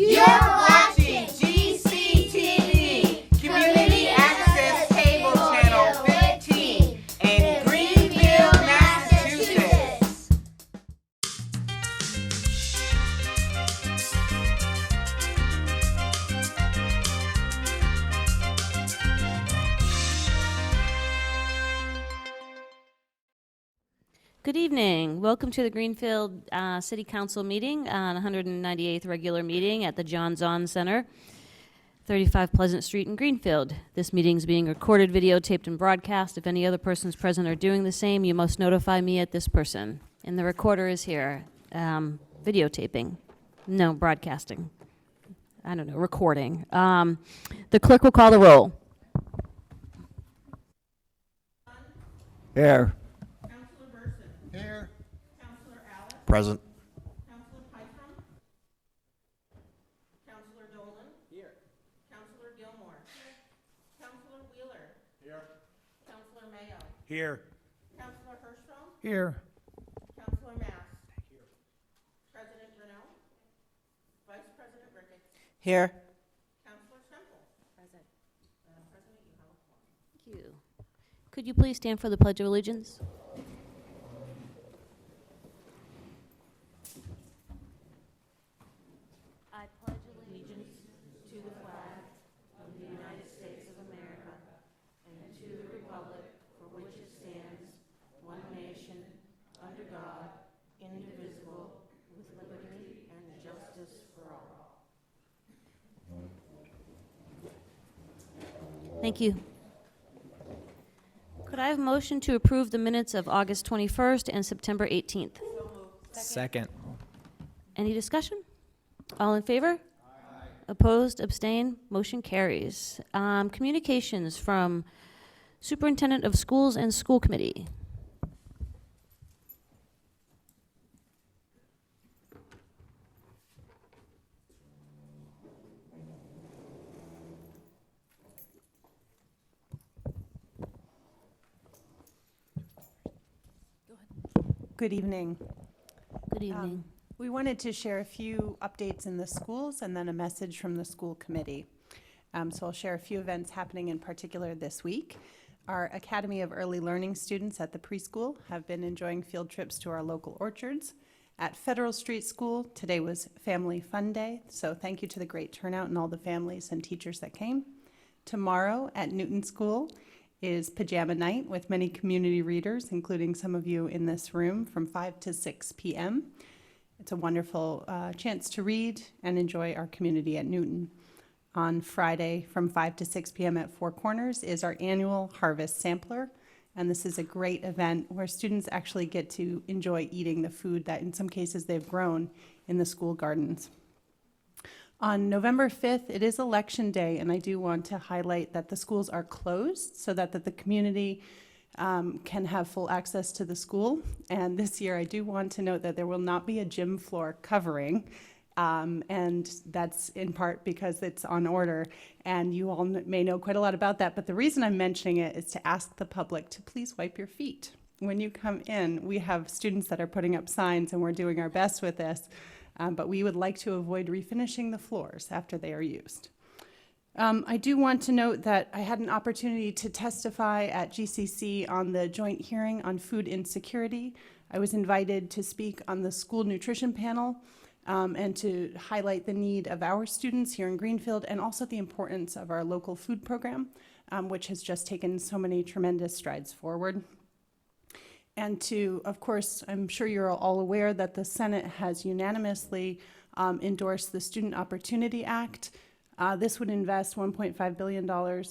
You're watching GCTV, Community Access Cable Channel 15 in Greenfield, Massachusetts. Good evening. Welcome to the Greenfield City Council meeting on 198th regular meeting at the John Zahn Center, 35 Pleasant Street in Greenfield. This meeting is being recorded, videotaped, and broadcast. If any other persons present are doing the same, you must notify me at this person. And the recorder is here. Videotaping. No, broadcasting. I don't know, recording. The clerk will call the roll. Here. Here. Councillor Alice. Present. Councillor Python. Councillor Dolan. Here. Councillor Gilmore. Councillor Wheeler. Here. Councillor Mayo. Here. Councillor Hirschfeld. Here. Councillor Mass. Here. President Renaud. Vice President Ricketts. Here. Councillor Semple. Present. President, you have a quorum. Thank you. Could you please stand for the Pledge of Allegiance? I pledge allegiance to the flag of the United States of America and to the republic for which it stands, one nation, under God, indivisible, with liberty and justice for all. Thank you. Could I have a motion to approve the minutes of August 21st and September 18th? Second. Any discussion? All in favor? Aye. Opposed, abstain, motion carries. Communications from Superintendent of Schools and School Committee. Good evening. Good evening. We wanted to share a few updates in the schools and then a message from the school committee. So I'll share a few events happening in particular this week. Our Academy of Early Learning students at the preschool have been enjoying field trips to our local orchards. At Federal Street School, today was Family Fun Day, so thank you to the great turnout and all the families and teachers that came. Tomorrow at Newton School is Pajama Night with many community readers, including some of you in this room, from 5 to 6 p.m. It's a wonderful chance to read and enjoy our community at Newton. On Friday from 5 to 6 p.m. at Four Corners is our annual Harvest Sampler, and this is a great event where students actually get to enjoy eating the food that in some cases they've grown in the school gardens. On November 5th, it is Election Day, and I do want to highlight that the schools are closed so that the community can have full access to the school. And this year, I do want to note that there will not be a gym floor covering, and that's in part because it's on order, and you all may know quite a lot about that. But the reason I'm mentioning it is to ask the public to please wipe your feet. When you come in, we have students that are putting up signs, and we're doing our best with this. But we would like to avoid refinishing the floors after they are used. I do want to note that I had an opportunity to testify at GCC on the joint hearing on food insecurity. I was invited to speak on the school nutrition panel and to highlight the need of our students here in Greenfield and also the importance of our local food program, which has just taken so many tremendous strides forward. And to, of course, I'm sure you're all aware that the Senate has unanimously endorsed the Student Opportunity Act. This would invest $1.5 billion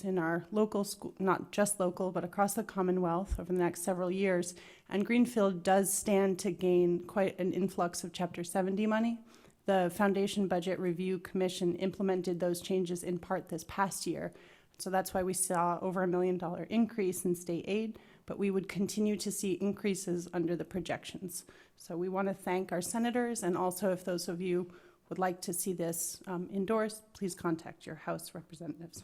in our local school, not just local, but across the Commonwealth over the next several years. And Greenfield does stand to gain quite an influx of Chapter 70 money. The Foundation Budget Review Commission implemented those changes in part this past year. So that's why we saw over $1 million increase in state aid, but we would continue to see increases under the projections. So we want to thank our senators, and also if those of you would like to see this endorsed, please contact your House representatives.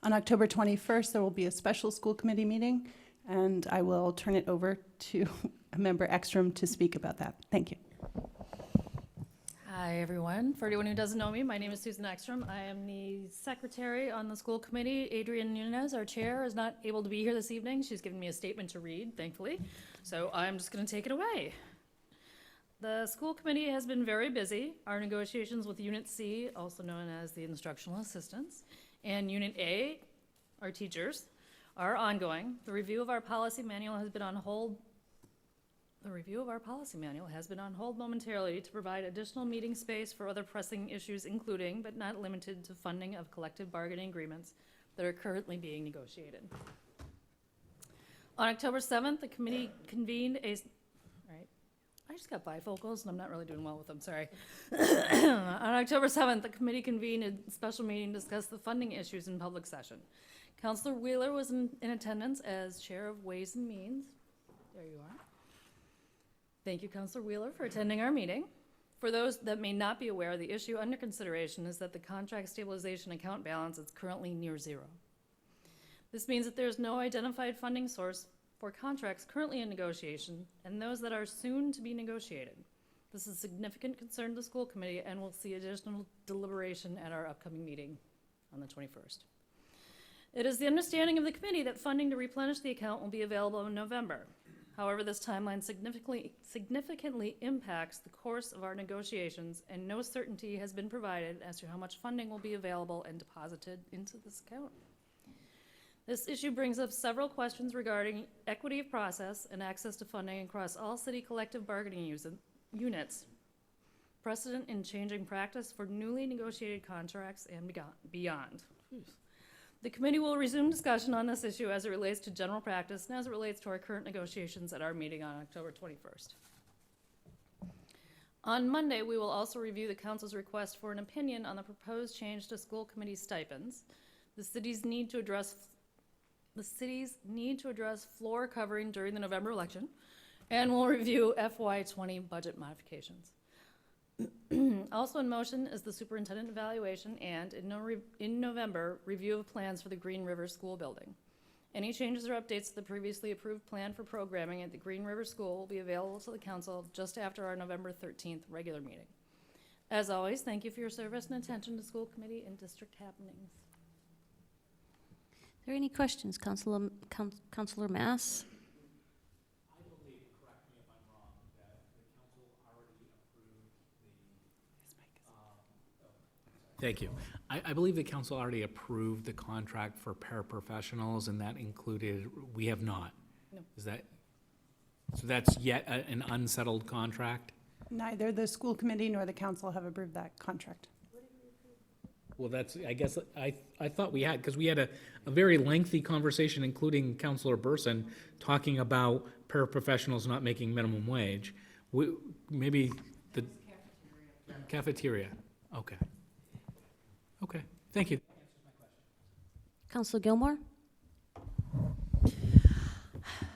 On October 21st, there will be a special school committee meeting, and I will turn it over to a member Ekstrom to speak about that. Thank you. Hi, everyone. For anyone who doesn't know me, my name is Susan Ekstrom. I am the secretary on the school committee. Adrienne Nunez, our chair, is not able to be here this evening. She's given me a statement to read, thankfully. So I'm just going to take it away. The school committee has been very busy. Our negotiations with Unit C, also known as the instructional assistants, and Unit A, our teachers, are ongoing. The review of our policy manual has been on hold momentarily to provide additional meeting space for other pressing issues, including, but not limited to, funding of collective bargaining agreements that are currently being negotiated. On October 7th, the committee convened I just got bifocals and I'm not really doing well with them, sorry. On October 7th, the committee convened a special meeting to discuss the funding issues in public session. Councilor Wheeler was in attendance as chair of Ways and Means. There you are. Thank you, Councilor Wheeler, for attending our meeting. For those that may not be aware, the issue under consideration is that the contract stabilization account balance is currently near zero. This means that there is no identified funding source for contracts currently in negotiation and those that are soon to be negotiated. This is a significant concern to the school committee and will see additional deliberation at our upcoming meeting on the 21st. It is the understanding of the committee that funding to replenish the account will be available in November. However, this timeline significantly impacts the course of our negotiations, and no certainty has been provided as to how much funding will be available and deposited into this account. This issue brings up several questions regarding equity of process and access to funding across all city collective bargaining units, precedent in changing practice for newly negotiated contracts and beyond. The committee will resume discussion on this issue as it relates to general practice and as it relates to our current negotiations at our meeting on October 21st. On Monday, we will also review the council's request for an opinion on the proposed change to school committee stipends. The city's need to address floor covering during the November election, and we'll review FY20 budget modifications. Also in motion is the superintendent evaluation and, in November, review of plans for the Green River School building. Any changes or updates to the previously approved plan for programming at the Green River School will be available to the council just after our November 13th regular meeting. As always, thank you for your service and attention to school committee and district happenings. Are there any questions, Councilor Mass? I believe, correct me if I'm wrong, that the council already approved the. Thank you. I believe the council already approved the contract for paraprofessionals, and that included, we have not. No. Is that, so that's yet an unsettled contract? Neither the school committee nor the council have approved that contract. Well, that's, I guess, I thought we had, because we had a very lengthy conversation, including Councilor Burson, talking about paraprofessionals not making minimum wage. Maybe the cafeteria. Okay. Okay, thank you. Councilor Gilmore?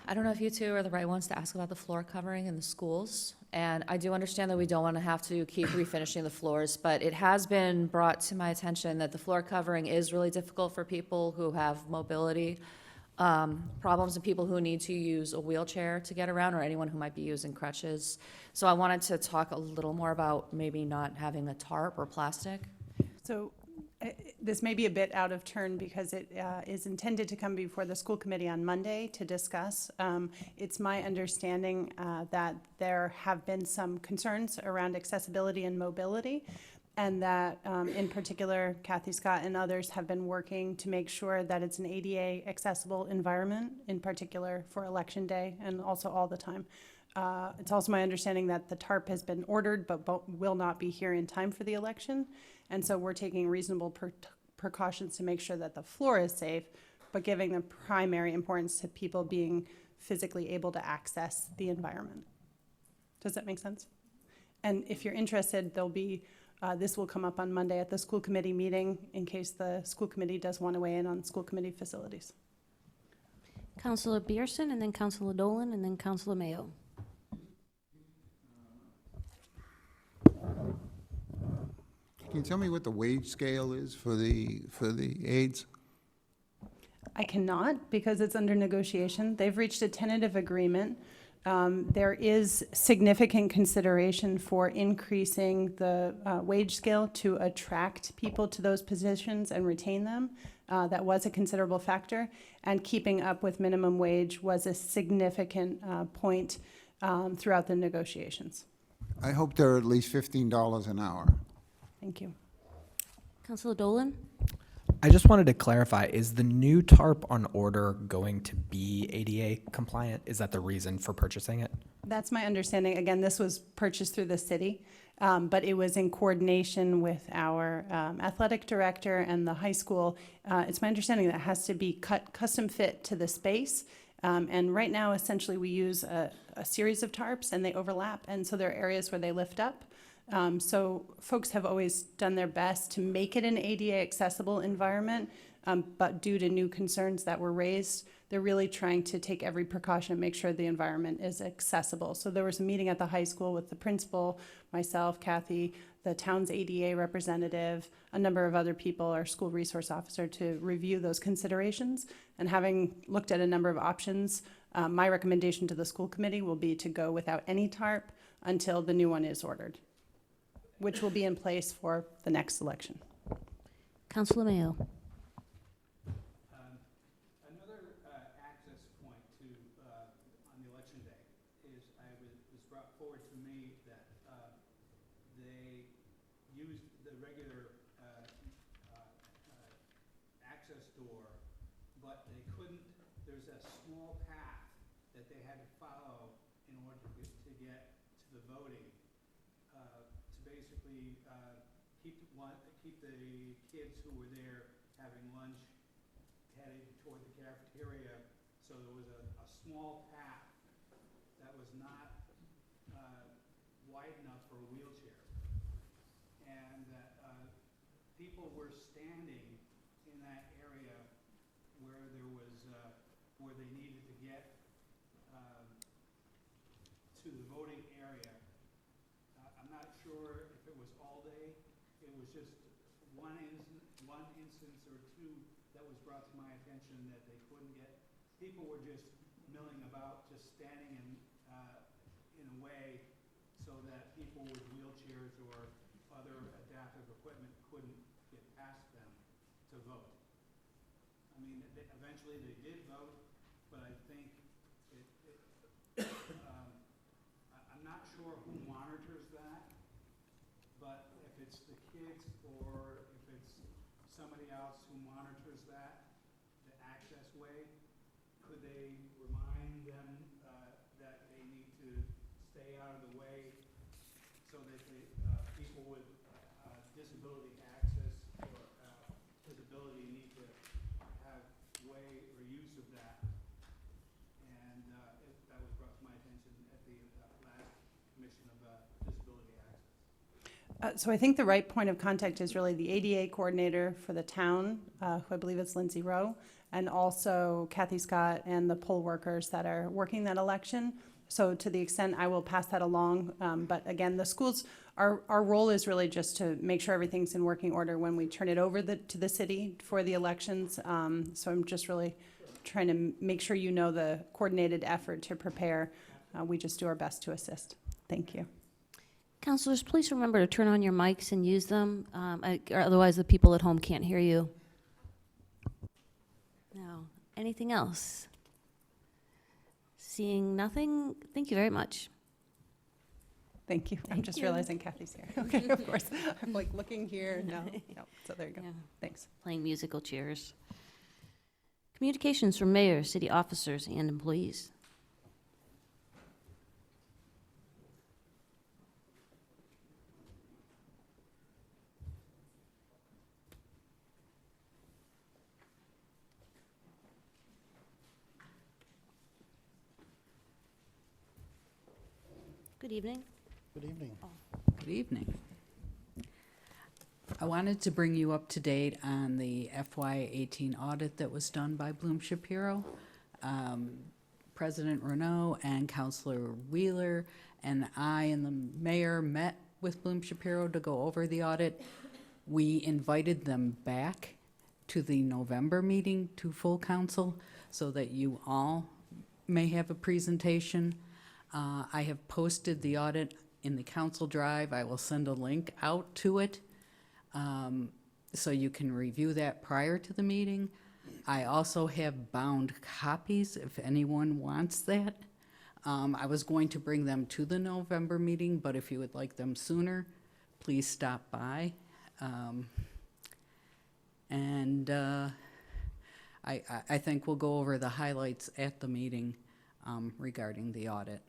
I don't know if you two are the right ones to ask about the floor covering in the schools. And I do understand that we don't want to have to keep refinishing the floors, but it has been brought to my attention that the floor covering is really difficult for people who have mobility problems and people who need to use a wheelchair to get around, or anyone who might be using crutches. So I wanted to talk a little more about maybe not having a tarp or plastic. So this may be a bit out of turn because it is intended to come before the school committee on Monday to discuss. It's my understanding that there have been some concerns around accessibility and mobility, and that in particular, Kathy Scott and others have been working to make sure that it's an ADA accessible environment, in particular for Election Day and also all the time. It's also my understanding that the tarp has been ordered but will not be here in time for the election. And so we're taking reasonable precautions to make sure that the floor is safe, but giving the primary importance to people being physically able to access the environment. Does that make sense? And if you're interested, there'll be, this will come up on Monday at the school committee meeting in case the school committee does want to weigh in on school committee facilities. Councilor Beerson, and then Councilor Dolan, and then Councilor Mayo. Can you tell me what the wage scale is for the aides? I cannot because it's under negotiation. They've reached a tentative agreement There is significant consideration for increasing the wage scale to attract people to those positions and retain them. That was a considerable factor, and keeping up with minimum wage was a significant point throughout the negotiations. I hope they're at least $15 an hour. Thank you. Councilor Dolan? I just wanted to clarify, is the new tarp on order going to be ADA compliant? Is that the reason for purchasing it? That's my understanding. Again, this was purchased through the city, but it was in coordination with our athletic director and the high school. It's my understanding that it has to be custom fit to the space. And right now, essentially, we use a series of tarps and they overlap. And so there are areas where they lift up. So folks have always done their best to make it an ADA accessible environment, but due to new concerns that were raised, they're really trying to take every precaution, make sure the environment is accessible. So there was a meeting at the high school with the principal, myself, Kathy, the town's ADA representative, a number of other people, our school resource officer, to review those considerations. And having looked at a number of options, my recommendation to the school committee will be to go without any tarp until the new one is ordered, which will be in place for the next election. Councilor Mayo? Another access point to, on the election day is was brought forward to me that they used the regular access door, but they couldn't, there's a small path that they had to follow in order to get to the voting. To basically keep the kids who were there having lunch headed toward the cafeteria. So there was a small path that was not wide enough for a wheelchair, and that people were standing in that area where there was where they needed to get to the voting area. I'm not sure if it was all day. It was just one instance or two that was brought to my attention that they couldn't get. People were just milling about, just standing in a way so that people with wheelchairs or other adaptive equipment couldn't get past them to vote. I mean, eventually they did vote, but I think I'm not sure who monitors that, but if it's the kids or if it's somebody else who monitors that, the access way, could they remind them that they need to stay out of the way so that the people with disability access or disability need to have way or use of that? And that was brought to my attention at the last Commission of Disability Access. So I think the right point of contact is really the ADA coordinator for the town, who I believe is Lindsay Rowe, and also Kathy Scott and the poll workers that are working that election. So to the extent I will pass that along, but again, the schools, our role is really just to make sure everything's in working order when we turn it over to the city for the elections. So I'm just really trying to make sure you know the coordinated effort to prepare. We just do our best to assist. Thank you. Councilors, please remember to turn on your mics and use them, or otherwise the people at home can't hear you. No. Anything else? Seeing nothing, thank you very much. Thank you. I'm just realizing Kathy's here. Okay, of course. I'm like looking here. No. So there you go. Yeah. Thanks. Playing musical chairs. Communications from mayor, city officers, and employees. Good evening. Good evening. Good evening. I wanted to bring you up to date on the FY18 audit that was done by Bloom Shapiro. President Renault and Councilor Wheeler and I and the mayor met with Bloom Shapiro to go over the audit. We invited them back to the November meeting to full council so that you all may have a presentation. I have posted the audit in the council drive. I will send a link out to it, so you can review that prior to the meeting. I also have bound copies if anyone wants that. I was going to bring them to the November meeting, but if you would like them sooner, please stop by. I think we'll go over the highlights at the meeting regarding the audit.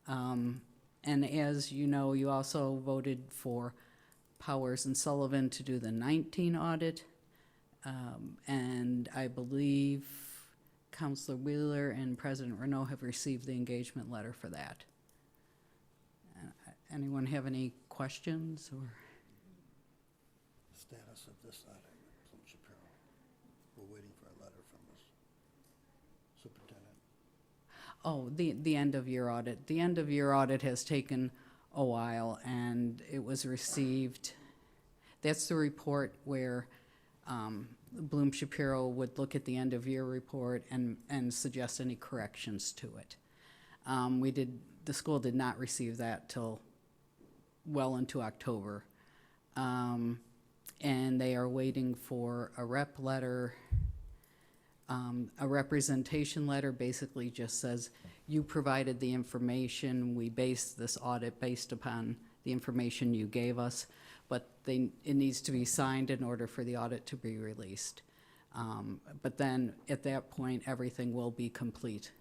And as you know, you also voted for Powers and Sullivan to do the 19 audit. And I believe Councilor Wheeler and President Renault have received the engagement letter for that. Anyone have any questions or? Status of this audit, from Shapiro. We're waiting for a letter from the superintendent. Oh, the end of year audit. The end of year audit has taken a while, and it was received, that's the report where Bloom Shapiro would look at the end of year report and suggest any corrections to it. The school did not receive that till well into October. And they are waiting for a rep letter. A representation letter basically just says, you provided the information, we based this audit based upon the information you gave us, but it needs to be signed in order for the audit to be released. But then, at that point, everything will be complete.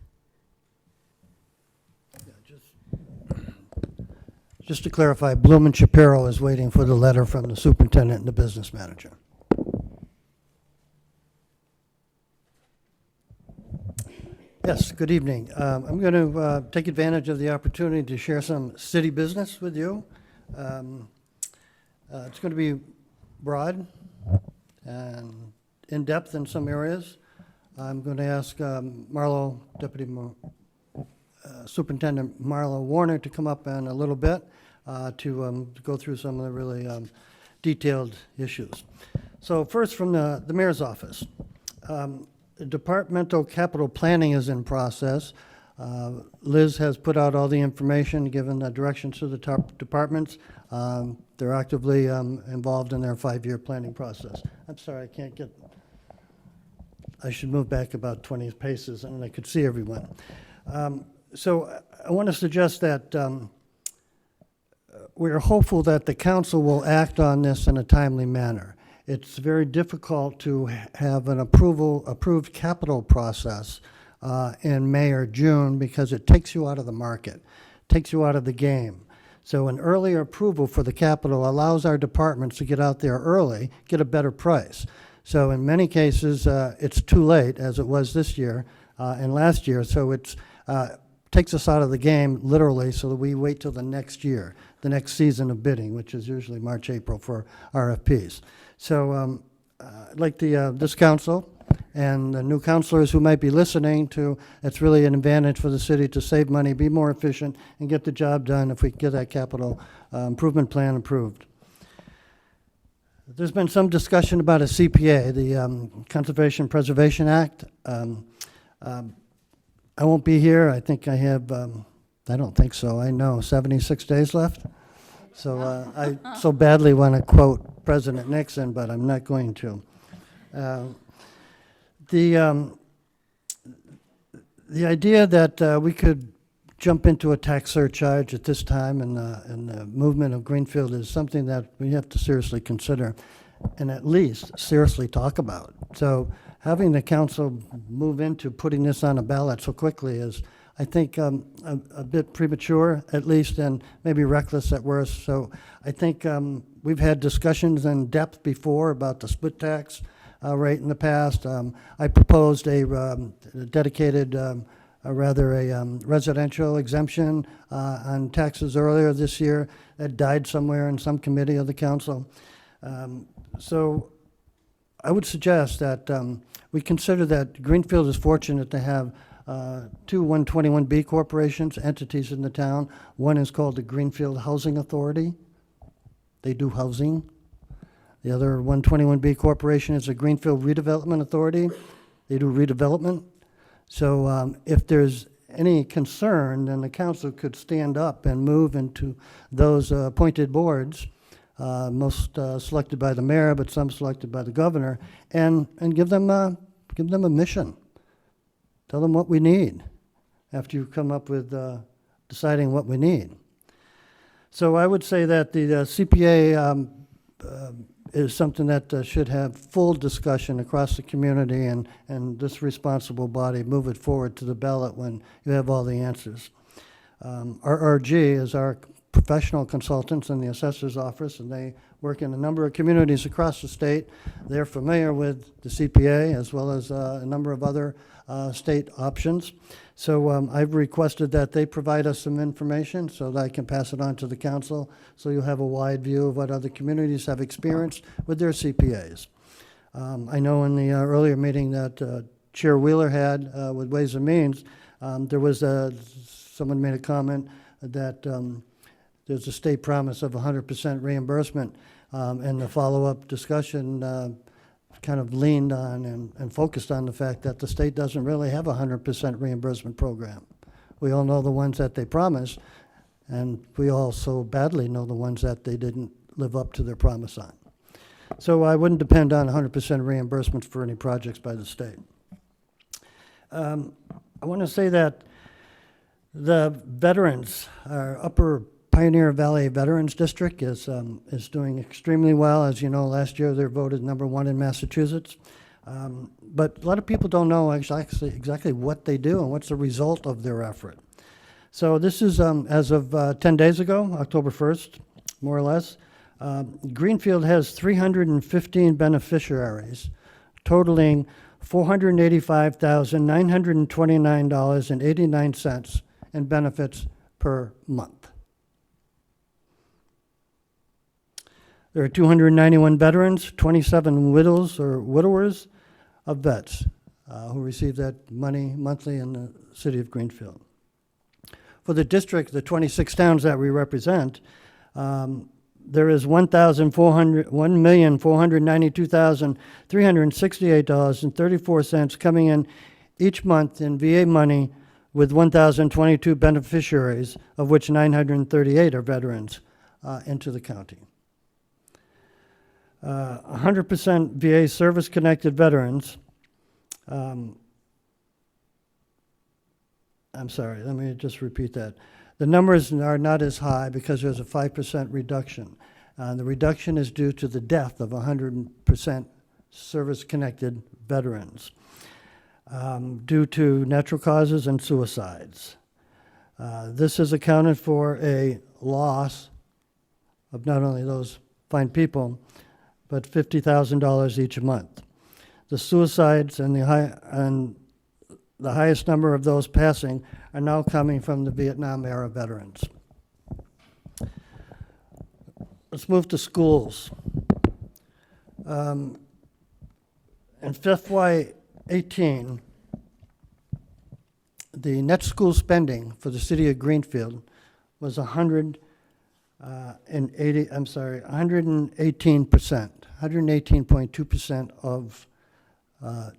Yeah, just to clarify, Bloom and Shapiro is waiting for the letter from the superintendent and the business manager. Yes, good evening. I'm going to take advantage of the opportunity to share some city business with you. It's going to be broad and in-depth in some areas. I'm going to ask Superintendent Marlo Warner to come up in a little bit to go through some of the really detailed issues. So first, from the mayor's office. Departmental capital planning is in process. Liz has put out all the information, given the directions to the top departments. They're actively involved in their 5-year planning process. I'm sorry, I should move back about 20 paces and I could see everyone. So I want to suggest that we're hopeful that the council will act on this in a timely manner. It's very difficult to have an approved capital process in May or June because it takes you out of the market, takes you out of the game. So an earlier approval for the capital allows our departments to get out there early, get a better price. So in many cases, it's too late, as it was this year and last year. So it takes us out of the game, literally, so that we wait till the next year, the next season of bidding, which is usually March, April for RFPs. So I'd like this council and the new councilors who might be listening to, it's really an advantage for the city to save money, be more efficient, and get the job done if we get that capital improvement plan approved. There's been some discussion about a CPA, the Conservation Preservation Act. I won't be here. I think I have, I don't think so. I know, 76 days left. So I so badly want to quote President Nixon, but I'm not going to. The idea that we could jump into a tax surcharge at this time in the movement of Greenfield is something that we have to seriously consider and at least seriously talk about. So having the council move into putting this on a ballot so quickly is, I think, a bit premature, at least, and maybe reckless at worst. So I think we've had discussions in depth before about the split tax rate in the past. I proposed a dedicated, residential exemption on taxes earlier this year. That died somewhere in some committee of the council. So I would suggest that we consider that Greenfield is fortunate to have two 121B corporations, entities in the town. One is called the Greenfield Housing Authority. They do housing. The other 121B corporation is the Greenfield Redevelopment Authority. They do redevelopment. So if there's any concern, then the council could stand up and move into those appointed boards, most selected by the mayor, but some selected by the governor, and give them a mission. Tell them what we need after you come up with deciding what we need. So I would say that the CPA is something that should have full discussion across the community, and this responsible body move it forward to the ballot when you have all the answers. RRG is our professional consultants in the assessor's office, and they work in a number of communities across the state. They're familiar with the CPA as well as a number of other state options. So I've requested that they provide us some information so that I can pass it on to the council, so you'll have a wide view of what other communities have experienced with their CPAs. I know in the earlier meeting that Chair Wheeler had with Ways and Means, there was someone made a comment that there's a state promise of 100% reimbursement, and the follow-up discussion kind of leaned on and focused on the fact that the state doesn't really have a 100% reimbursement program. We all know the ones that they promised, and we also badly know the ones that they didn't live up to their promise on. So I wouldn't depend on 100% reimbursement for any projects by the state. I want to say that the veterans, our Upper Pioneer Valley Veterans District is doing extremely well. As you know, last year they were voted #1 in Massachusetts. But a lot of people don't know exactly what they do and what's the result of their effort. So this is, as of 10 days ago, October 1st, more or less, Greenfield has 315 beneficiaries, totaling $485,929.89 in benefits per month. There are 291 veterans, 27 widows or widowers of vets who receive that money monthly in the city of Greenfield. For the district, the 26 towns that we represent, there is $1,492,368.34 coming in each month in VA money, with 1,022 beneficiaries, of which 938 are veterans, into the county. 100% VA service-connected veterans. I'm sorry, let me just repeat that. The numbers are not as high because there's a 5% reduction. The reduction is due to the death of 100% service-connected veterans due to natural causes and suicides. This has accounted for a loss of not only those fine people, but $50,000 each month. The suicides and the highest number of those passing are now coming from the Vietnam-era veterans. Let's move to schools. In FY18, the net school spending for the city of Greenfield was 118.2% of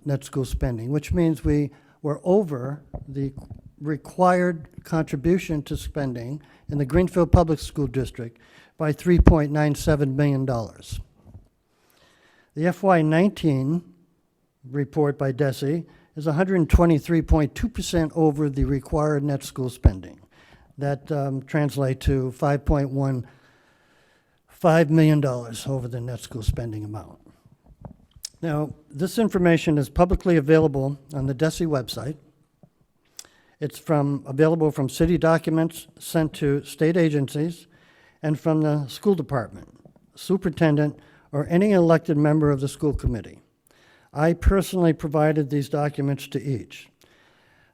net school spending, which means we were over the required contribution to spending in the Greenfield Public School District by $3.97 million. The FY19 report by DESE is 123.2% over the required net school spending. That translates to $5.15 million over the net school spending amount. Now, this information is publicly available on the DESE website. It's available from city documents sent to state agencies and from the school department, superintendent, or any elected member of the school committee. I personally provided these documents to each.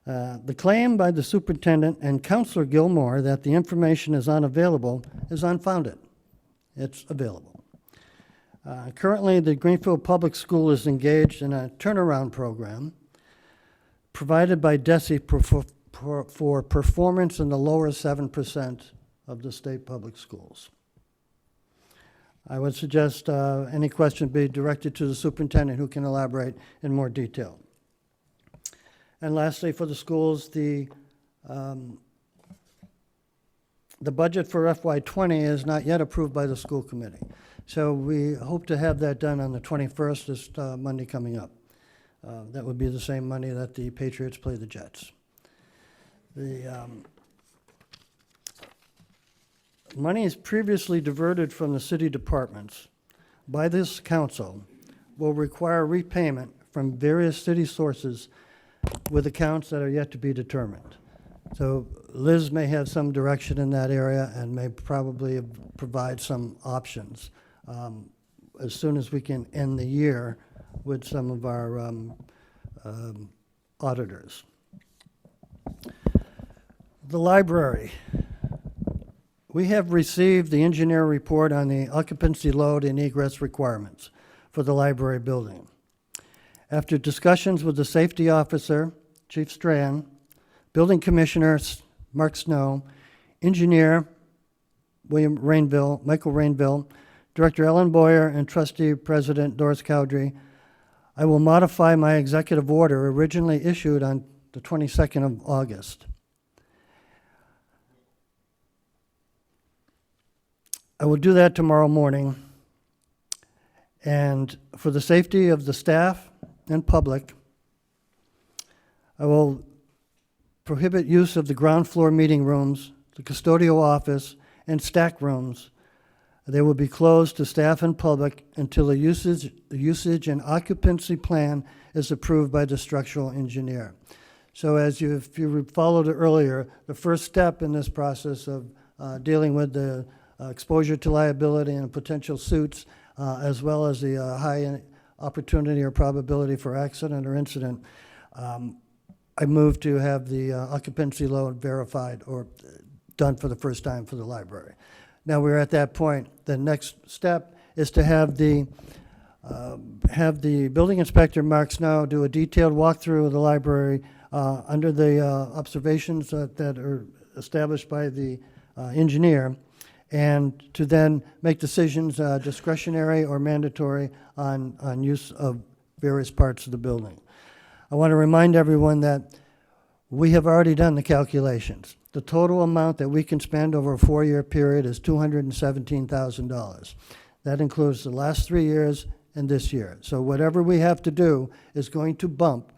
The claim by the superintendent and Councilor Gilmore that the information is unavailable is unfounded. It's available. Currently, the Greenfield Public School is engaged in a turnaround program provided by DESE for performance in the lower 7% of the state public schools. I would suggest any question be directed to the superintendent, who can elaborate in more detail. And lastly, for the schools, the The budget for FY20 is not yet approved by the school committee. So we hope to have that done on the 21st, this Monday coming up. That would be the same Monday that the Patriots play the Jets. The monies previously diverted from the city departments by this council will require repayment from various city sources with accounts that are yet to be determined. So Liz may have some direction in that area and may probably provide some options as soon as we can end the year with some of our auditors. The library. We have received the engineer report on the occupancy load and egress requirements for the library building. After discussions with the safety officer, Chief Strand, building commissioner Mark Snow, engineer Michael Rainville, Director Ellen Boyer, and trustee president Doris Cowdery, I will modify my executive order originally issued on the 22nd of August. I will do that tomorrow morning. And for the safety of the staff and public, I will prohibit use of the ground floor meeting rooms, the custodial office, and stack rooms. They will be closed to staff and public until the usage and occupancy plan is approved by the structural engineer. So if you followed it earlier, the first step in this process of dealing with the exposure to liability and potential suits, as well as the high opportunity or probability for accident or incident, I moved to have the occupancy load verified or done for the first time for the library. Now we're at that point. The next step is to have the building inspector, Mark Snow, do a detailed walkthrough of the library under the observations that are established by the engineer, and to then make decisions, discretionary or mandatory, on use of various parts of the building. I want to remind everyone that we have already done the calculations. The total amount that we can spend over a 4-year period is $217,000. That includes the last 3 years and this year. So whatever we have to do is going to bump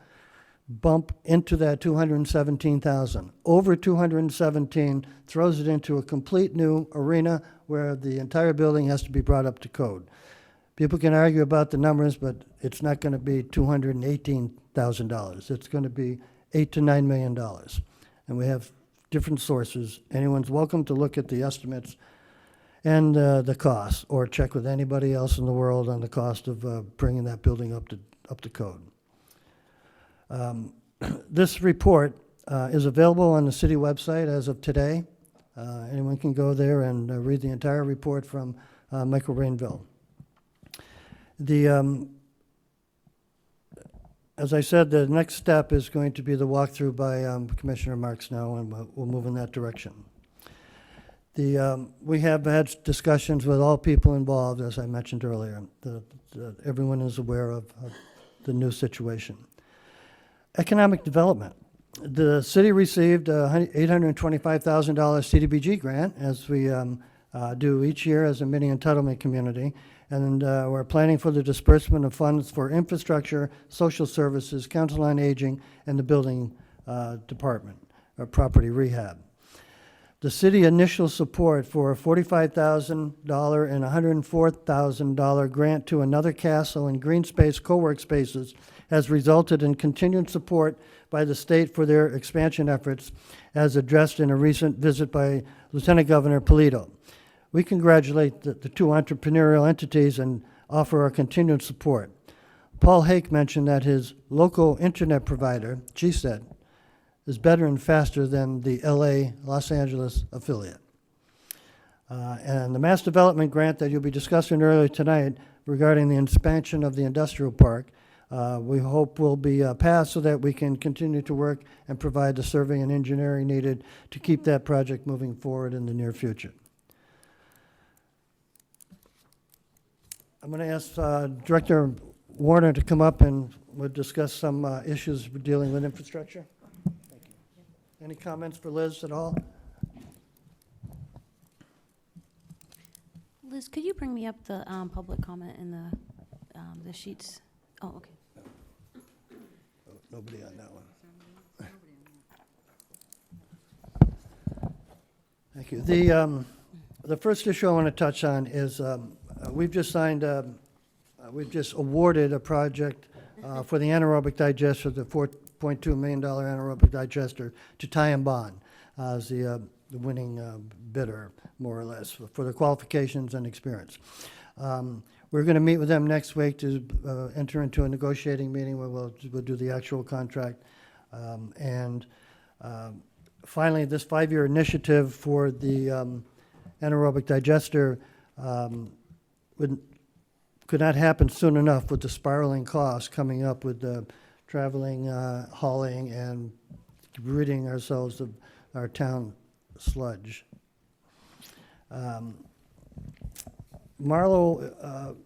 into that 217,000. Over 217 throws it into a complete new arena where the entire building has to be brought up to code. People can argue about the numbers, but it's not going to be $218,000. It's going to be $8 to $9 million. And we have different sources. Anyone's welcome to look at the estimates and the costs, or check with anybody else in the world on the cost of bringing that building up to code. This report is available on the city website as of today. Anyone can go there and read the entire report from Michael Rainville. As I said, the next step is going to be the walkthrough by Commissioner Mark Snow, and we'll move in that direction. We have had discussions with all people involved, as I mentioned earlier. Everyone is aware of the new situation. Economic development. The city received a $825,000 CDBG grant, as we do each year as a mini entitlement community, and we're planning for the disbursement of funds for infrastructure, social services, council on aging, and the building department, or property rehab. The city initial support for a $45,000 and $104,000 grant to Another Castle and Green Space co-work spaces has resulted in continued support by the state for their expansion efforts, as addressed in a recent visit by Lieutenant Governor Polito. We congratulate the two entrepreneurial entities and offer our continued support. Paul Hake mentioned that his local internet provider, GSED, is better and faster than the Los Angeles affiliate. And the mass development grant that you'll be discussing earlier tonight regarding the expansion of the industrial park, we hope will be passed so that we can continue to work and provide the survey and engineering needed to keep that project moving forward in the near future. I'm going to ask Director Warner to come up and we'll discuss some issues dealing with infrastructure. Thank you. Any comments for Liz at all? Liz, could you bring me up the public comment in the sheets? Oh, okay. Nobody on that one. Thank you. The first issue I want to touch on is we've just awarded a project for the anaerobic digester, the $4.2 million anaerobic digester, to Ty and Bond as the winning bidder, more or less, for the qualifications and experience. We're going to meet with them next week to enter into a negotiating meeting where we'll do the actual contract. Finally, this 5-year initiative for the anaerobic digester could not happen soon enough with the spiraling costs coming up with the traveling, hauling, and ridding ourselves of our town sludge. Marlo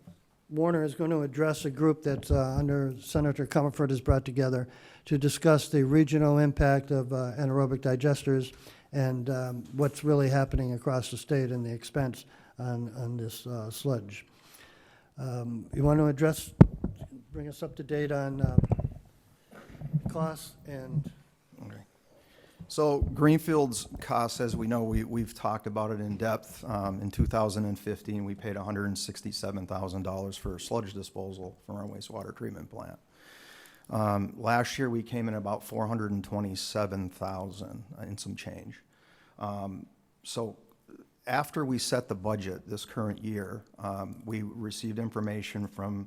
Warner is going to address a group that under Senator Comerford has brought together to discuss the regional impact of anaerobic digesters and what's really happening across the state and the expense on this sludge. You want to bring us up to date on costs and... Okay. So Greenfield's costs, as we know, we've talked about it in depth. In 2015, we paid $167,000 for sludge disposal from our wastewater treatment plant. Last year, we came in about $427,000 and some change. So after we set the budget this current year, we received information from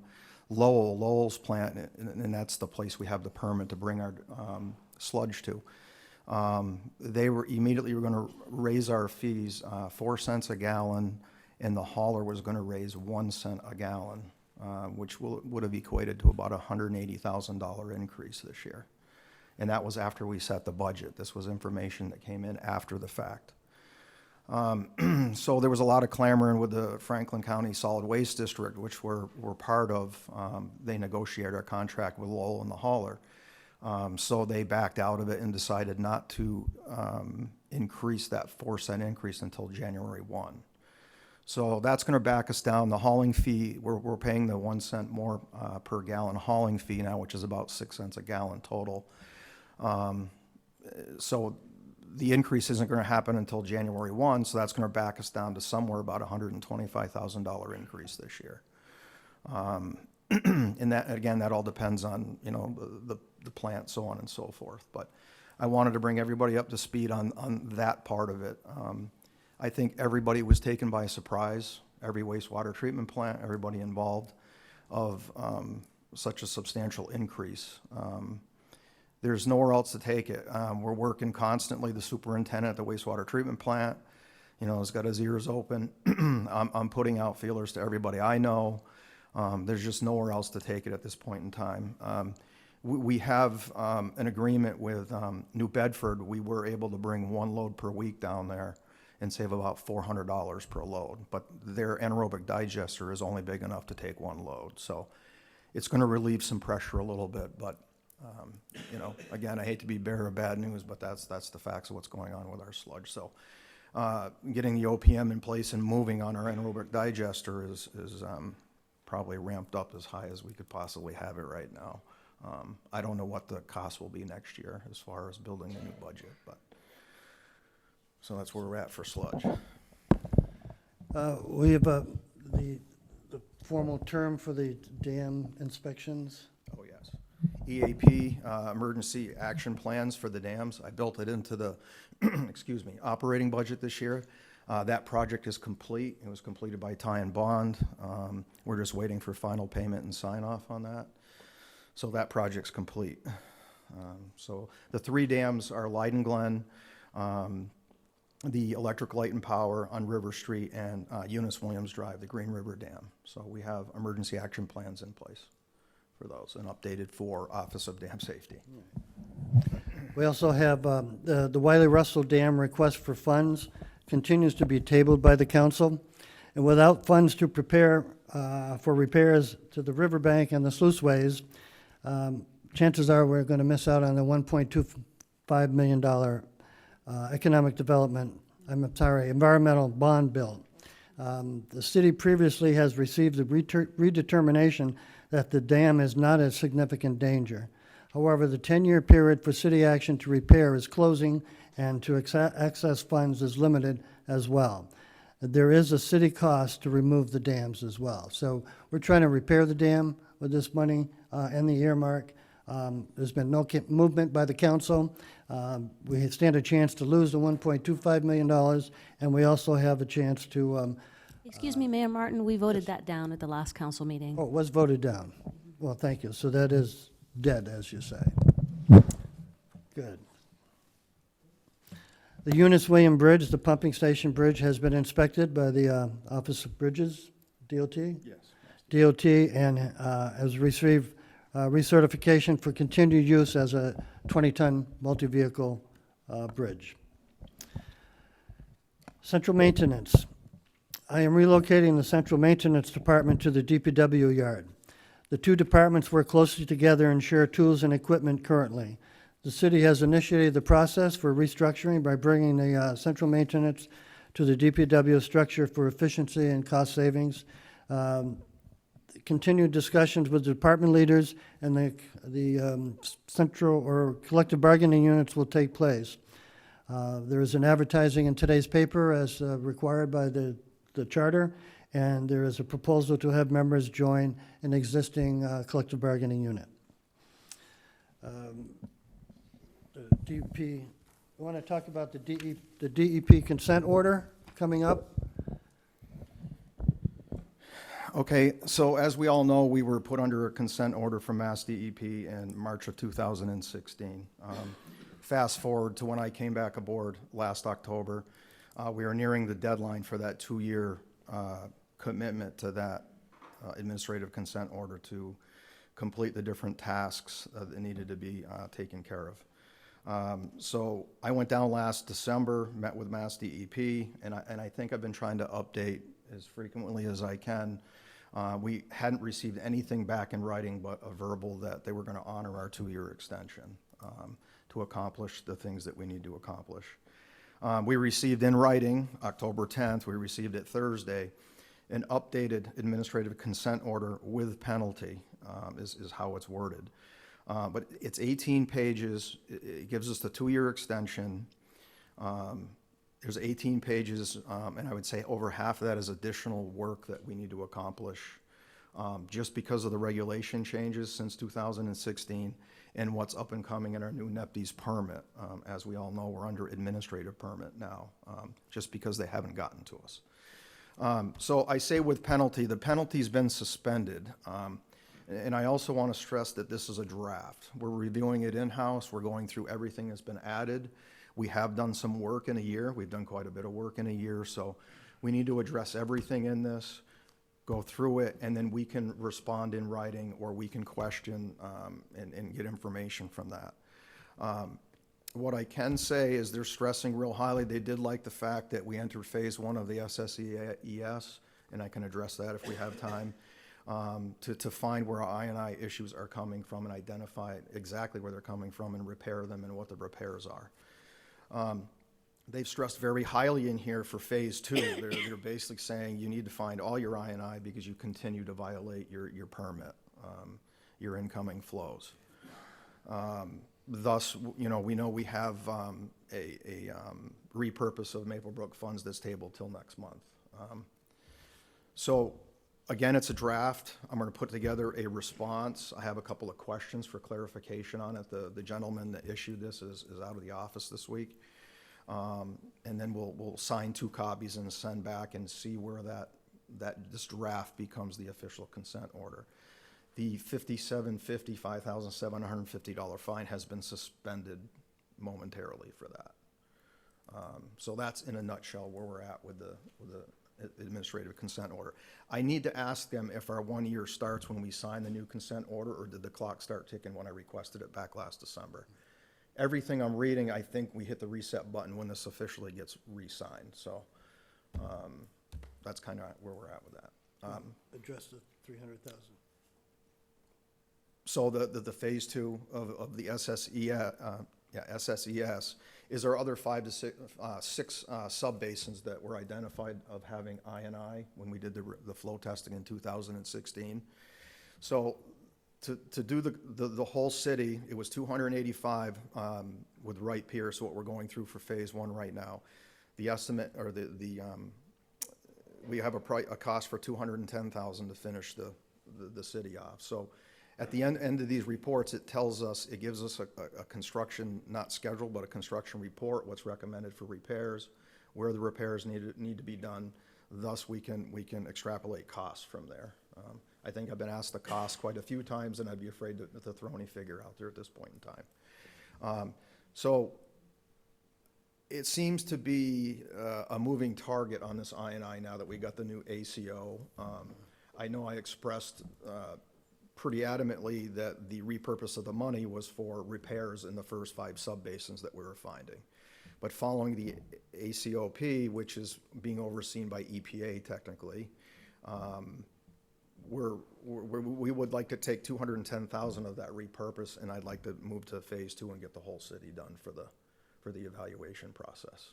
Lowell's plant, and that's the place we have the permit to bring our sludge to. They were going to raise our fees 4 cents a gallon, and the hauler was going to raise 1 cent a gallon, which would have equated to about a $180,000 increase this year. And that was after we set the budget. This was information that came in after the fact. So there was a lot of clamoring with the Franklin County Solid Waste District, which we're part of. They negotiated our contract with Lowell and the hauler. So they backed out of it and decided not to increase that 4 cent increase until January 1. So that's going to back us down. The hauling fee, we're paying the 1 cent more per gallon hauling fee now, which is about 6 cents a gallon total. So the increase isn't going to happen until January 1, so that's going to back us down to somewhere about $125,000 increase this year. And that, again, that all depends on, the plant, so on and so forth. But I wanted to bring everybody up to speed on that part of it. I think everybody was taken by surprise, every wastewater treatment plant, everybody involved, of such a substantial increase. There's nowhere else to take it. We're working constantly. The superintendent at the wastewater treatment plant, has got his ears open. I'm putting out feelers to everybody I know. There's just nowhere else to take it at this point in time. We have an agreement with New Bedford. We were able to bring 1 load per week down there and save about $400 per load. But their anaerobic digester is only big enough to take 1 load. So it's going to relieve some pressure a little bit. But, again, I hate to be bearer of bad news, but that's the facts of what's going on with our sludge. So getting the OPM in place and moving on our anaerobic digester is probably ramped up as high as we could possibly have it right now. I don't know what the cost will be next year as far as building a new budget, but so that's where we're at for sludge. We have the formal term for the dam inspections. Oh, yes. EAP, emergency action plans for the dams. I built it into the, operating budget this year. That project is complete. It was completed by Ty and Bond. We're just waiting for final payment and sign off on that. So that project's complete. So the 3 dams are Leiden Glen, the electric light and power on River Street, and Eunice Williams Drive, the Green River Dam. So we have emergency action plans in place for those and updated for Office of Dam Safety. We also have the Wiley Russell Dam request for funds continues to be tabled by the council. And without funds to prepare for repairs to the riverbank and the sluiceways, chances are we're going to miss out on the $1.25 million environmental bond bill. The city previously has received a redetermination that the dam is not a significant danger. However, the 10-year period for city action to repair is closing, and to access funds is limited as well. There is a city cost to remove the dams as well. So we're trying to repair the dam with this money and the earmark. There's been no movement by the council. We stand a chance to lose the $1.25 million, and we also have a chance to, Excuse me, Mayor Martin, we voted that down at the last council meeting. oh, it was voted down. Well, thank you. So that is dead, as you say. Good. The Eunice William Bridge, the pumping station bridge, has been inspected by the Office of Bridges, DOT? Yes. DOT, and has received recertification for continued use as a 20-ton multi-vehicle bridge. Central maintenance. I am relocating the central maintenance department to the DPW yard. The two departments work closely together and share tools and equipment currently. The city has initiated the process for restructuring by bringing the central maintenance to the DPW structure for efficiency and cost savings. Continued discussions with the department leaders and the central or collective bargaining units will take place. There is an advertising in today's paper as required by the charter, and there is a proposal to have members join an existing collective bargaining unit. The DEP, you want to talk about the DEP consent order coming up? Okay, so as we all know, we were put under a consent order from Mass DEP in March of 2016. Fast forward to when I came back aboard last October, we are nearing the deadline for that 2-year commitment to that administrative consent order to complete the different tasks that needed to be taken care of. So I went down last December, met with Mass DEP, and I think I've been trying to update as frequently as I can. We hadn't received anything back in writing but a verbal that they were going to honor our 2-year extension to accomplish the things that we need to accomplish. We received in writing, October 10th, we received it Thursday, an updated administrative consent order with penalty is how it's worded. But it's 18 pages. It gives us the 2-year extension. There's 18 pages, and I would say over half of that is additional work that we need to accomplish just because of the regulation changes since 2016 and what's up and coming in our new NEPDES permit. As we all know, we're under administrative permit now, just because they haven't gotten to us. So I say with penalty, the penalty's been suspended. And I also want to stress that this is a draft. We're reviewing it in-house. We're going through everything that's been added. We have done some work in a year. We've done quite a bit of work in a year, so we need to address everything in this, go through it, and then we can respond in writing or we can question and get information from that. What I can say is they're stressing real highly. They did like the fact that we entered phase 1 of the SSES, and I can address that if we have time, to find where our I&I issues are coming from and identify exactly where they're coming from and repair them and what the repairs are. They've stressed very highly in here for phase 2. They're basically saying you need to find all your I&I because you continue to violate your permit, your incoming flows. Thus, we know we have a repurpose of Maplebrook funds that's tabled till next month. So again, it's a draft. I'm going to put together a response. I have a couple of questions for clarification on it. The gentleman that issued this is out of the office this week. And then we'll sign 2 copies and send back and see where this draft becomes the official consent order. The $5,750 fine has been suspended momentarily for that. So that's in a nutshell where we're at with the administrative consent order. I need to ask them if our 1 year starts when we sign the new consent order, or did the clock start ticking when I requested it back last December? Everything I'm reading, I think we hit the reset button when this officially gets re-signed. So that's kind of where we're at with that. Address the 300,000. So the phase 2 of the SSE SSES, is our other 5 to 6 sub-basins that were identified of having I&I when we did the flow testing in 2016. So to do the whole city, it was 285 with Wright Pierce, what we're going through for phase 1 right now. The estimate, or we have a cost for $210,000 to finish the city off. So at the end of these reports, it gives us a construction, not schedule, but a construction report, what's recommended for repairs, where the repairs need to be done. Thus, we can extrapolate costs from there. I think I've been asked the cost quite a few times, and I'd be afraid to throw any figure out there at this point in time. So it seems to be a moving target on this I&I now that we got the new ACO. I know I expressed pretty adamantly that the repurpose of the money was for repairs in the first 5 sub-basins that we were finding. But following the ACOP, which is being overseen by EPA technically, we would like to take $210,000 of that repurpose, and I'd like to move to phase 2 and get the whole city done for the evaluation process.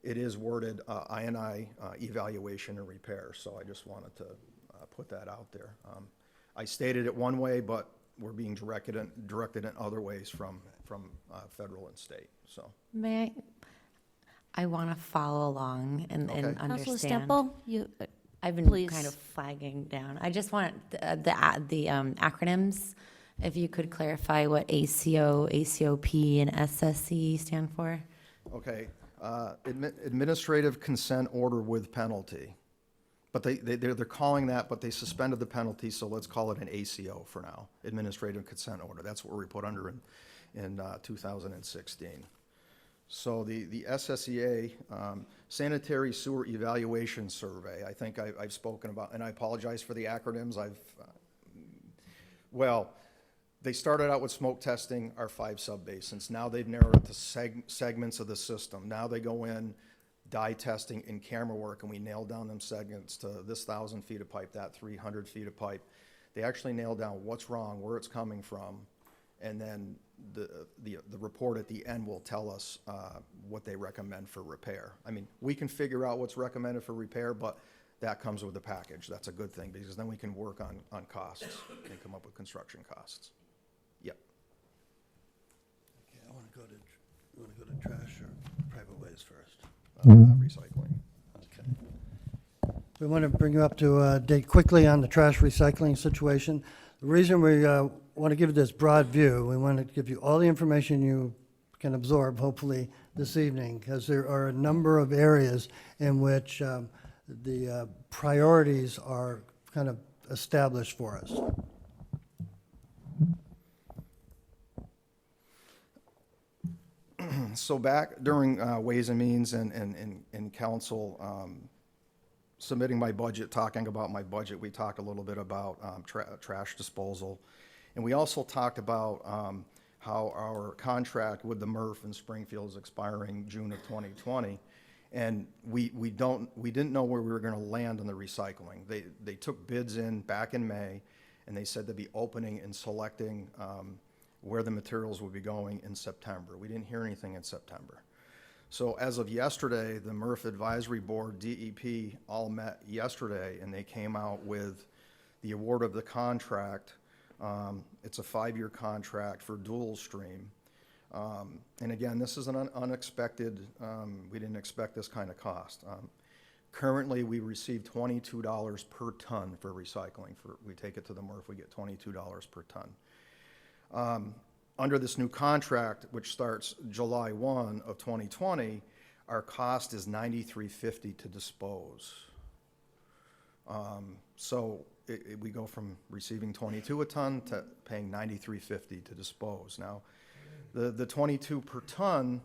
It is worded I&I evaluation and repair, so I just wanted to put that out there. I stated it one way, but we're being directed in other ways from federal and state. So may I want to follow along and Councilor understand. Stemple, you, I've been please. kind of flagging down. I just want the acronyms. If you could clarify what ACO, ACOP, and SSE stand for. okay, administrative consent order with penalty. But they're calling that, but they suspended the penalty, so let's call it an ACO for now, administrative consent order. That's what we put under in 2016. So the SSEA, Sanitary Sewer Evaluation Survey, I think I've spoken about, and I apologize for the acronyms. They started out with smoke testing our 5 sub-basins. Now they've narrowed it to segments of the system. Now they go in, dye testing and camera work, and we nail down them segments to this 1,000 feet of pipe, that 300 feet of pipe. They actually nail down what's wrong, where it's coming from, and then the report at the end will tell us what they recommend for repair. I mean, we can figure out what's recommended for repair, but that comes with the package. That's a good thing, because then we can work on costs and come up with construction costs. Yep. Okay, I want to go to trash or private ways first. Recycling. Okay. We want to bring you up to date quickly on the trash recycling situation. The reason we want to give you this broad view, we want to give you all the information you can absorb, hopefully, this evening, because there are a number of areas in which the priorities are kind of established for us. So back during Ways and Means and Council submitting my budget, talking about my budget, we talked a little bit about trash disposal. And we also talked about how our contract with the MRF in Springfield is expiring June of 2020. And we didn't know where we were going to land on the recycling. They took bids in back in May, and they said they'd be opening and selecting where the materials would be going in September. We didn't hear anything in September. So as of yesterday, the MRF Advisory Board, DEP, all met yesterday, and they came out with the award of the contract. It's a 5-year contract for dual stream. And again, this is an unexpected, we didn't expect this kind of cost. Currently, we receive $22 per ton for recycling. We take it to the MRF, we get $22 per ton. Under this new contract, which starts July 1 of 2020, our cost is $93.50 to dispose. So we go from receiving 22 a ton to paying $93.50 to dispose. Now, the 22 per ton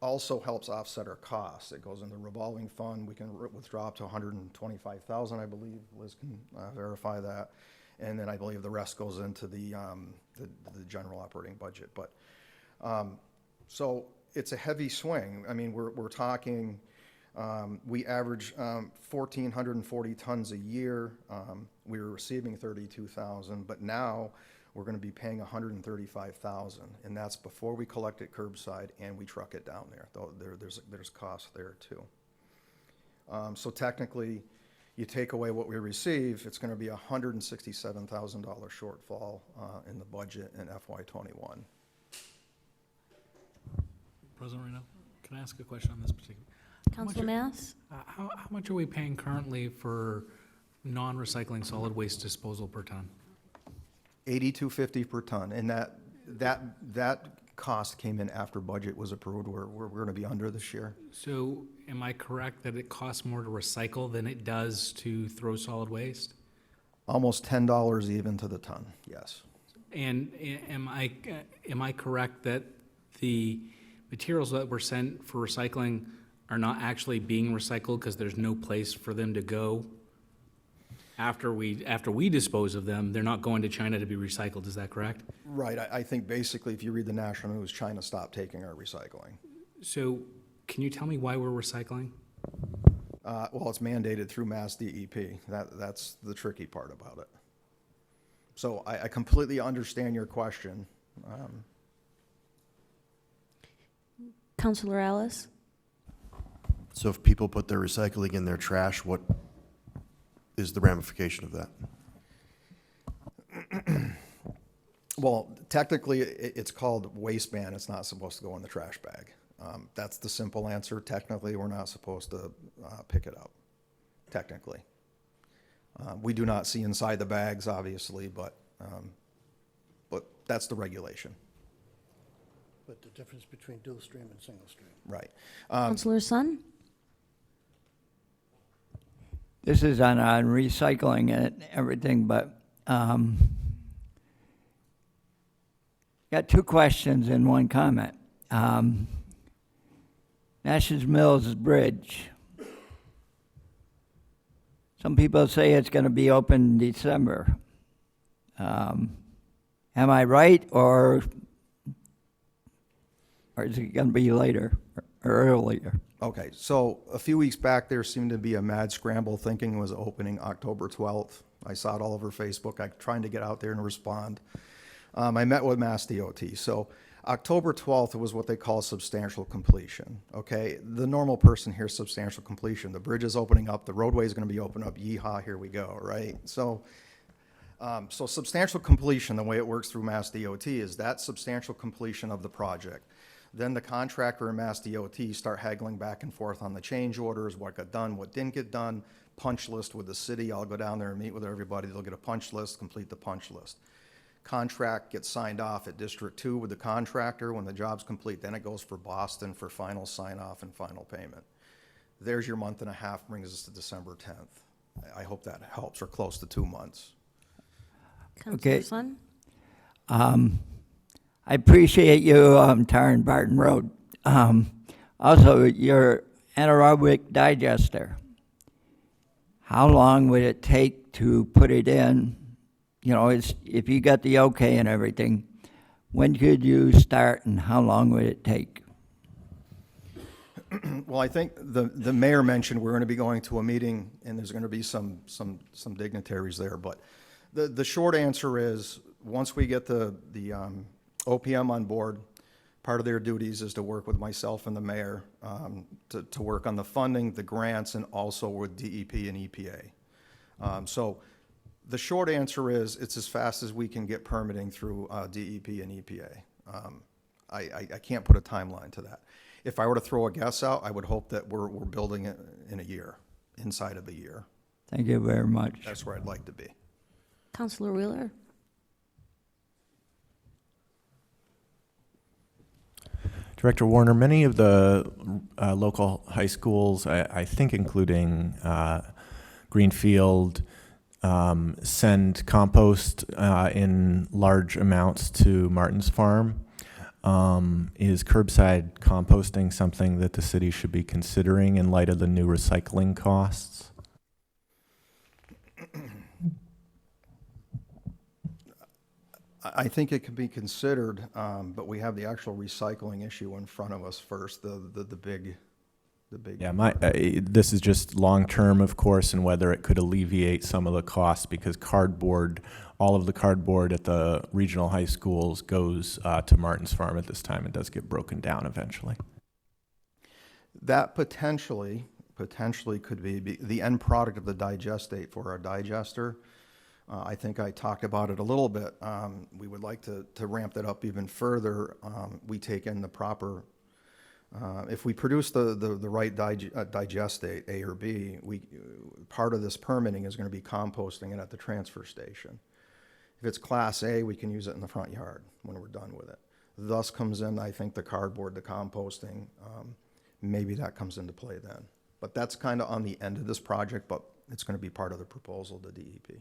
also helps offset our costs. It goes in the revolving fund. We can withdraw up to $125,000, I believe. Liz can verify that. And then I believe the rest goes into the general operating budget. But so it's a heavy swing. I mean, we're talking, we average 1,440 tons a year. We were receiving 32,000, but now we're gonna be paying $135,000, and that's before we collect it curbside and we truck it down there, though there's cost there too. So technically, you take away what we receive, it's gonna be a $167,000 shortfall in the budget in FY '21. President Reno, can I ask a question on this particular? Councilor Mass? How much are we paying currently for non-recycling solid waste disposal per ton? $82.50 per ton, and that cost came in after budget was approved. We're gonna be under this year. So am I correct that it costs more to recycle than it does to throw solid waste? Almost $10 even to the ton, yes. And am I correct that the materials that were sent for recycling are not actually being recycled because there's no place for them to go? After we dispose of them, they're not going to China to be recycled, is that correct? Right, I think basically if you read the national news, China stopped taking our recycling. So can you tell me why we're recycling? Well, it's mandated through Mass DEP. That's the tricky part about it. So I completely understand your question. Councilor Alice? So if people put their recycling in their trash, what is the ramification of that? Well, technically, it's called waste ban. It's not supposed to go in the trash bag. That's the simple answer. Technically, we're not supposed to pick it up, technically. We do not see inside the bags, obviously, but that's the regulation. But the difference between dual stream and single stream. Right. Councilor Sun? This is on recycling and everything, but got two questions and one comment. Nash's Mills Bridge. Some people say it's going to be open in December. Am I right, or is it going to be later or earlier? Okay, so a few weeks back, there seemed to be a mad scramble thinking it was opening October 12th. I saw it all over Facebook. I'm trying to get out there and respond. I met with Mass DOT. So October 12th was what they call substantial completion, okay? The normal person hears substantial completion. The bridge is opening up, the roadway is gonna be open up, yeehaw, here we go, right? So substantial completion, the way it works through Mass DOT is that substantial completion of the project. Then the contractor and Mass DOT start haggling back and forth on the change orders, what got done, what didn't get done, punch list with the city. I'll go down there and meet with everybody. They'll get a punch list, complete the punch list. Contract gets signed off at District 2 with the contractor. When the job's complete, then it goes for Boston for final sign-off and final payment. There's your month and a half, brings us to December 10th. I hope that helps, or close to 2 months. Councilor Sun? I appreciate you tarring Barton Road. Also, your anaerobic digester. How long would it take to put it in? You know, if you got the okay and everything, when could you start and how long would it take? Well, I think the mayor mentioned we're going to be going to a meeting and there's going to be some dignitaries there. But the short answer is once we get the OPM on board, part of their duties is to work with myself and the mayor to work on the funding, the grants, and also with DEP and EPA. So the short answer is it's as fast as we can get permitting through DEP and EPA. I can't put a timeline to that. If I were to throw a guess out, I would hope that we're building it in a year, inside of a year. Thank you very much. That's where I'd like to be. Councilor Wheeler? Director Warner, many of the local high schools, I think including Greenfield, send compost in large amounts to Martin's Farm. Is curbside composting something that the city should be considering in light of the new recycling costs? I think it can be considered, but we have the actual recycling issue in front of us first, the big. Yeah, this is just long-term, of course, and whether it could alleviate some of the costs, because cardboard all of the cardboard at the regional high schools goes to Martin's Farm at this time. It does get broken down eventually. That potentially could be the end product of the digestate for our digester. I think I talked about it a little bit. We would like to ramp that up even further. We take in the proper, if we produce the right digestate, A or B, part of this permitting is going to be composting it at the transfer station. If it's Class A, we can use it in the front yard when we're done with it. Thus comes in, I think, the cardboard, the composting. Maybe that comes into play then. But that's kind of on the end of this project, but it's going to be part of the proposal to DEP.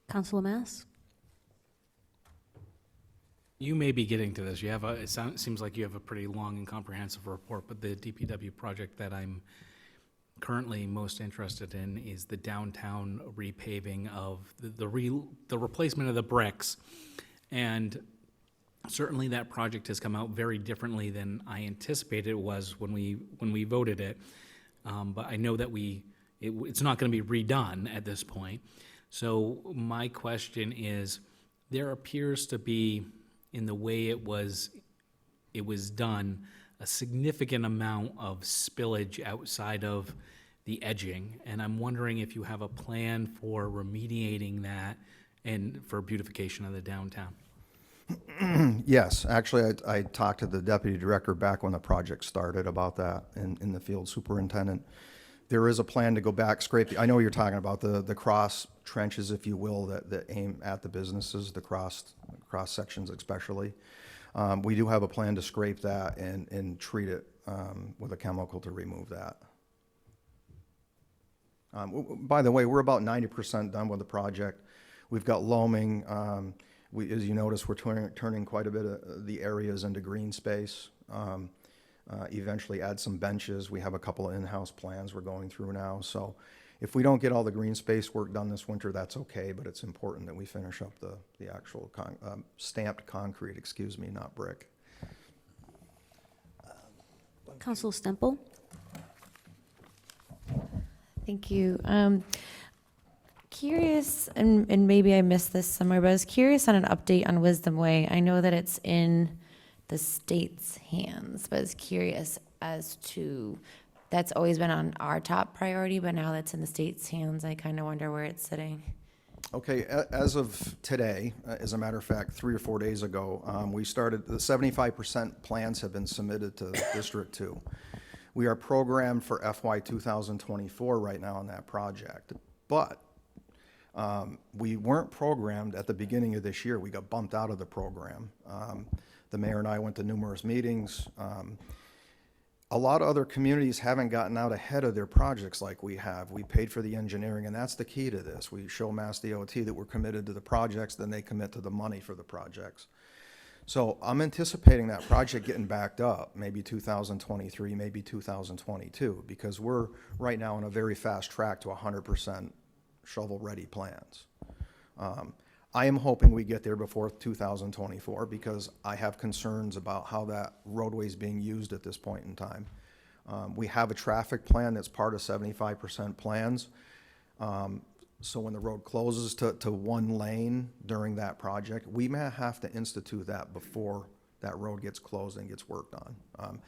Councilor Mass? You may be getting to this. It seems like you have a pretty long and comprehensive report, but the DPW project that I'm currently most interested in is the downtown repaving of the replacement of the bricks. And certainly that project has come out very differently than I anticipated it was when we voted it. But I know that it's not going to be redone at this point. So my question is, there appears to be, in the way it was done, a significant amount of spillage outside of the edging, and I'm wondering if you have a plan for remediating that and for beautification of the downtown. Yes, actually, I talked to the deputy director back when the project started about that in the field superintendent. There is a plan to go back, scrape, I know what you're talking about, the cross trenches, if you will, that aim at the businesses, the cross sections especially. We do have a plan to scrape that and treat it with a chemical to remove that. By the way, we're about 90% done with the project. We've got loaming. As you notice, we're turning quite a bit of the areas into green space. Eventually add some benches. We have a couple of in-house plans we're going through now. So if we don't get all the green space work done this winter, that's okay, but it's important that we finish up the actual stamped concrete, not brick. Councilor Stemple? Thank you. Curious, and maybe I missed this somewhere, but I was curious on an update on Wisdom Way. I know that it's in the state's hands, but I was curious as to, that's always been on our top priority, but now that's in the state's hands, I kind of wonder where it's sitting. Okay, as of today, as a matter of fact, 3 or 4 days ago, we started, the 75% plans have been submitted to District 2. We are programmed for FY 2024 right now on that project, but we weren't programmed at the beginning of this year. We got bumped out of the program. The mayor and I went to numerous meetings. A lot of other communities haven't gotten out ahead of their projects like we have. We paid for the engineering, and that's the key to this. We show Mass DOT that we're committed to the projects, then they commit to the money for the projects. So I'm anticipating that project getting backed up, maybe 2023, maybe 2022, because we're right now on a very fast track to 100% shovel-ready plans. I am hoping we get there before 2024 because I have concerns about how that roadway is being used at this point in time. We have a traffic plan that's part of 75% plans. So when the road closes to one lane during that project, we may have to institute that before that road gets closed and gets worked on.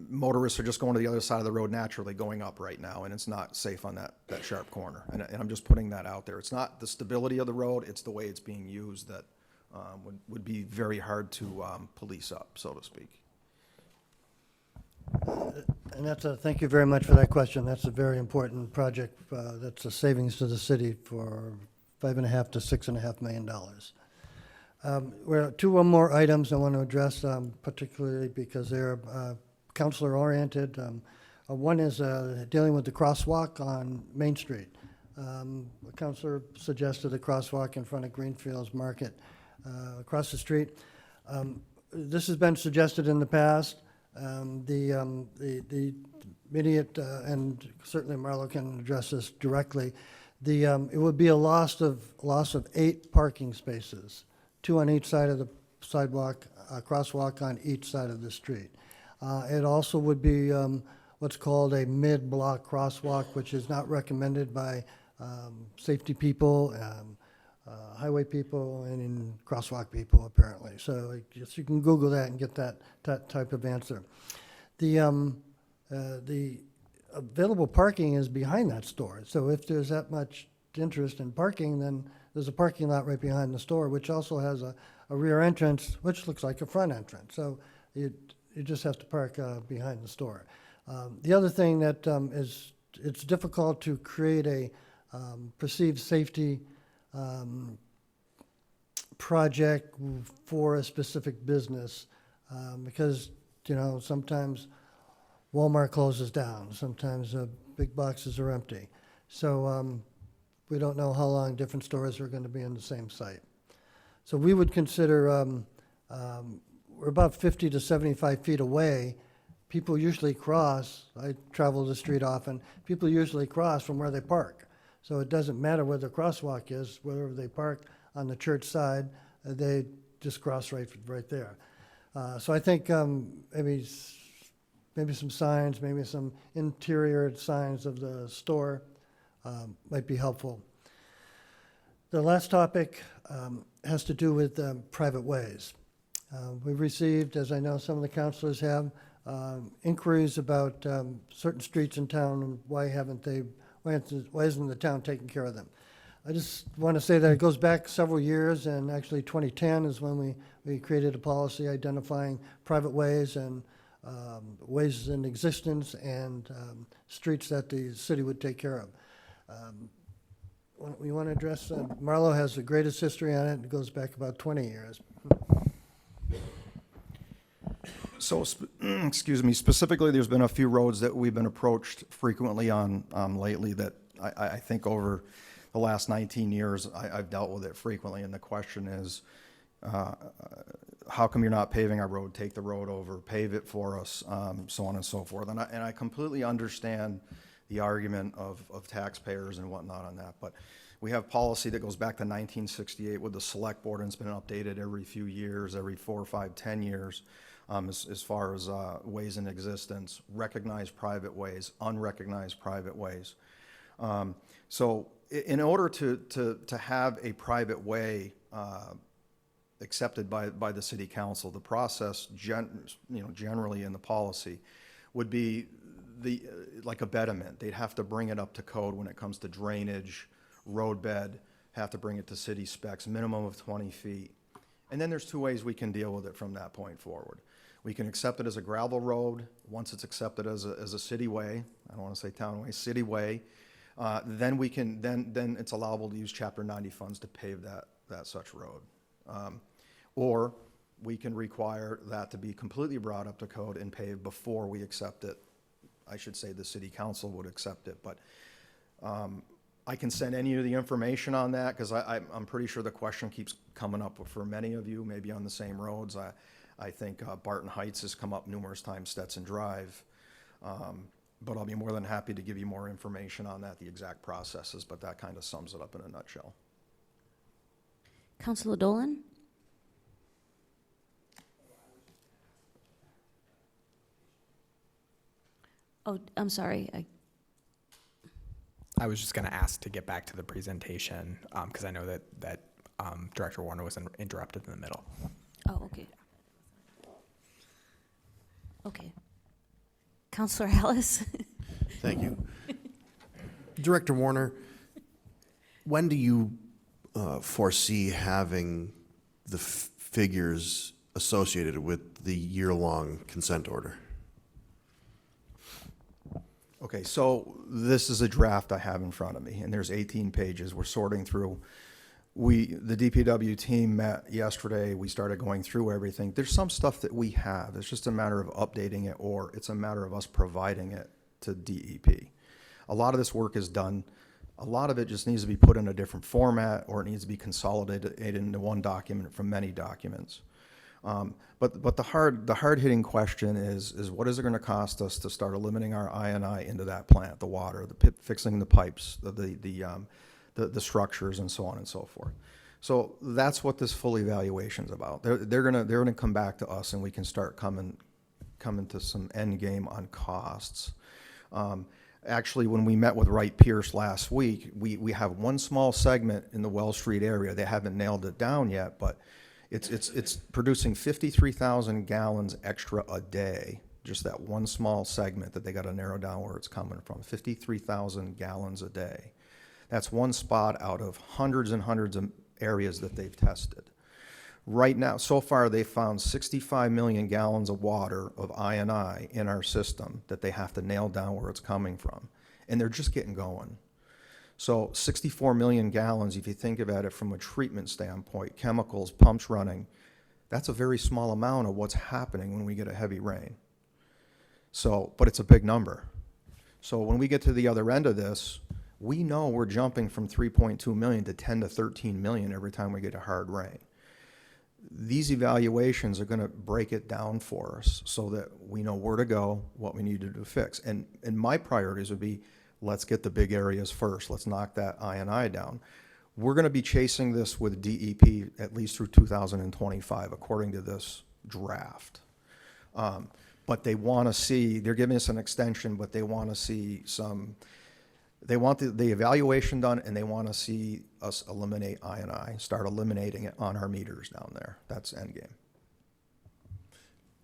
Motorists are just going to the other side of the road naturally going up right now, and it's not safe on that sharp corner. And I'm just putting that out there. It's not the stability of the road, it's the way it's being used that would be very hard to police up, so to speak. And thank you very much for that question. That's a very important project. That's a savings to the city for $5.5 to $6.5 million. Two more items I want to address, particularly because they're counselor-oriented. One is dealing with the crosswalk on Main Street. The counselor suggested a crosswalk in front of Greenfield's Market across the street. This has been suggested in the past. The immediate, and certainly Marlo can address this directly, it would be a loss of 8 parking spaces, 2 on each side of the sidewalk, a crosswalk on each side of the street. It also would be what's called a mid-block crosswalk, which is not recommended by safety people, highway people, and in crosswalk people, apparently. So I guess you can Google that and get that type of answer. The available parking is behind that store. So if there's that much interest in parking, then there's a parking lot right behind the store, which also has a rear entrance, which looks like a front entrance. So you just have to park behind the store. The other thing that it's difficult to create a perceived safety project for a specific business because, sometimes Walmart closes down. Sometimes big boxes are empty. So we don't know how long different stores are going to be in the same site. So we would consider, we're about 50 to 75 feet away. People usually cross, I travel the street often, people usually cross from where they park. So it doesn't matter where the crosswalk is, wherever they park on the church side, they just cross right there. So I think maybe some signs, maybe some interior signs of the store might be helpful. The last topic has to do with private ways. We've received, as I know some of the councilors have, inquiries about certain streets in town and why isn't the town taking care of them? I just want to say that it goes back several years, and actually 2010 is when we created a policy identifying private ways and ways in existence and streets that the city would take care of. We want to address, Marlowe has the greatest history on it. It goes back about 20 years. So, excuse me, specifically, there's been a few roads that we've been approached frequently on lately that I think over the last 19 years, I've dealt with it frequently, and the question is, how come you're not paving our road? Take the road over, pave it for us, so on and so forth. And I completely understand the argument of taxpayers and whatnot on that, but we have policy that goes back to 1968 with the select board, and it's been updated every few years, every 4, 5, 10 years, as far as ways in existence, recognized private ways, unrecognized private ways. So in order to have a private way accepted by the city council, the process generally in the policy would be like a betterment. They'd have to bring it up to code when it comes to drainage, roadbed, have to bring it to city specs, minimum of 20 feet. And then there's two ways we can deal with it from that point forward. We can accept it as a gravel road. Once it's accepted as a city way, I don't want to say town way, city way, then we can, then it's allowable to use Chapter 90 funds to pave that such road. Or we can require that to be completely brought up to code and paved before we accept it. I should say the city council would accept it, but I can send any of the information on that because I'm pretty sure the question keeps coming up for many of you, maybe on the same roads. I think Barton Heights has come up numerous times, Stetson Drive, but I'll be more than happy to give you more information on that, the exact processes, but that kind of sums it up in a nutshell. Councilor Dolan? Oh, I'm sorry. I was just going to ask to get back to the presentation because I know that Director Warner was interrupted in the middle. Oh, okay. Okay. Councilor Ellis? Thank you. Director Warner, when do you foresee having the figures associated with the year-long consent order? Okay, so this is a draft I have in front of me, and there's 18 pages. We're sorting through. The DPW team met yesterday. We started going through everything. There's some stuff that we have. It's just a matter of updating it, or it's a matter of us providing it to DEP. A lot of this work is done. A lot of it just needs to be put in a different format, or it needs to be consolidated into one document from many documents. But the hard-hitting question is what is it going to cost us to start limiting our I&I into that plant, the water, fixing the pipes, the structures, and so on and so forth. So that's what this full evaluation is about. They're gonna come back to us, and we can start coming to some end game on costs. Actually, when we met with Wright Pierce last week, we have one small segment in the Well Street area. They haven't nailed it down yet, but it's producing 53,000 gallons extra a day. Just that one small segment that they got to narrow down where it's coming from. 53,000 gallons a day. That's one spot out of hundreds and hundreds of areas that they've tested. Right now, so far, they've found 65 million gallons of water of I&I in our system that they have to nail down where it's coming from. And they're just getting going. So 64 million gallons, if you think about it from a treatment standpoint, chemicals, pumps running, that's a very small amount of what's happening when we get a heavy rain. So, but it's a big number. So when we get to the other end of this, we know we're jumping from 3.2 million to 10 to 13 million every time we get a hard rain. These evaluations are going to break it down for us so that we know where to go, what we need to do to fix. And my priorities would be, let's get the big areas first. Let's knock that I&I down. We're going to be chasing this with DEP at least through 2025, according to this draft. But they want to see, they're giving us an extension, but they want to see some, they want the evaluation done, and they want to see us eliminate I&I, start eliminating it on our meters down there. That's endgame.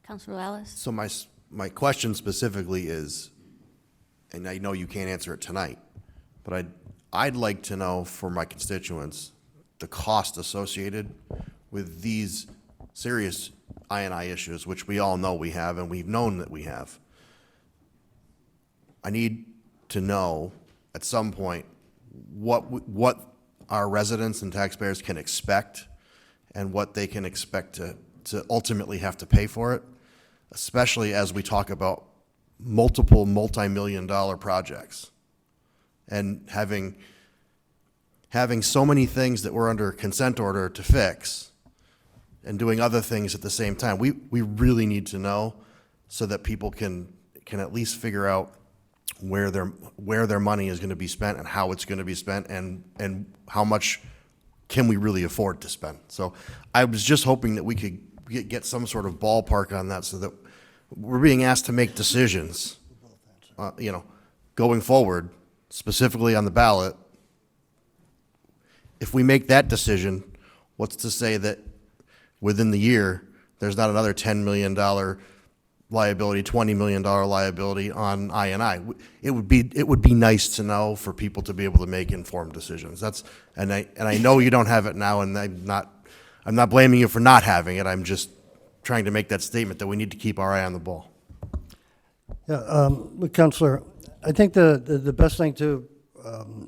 Councilor Wallace? So my question specifically is, and I know you can't answer it tonight, but I'd like to know for my constituents the cost associated with these serious I&I issues, which we all know we have and we've known that we have. I need to know at some point what our residents and taxpayers can expect and what they can expect to ultimately have to pay for it, especially as we talk about multiple multi-million-dollar projects and having so many things that we're under consent order to fix and doing other things at the same time. We really need to know so that people can at least figure out where their money is going to be spent and how it's going to be spent and how much can we really afford to spend. So I was just hoping that we could get some sort of ballpark on that so that we're being asked to make decisions, going forward, specifically on the ballot. If we make that decision, what's to say that within the year, there's not another $10 million liability, $20 million liability on I&I. It would be nice to know for people to be able to make informed decisions. And I know you don't have it now, and I'm not blaming you for not having it. I'm just trying to make that statement that we need to keep our eye on the ball. Yeah, Councilor, I think the best thing to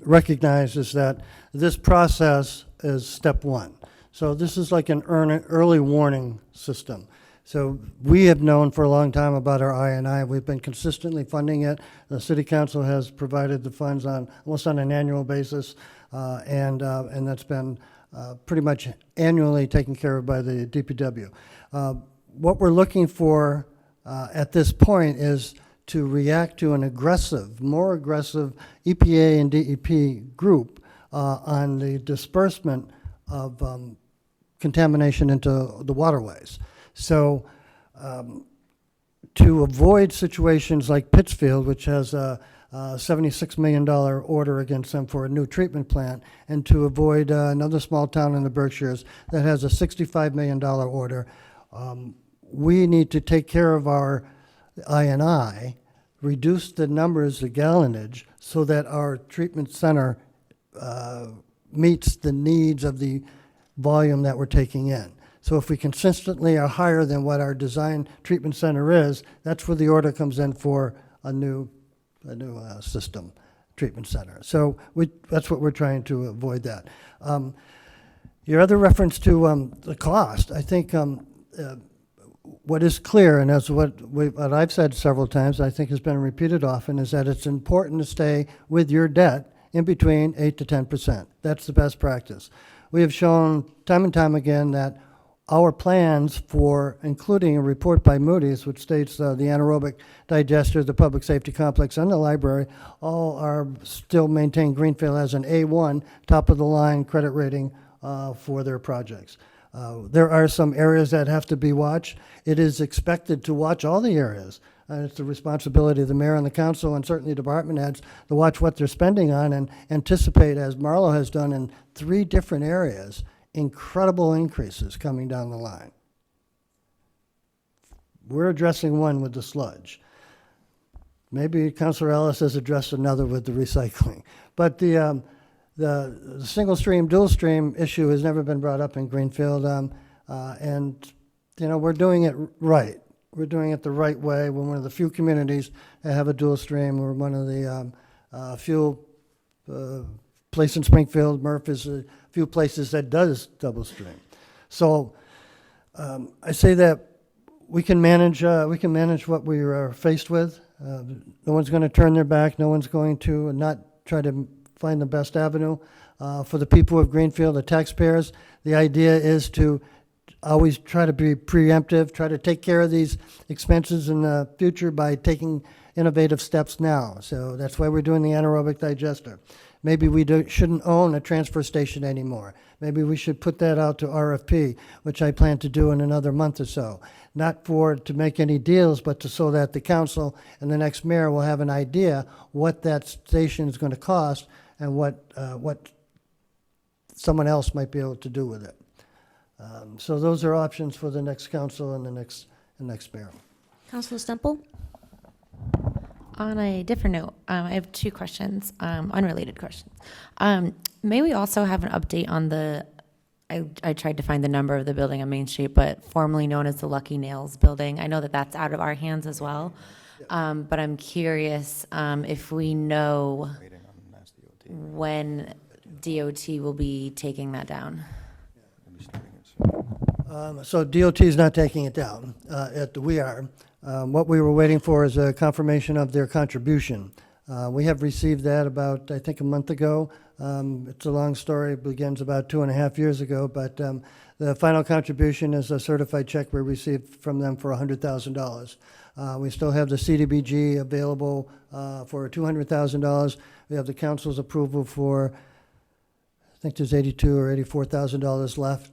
recognize is that this process is step one. So this is like an early warning system. So we have known for a long time about our I&I. We've been consistently funding it. The City Council has provided the funds almost on an annual basis, and that's been pretty much annually taken care of by the DPW. What we're looking for at this point is to react to an more aggressive EPA and DEP group on the disbursement of contamination into the waterways. So to avoid situations like Pittsfield, which has a $76 million order against them for a new treatment plant, and to avoid another small town in the Berkshires that has a $65 million order, we need to take care of our I&I, reduce the numbers, the gallonage, so that our treatment center meets the needs of the volume that we're taking in. So if we consistently are higher than what our design treatment center is, that's where the order comes in for a new system treatment center. So that's what we're trying to avoid that. Your other reference to the cost, I think what is clear, and that's what I've said several times, I think has been repeated often, is that it's important to stay with your debt in between 8 to 10%. That's the best practice. We have shown time and time again that our plans for including a report by Moody's, which states the anaerobic digester, the public safety complex, and the library all are still maintain Greenfield as an A1, top of the line credit rating for their projects. There are some areas that have to be watched. It is expected to watch all the areas. And it's the responsibility of the mayor and the council and certainly department heads to watch what they're spending on and anticipate, as Marlo has done in 3 different areas, incredible increases coming down the line. We're addressing one with the sludge. Maybe Councilor Ellis has addressed another with the recycling. But the single stream, dual stream issue has never been brought up in Greenfield. And, you know, we're doing it right. We're doing it the right way. We're one of the few communities that have a dual stream. We're one of the few place in Springfield. Murph is a few places that does double stream. So I say that we can manage what we are faced with. No one's going to turn their back. No one's going to not try to find the best avenue for the people of Greenfield, the taxpayers. The idea is to always try to be preemptive, try to take care of these expenses in the future by taking innovative steps now. So that's why we're doing the anaerobic digester. Maybe we shouldn't own a transfer station anymore. Maybe we should put that out to RFP, which I plan to do in another month or so. Not to make any deals, but so that the council and the next mayor will have an idea what that station is going to cost and what someone else might be able to do with it. So those are options for the next council and the next mayor. Councilor Stemple? On a different note, I have 2 questions, unrelated questions. May we also have an update on I tried to find the number of the building on Main Street, but formerly known as the Lucky Nails building. I know that that's out of our hands as well. But I'm curious if we know when DOT will be taking that down. So DOT is not taking it down. We are. What we were waiting for is a confirmation of their contribution. We have received that about, I think, a month ago. It's a long story. It begins about 2.5 years ago, but the final contribution is a certified check we received from them for $100,000. We still have the CDBG available for $200,000. We have the council's approval for, I think there's $82,000 or $84,000 left.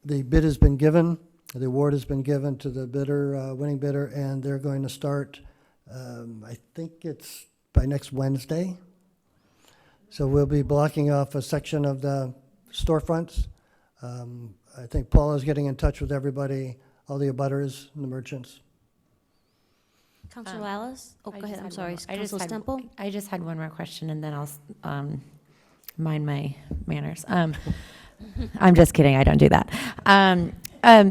The bid has been given. The award has been given to the bidder, winning bidder, and they're going to start, I think it's by next Wednesday. So we'll be blocking off a section of the storefronts. I think Paul is getting in touch with everybody, all the abutters and the merchants. Councilor Wallace? Oh, go ahead, I'm sorry. I Councilor Stemple? just had one more question, and then I'll mind my manners. I'm just kidding, I don't do that.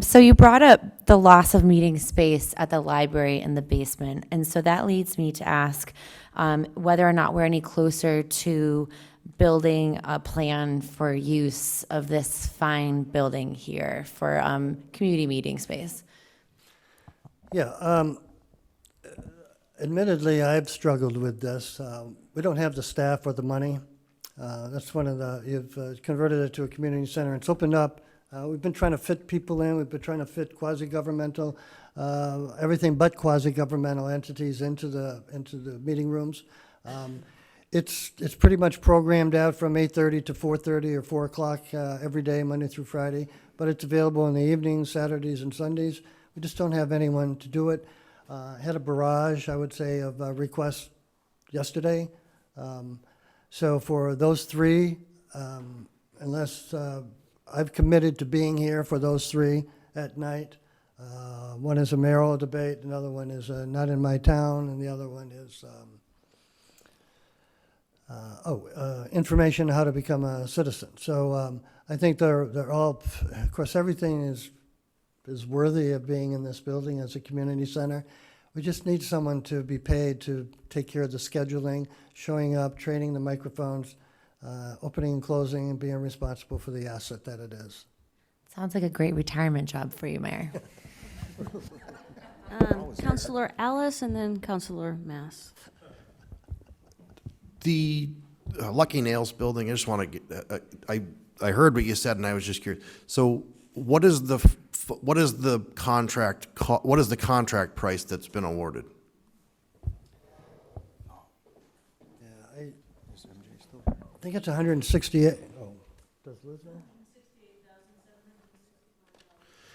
So you brought up the loss of meeting space at the library in the basement, and so that leads me to ask whether or not we're any closer to building a plan for use of this fine building here for community meeting space. Yeah, admittedly, I've struggled with this. We don't have the staff or the money. That's one of you've converted it to a community center. It's opened up. We've been trying to fit people in. We've been trying to fit quasi-governmental, everything but quasi-governmental entities into the meeting rooms. It's pretty much programmed out from 8:30 to 4:30 or 4 o'clock every day, Monday through Friday. But it's available in the evenings, Saturdays, and Sundays. We just don't have anyone to do it. Had a barrage, I would say, of requests yesterday. So for those 3, unless I've committed to being here for those 3 at night. One is a mayoral debate, another one is not in my town, and the other one is information on how to become a citizen. So I think they're all, of course, everything is worthy of being in this building as a community center. We just need someone to be paid to take care of the scheduling, showing up, training the microphones, opening and closing, and being responsible for the asset that it is. Sounds like a great retirement job for you, Mayor. Councilor Alice and then Councilor Mass. The Lucky Nails building, I just want to get, I heard what you said and I was just curious. So what is the contract price that's been awarded? I think it's 168. Oh, does Liz know?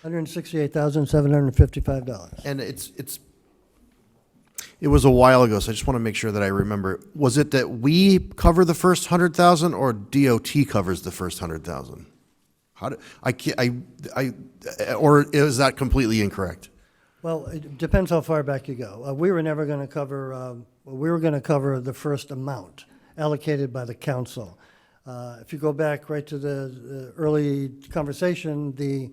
$168,755. And it was a while ago, so I just want to make sure that I remember. Was it that we cover the first 100,000 or DOT covers the first 100,000? How do, I can't, or is that completely incorrect? Well, it depends how far back you go. We were never going to cover, we were going to cover the first amount allocated by the council. If you go back right to the early conversation, the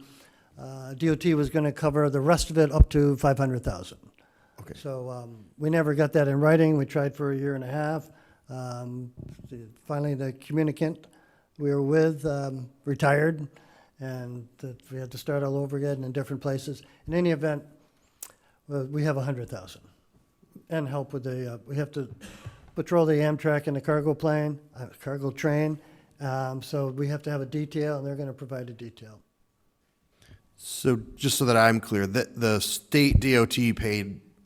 DOT was going to cover the rest of it up to 500,000. Okay. So we never got that in writing. We tried for a year and a half. Finally, the communicant we were with retired, and we had to start all over again in different places. In any event, we have 100,000, and help with the. We have to patrol the Amtrak and the cargo train. So we have to have a detail, and they're going to provide a detail. So just so that I'm clear, the state DOT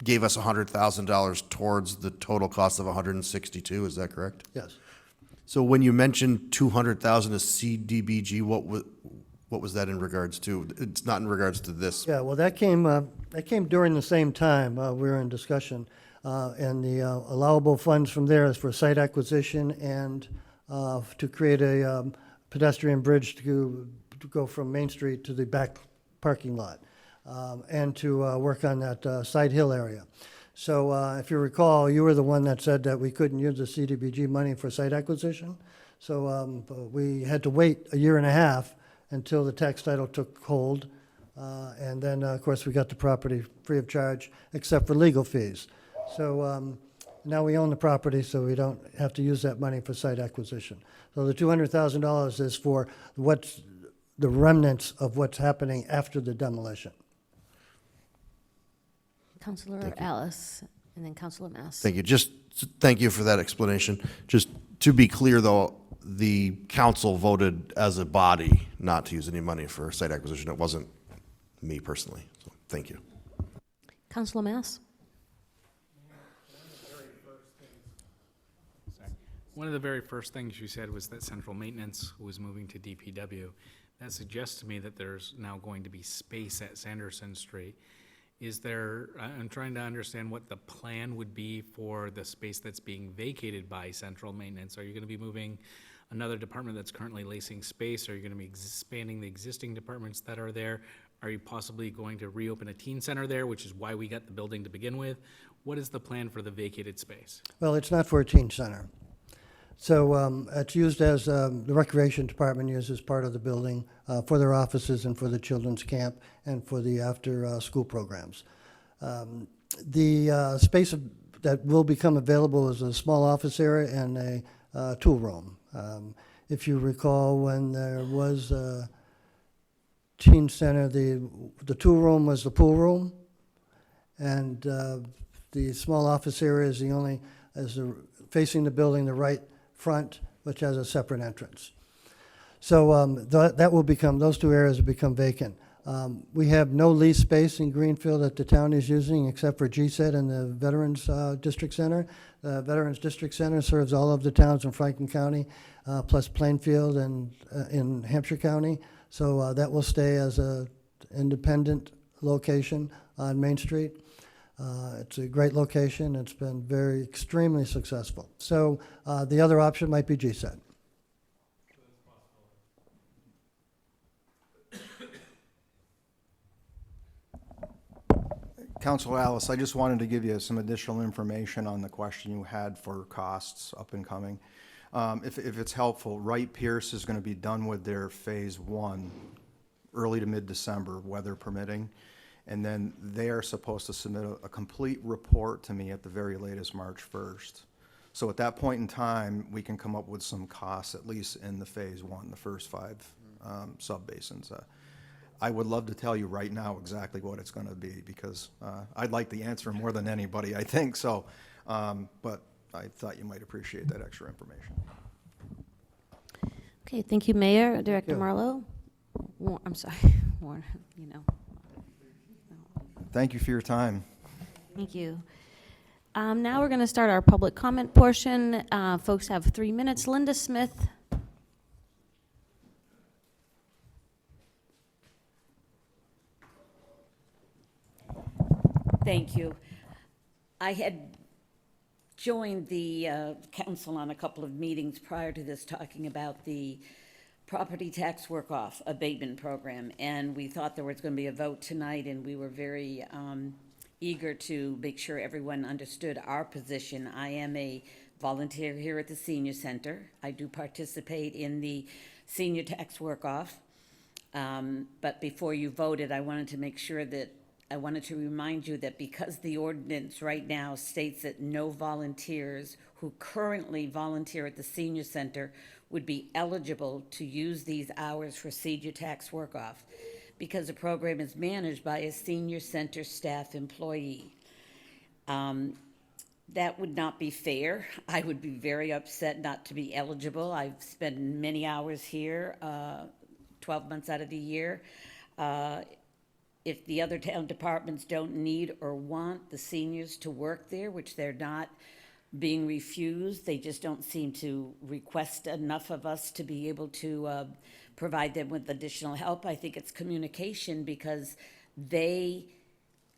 gave us $100,000 towards the total cost of 162. Is that correct? Yes. So when you mentioned 200,000 as CDBG, what was that in regards to? It's not in regards to this. Yeah, well, that came during the same time we were in discussion, and the allowable funds from there is for site acquisition and to create a pedestrian bridge to go from Main Street to the back parking lot, and to work on that side hill area. So if you recall, you were the one that said that we couldn't use the CDBG money for site acquisition. So we had to wait a year and a half until the tax title took hold. And then, of course, we got the property free of charge, except for legal fees. So now we own the property, so we don't have to use that money for site acquisition. So the $200,000 is for what's the remnants of what's happening after the demolition. Councilor Alice, and then Councilor Mass. Thank you. Just thank you for that explanation. Just to be clear, though, the council voted as a body not to use any money for site acquisition. It wasn't me personally. So thank you. Councilor Mass. One of the very first things you said was that central maintenance was moving to DPW. That suggests to me that there's now going to be space at Sanderson Street. Is there, I'm trying to understand what the plan would be for the space that's being vacated by central maintenance. Are you going to be moving another department that's currently leasing space? Are you going to be expanding the existing departments that are there? Are you possibly going to reopen a teen center there, which is why we got the building to begin with? What is the plan for the vacated space? Well, it's not for a teen center. So it's used as, the recreation department uses part of the building for their offices and for the children's camp and for the after-school programs. The space that will become available is a small office area and a tool room. If you recall, when there was a teen center, the tool room was the pool room, and the small office area is facing the building, the right front, which has a separate entrance. So that will become, those two areas will become vacant. We have no lease space in Greenfield that the town is using except for GSET and the Veterans District Center. The Veterans District Center serves all of the towns in Franklin County, plus Plainfield and in Hampshire County. So that will stay as an independent location on Main Street. It's a great location. It's been extremely successful. So the other option might be GSET. Councilor Alice, I just wanted to give you some additional information on the question you had for costs up and coming. If it's helpful, Wright Pierce is going to be done with their phase 1 early to mid-December, weather permitting. And then they are supposed to submit a complete report to me at the very latest March 1st. So at that point in time, we can come up with some costs, at least in the phase 1, the first 5 sub-basins. I would love to tell you right now exactly what it's going to be, because I'd like the answer more than anybody, I think. So, but I thought you might appreciate that extra information. Okay, thank you, Mayor. Director you. Marlowe. I'm sorry, Warren, you know. Thank you for your time. Thank you. Now we're going to start our public comment portion. Folks have 3 minutes. Linda Smith. Thank you. I had joined the council on a couple of meetings prior to this talking about the property tax work-off abatement program, and we thought there was going to be a vote tonight, and we were very eager to make sure everyone understood our position. I am a volunteer here at the senior center. I do participate in the senior tax work-off. But before you voted, I wanted to make sure that, I wanted to remind you that because the ordinance right now states that no volunteers who currently volunteer at the senior center would be eligible to use these hours for senior tax work-off, because the program is managed by a senior center staff employee. That would not be fair. I would be very upset not to be eligible. I've spent many hours here, 12 months out of the year. If the other town departments don't need or want the seniors to work there, which they're not being refused, they just don't seem to request enough of us to be able to provide them with additional help. I think it's communication, because they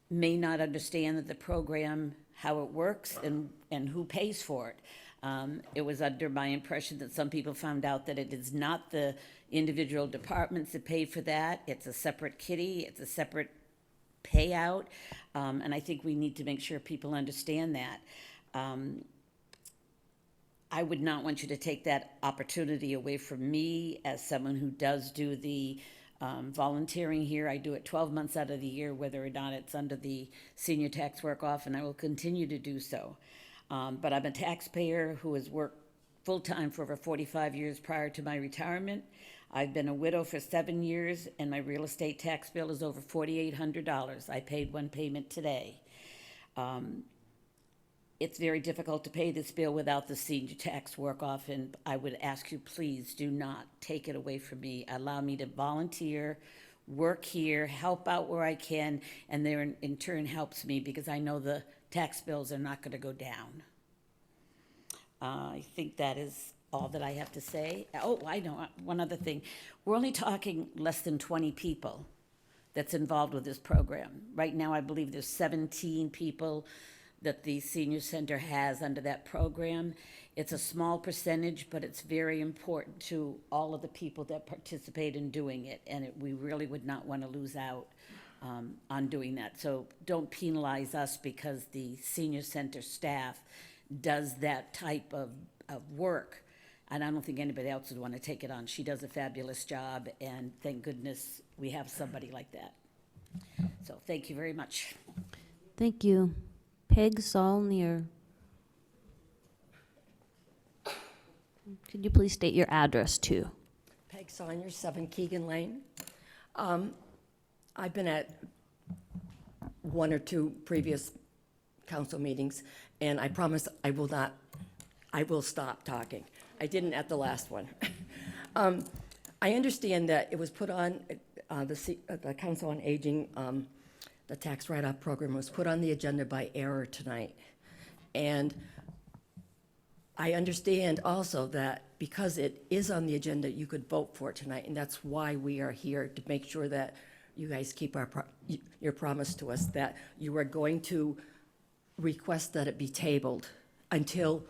may not understand that the program, how it works and who pays for it. It was under my impression that some people found out that it is not the individual departments that pay for that. It's a separate kitty, it's a separate payout, and I think we need to make sure people understand that. I would not want you to take that opportunity away from me as someone who does do the volunteering here. I do it 12 months out of the year, whether or not it's under the senior tax work-off, and I will continue to do so. But I'm a taxpayer who has worked full-time for over 45 years prior to my retirement. I've been a widow for 7 years, and my real estate tax bill is over $4,800. I paid one payment today. It's very difficult to pay this bill without the senior tax work-off, and I would ask you, please do not take it away from me. Allow me to volunteer, work here, help out where I can, and there in turn helps me, because I know the tax bills are not going to go down. I think that is all that I have to say. Oh, I know, one other thing. We're only talking less than 20 people that's involved with this program. Right now, I believe there's 17 people that the senior center has under that program. It's a small percentage, but it's very important to all of the people that participate in doing it, and we really would not want to lose out on doing that. So don't penalize us because the senior center staff does that type of work, and I don't think anybody else would want to take it on. She does a fabulous job, and thank goodness we have somebody like that. So thank you very much. Thank you. Peg Saulnier. Could you please state your address too? Peg Saulnier, 7 Keegan Lane. I've been at 1 or 2 previous council meetings, and I promise I will stop talking. I didn't at the last one. I understand that it was put on, the Council on Aging, the tax write-off program was put on the agenda by error tonight. And I understand also that because it is on the agenda, you could vote for it tonight, and that's why we are here, to make sure that you guys keep your promise to us that you are going to request that it be tabled until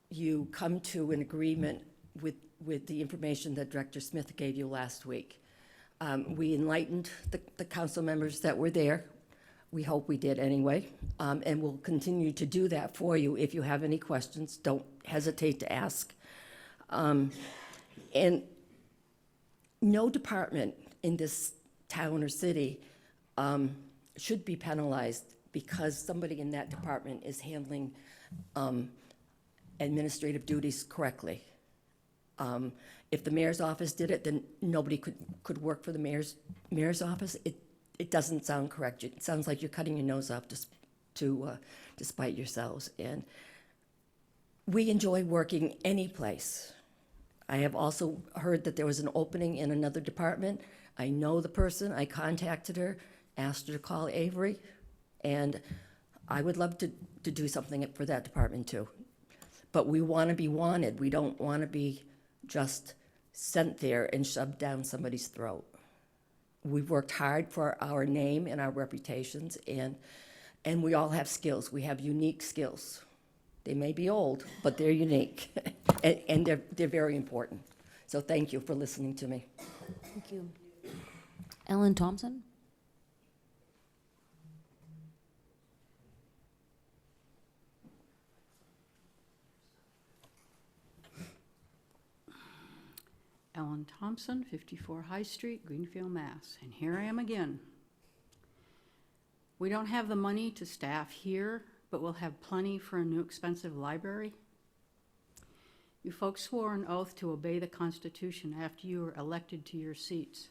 you come to an agreement with the information that Director Smith gave you last week. We enlightened the council members that were there. We hope we did anyway, and we'll continue to do that for you. If you have any questions, don't hesitate to ask. And no department in this town or city should be penalized because somebody in that department is handling administrative duties correctly. If the mayor's office did it, then nobody could work for the mayor's office. It doesn't sound correct. It sounds like you're cutting your nose off to spite yourselves. And we enjoy working any place. I have also heard that there was an opening in another department. I know the person. I contacted her, asked her to call Avery, and I would love to do something for that department too. But we want to be wanted. We don't want to be just sent there and shoved down somebody's throat. We've worked hard for our name and our reputations, and And we all have skills. We have unique skills. They may be old, but they're unique, and they're very important. So thank you for listening to me. Thank you. Ellen Thompson? Ellen Thompson, 54 High Street, Greenfield, Mass. And here I am again. We don't have the money to staff here, but we'll have plenty for a new expensive library. You folks swore an oath to obey the Constitution after you were elected to your seats.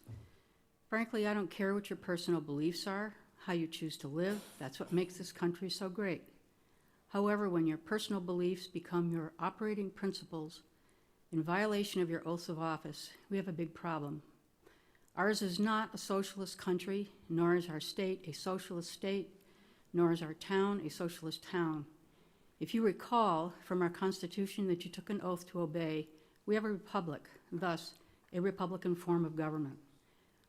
Frankly, I don't care what your personal beliefs are, how you choose to live. That's what makes this country so great. However, when your personal beliefs become your operating principles in violation of your oaths of office, we have a big problem. Ours is not a socialist country, nor is our state a socialist state, nor is our town a socialist town. If you recall from our Constitution that you took an oath to obey, we have a republic, thus a Republican form of government.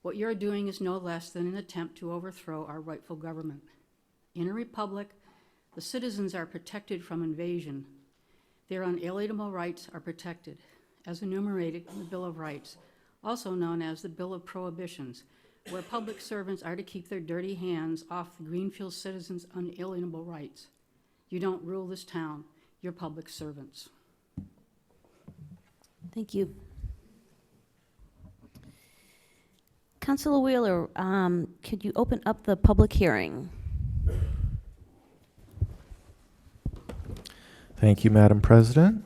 What you're doing is no less than an attempt to overthrow our rightful government. In a republic, the citizens are protected from invasion. Their unalienable rights are protected, as enumerated in the Bill of Rights, also known as the Bill of Prohibitions, where public servants are to keep their dirty hands off the Greenfield citizens' unalienable rights. You don't rule this town, you're public servants. Thank you. Councilor Wheeler, could you open up the public hearing? Thank you, Madam President.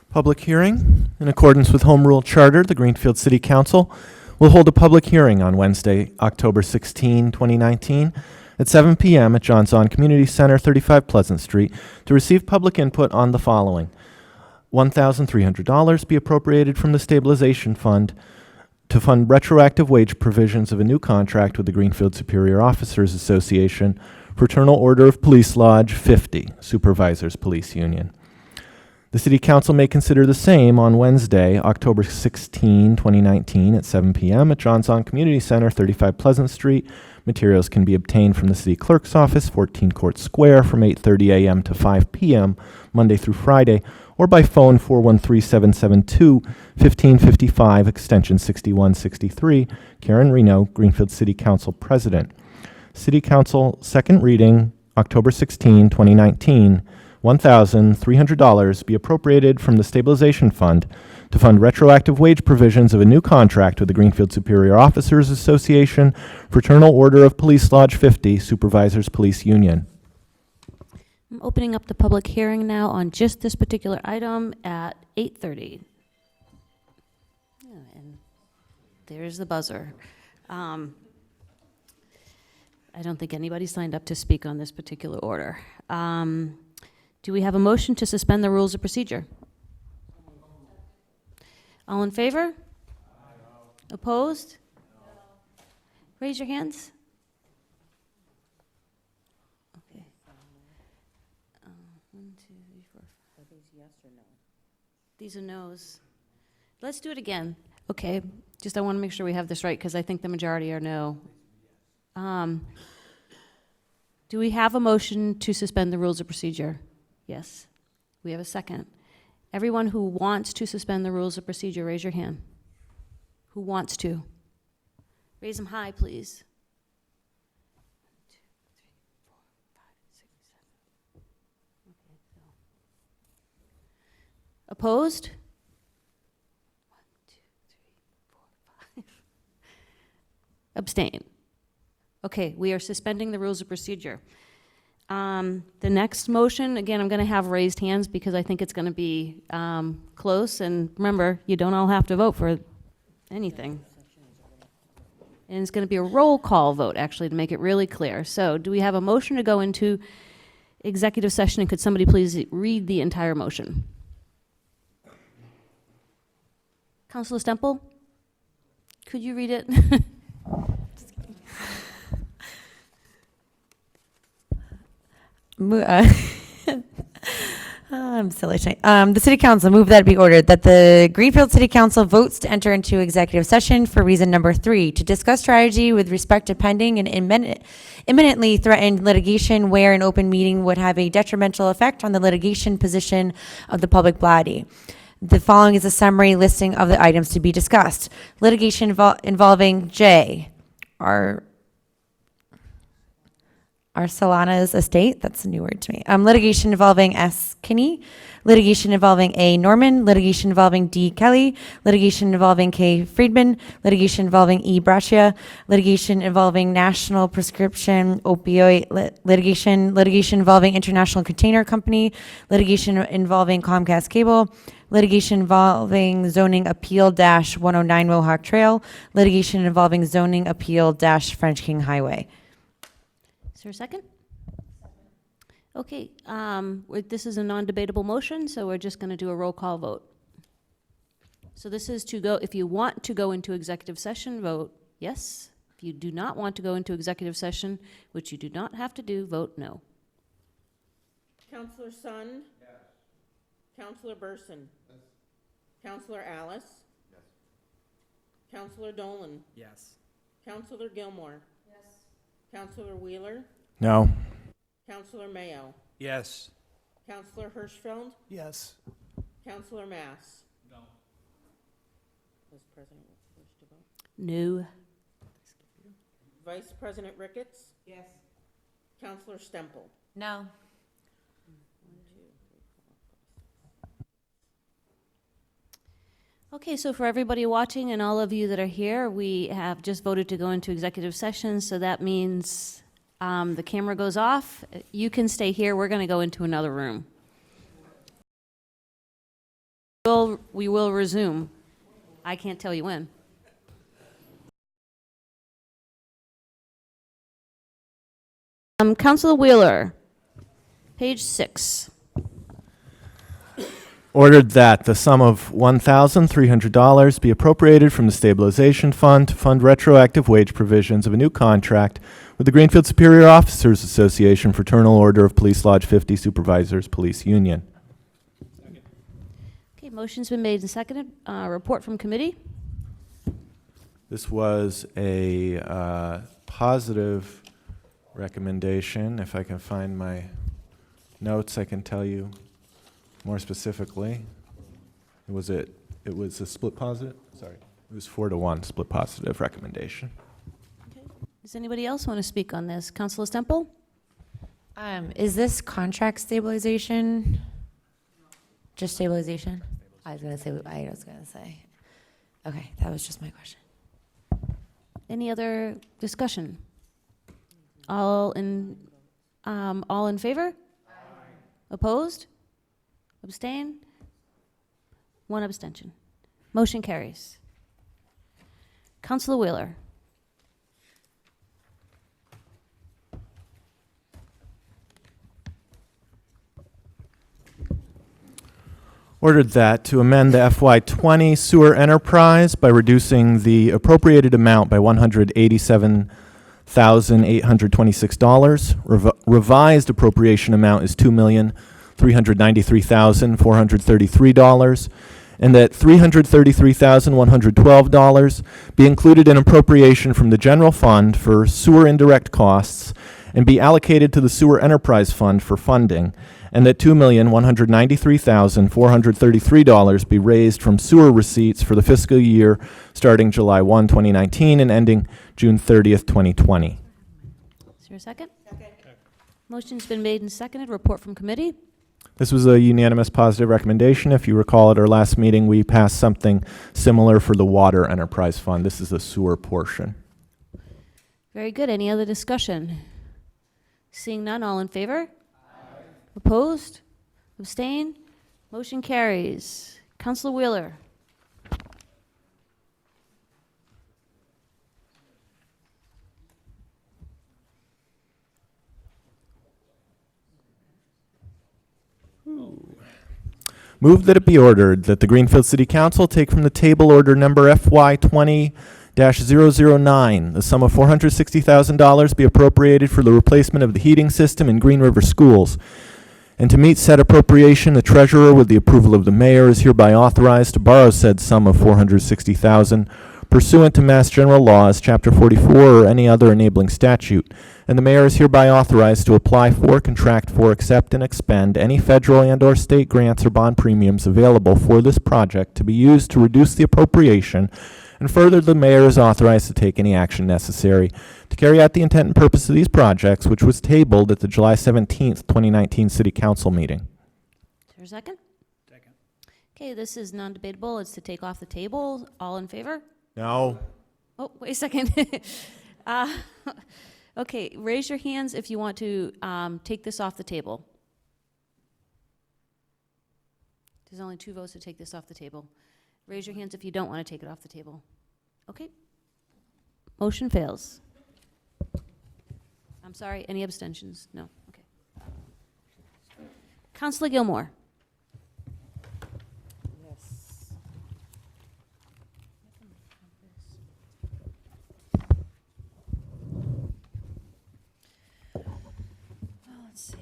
Public hearing. In accordance with Home Rule Charter, the Greenfield City Council will hold a public hearing on Wednesday, October 16, 2019, at 7 p.m. at John Zahn Community Center, 35 Pleasant Street, to receive public input on the following. $1,300 be appropriated from the Stabilization Fund to fund retroactive wage provisions of a new contract with the Greenfield Superior Officers Association, Fraternal Order of Police Lodge 50, Supervisors Police Union. The City Council may consider the same on Wednesday, October 16, 2019, at 7 p.m. at John Zahn Community Center, 35 Pleasant Street. Materials can be obtained from the City Clerk's Office, 14 Court Square, from 8:30 a.m. to 5 p.m., Monday through Friday, or by phone 413-772-1555, extension 6163. Karen Reno, Greenfield City Council President. City Council, second reading, October 16, 2019. $1,300 be appropriated from the Stabilization Fund to fund retroactive wage provisions of a new contract with the Greenfield Superior Officers Association, Fraternal Order of Police Lodge 50, Supervisors Police Union. I'm opening up the public hearing now on just this particular item at 8:30. And there's the buzzer. I don't think anybody signed up to speak on this particular order. Do we have a motion to suspend the rules of procedure? All in favor? Opposed? Raise your hands. Okay. 1, 2, 3, 4. Are these yes or no? These are no's. Let's do it again. Okay, just I want to make sure we have this right because I think the majority are no. Do we have a motion to suspend the rules of procedure? Yes. We have a second. Everyone who wants to suspend the rules of procedure, raise your hand. Who wants to? Raise them high, please. 1, 2, 3, 4, 5, 6, 7. Okay, so. Opposed? 1, 2, 3, 4, 5. Abstain. Okay, we are suspending the rules of procedure. The next motion, again, I'm going to have raised hands because I think it's going to be close. And remember, you don't all have to vote for anything. And it's going to be a roll call vote, actually, to make it really clear. So do we have a motion to go into executive session? And could somebody please read the entire motion? Councilor Stemple, could you read it? I'm silly. The City Council move that it be ordered that the Greenfield City Council votes to enter into executive session for reason number 3, to discuss strategy with respect to pending and imminently threatened litigation where an open meeting would have a detrimental effect on the litigation position of the public body. The following is a summary listing of the items to be discussed. Litigation involving J. Arcelana's estate, that's a new word to me. Litigation involving S. Kinney, litigation involving A. Norman, litigation involving D. Kelly, litigation involving K. Friedman, litigation involving E. Braccia, litigation involving National Prescription Opioid litigation involving International Container Company, litigation involving Comcast Cable, litigation involving zoning appeal -109 Mohawk Trail, litigation involving zoning appeal -French King Highway. Is there a second? Okay, this is a non-debatable motion, so we're just going to do a roll call vote. So this is to go, if you want to go into executive session, vote yes. If you do not want to go into executive session, which you do not have to do, vote no. Counselor Sun? Yes. Counselor Burson? Yes. Counselor Alice? Yes. Counselor Dolan? Yes. Counselor Gilmore? Yes. Counselor Wheeler? No. Counselor Mayo? Yes. Counselor Hirschfeld? Yes. Counselor Mass? No. Vice President wish to vote? No. Vice President Ricketts? Yes. Counselor Stemple? No. Okay, so for everybody watching and all of you that are here, we have just voted to go into executive session, so that means the camera goes off. You can stay here. We're going to go into another room. We will resume. I can't tell you when. Councilor Wheeler, page 6. Ordered that the sum of $1,300 be appropriated from the stabilization fund to fund retroactive wage provisions of a new contract with the Greenfield Superior Officers Association, Fraternal Order of Police Lodge 50 Supervisors Police Union. Okay, motion's been made and seconded. Report from committee. This was a positive recommendation. If I can find my notes, I can tell you more specifically. It was a split positive. Sorry, it was 4-1 split positive recommendation. Okay. Does anybody else want to speak on this? Councilor Stemple? Is this contract stabilization? Just stabilization? I was gonna say. Okay, that was just my question. Any other discussion? All in favor? Aye. Opposed? Abstain? 1 abstention. Motion carries. Councilor Wheeler. Ordered that to amend the FY20 sewer enterprise by reducing the appropriated amount by $187,826. Revised appropriation amount is $2,393,433, and that $333,112 be included in appropriation from the general fund for sewer indirect costs and be allocated to the sewer enterprise fund for funding, and that $2,193,433 be raised from sewer receipts for the fiscal year starting July 1, 2019 and ending June 30th, 2020. Is there a second? Second. Motion's been made and seconded. Report from committee. This was a unanimous positive recommendation. If you recall at our last meeting, we passed something similar for the water enterprise fund. This is the sewer portion. Very good. Any other discussion? Seeing none, all in favor? Opposed? Abstain? Motion carries. Councilor Wheeler. Move that it be ordered that the Greenfield City Council take from the table order number FY20-009, the sum of $460,000 be appropriated for the replacement of the heating system in Green River schools, And to meet said appropriation, the treasurer, with the approval of the mayor, is hereby authorized to borrow said sum of $460,000 pursuant to Mass General Laws, Chapter 44, or any other enabling statute. And the mayor is hereby authorized to apply for, contract for, accept, and expend any federal and/or state grants or bond premiums available for this project to be used to reduce the appropriation. And further, the mayor is authorized to take any action necessary to carry out the intent and purpose of these projects, which was tabled at the July 17th, 2019 City Council meeting. Is there a second? Second. Okay, this is non-debatable. It's to take off the table. All in favor? No. Oh, wait a second. Okay, raise your hands if you want to take this off the table. There's only 2 votes to take this off the table. Raise your hands if you don't want to take it off the table. Okay. Motion fails. I'm sorry, any abstentions? No, okay. Councilor Gilmore. Yes. Let's see.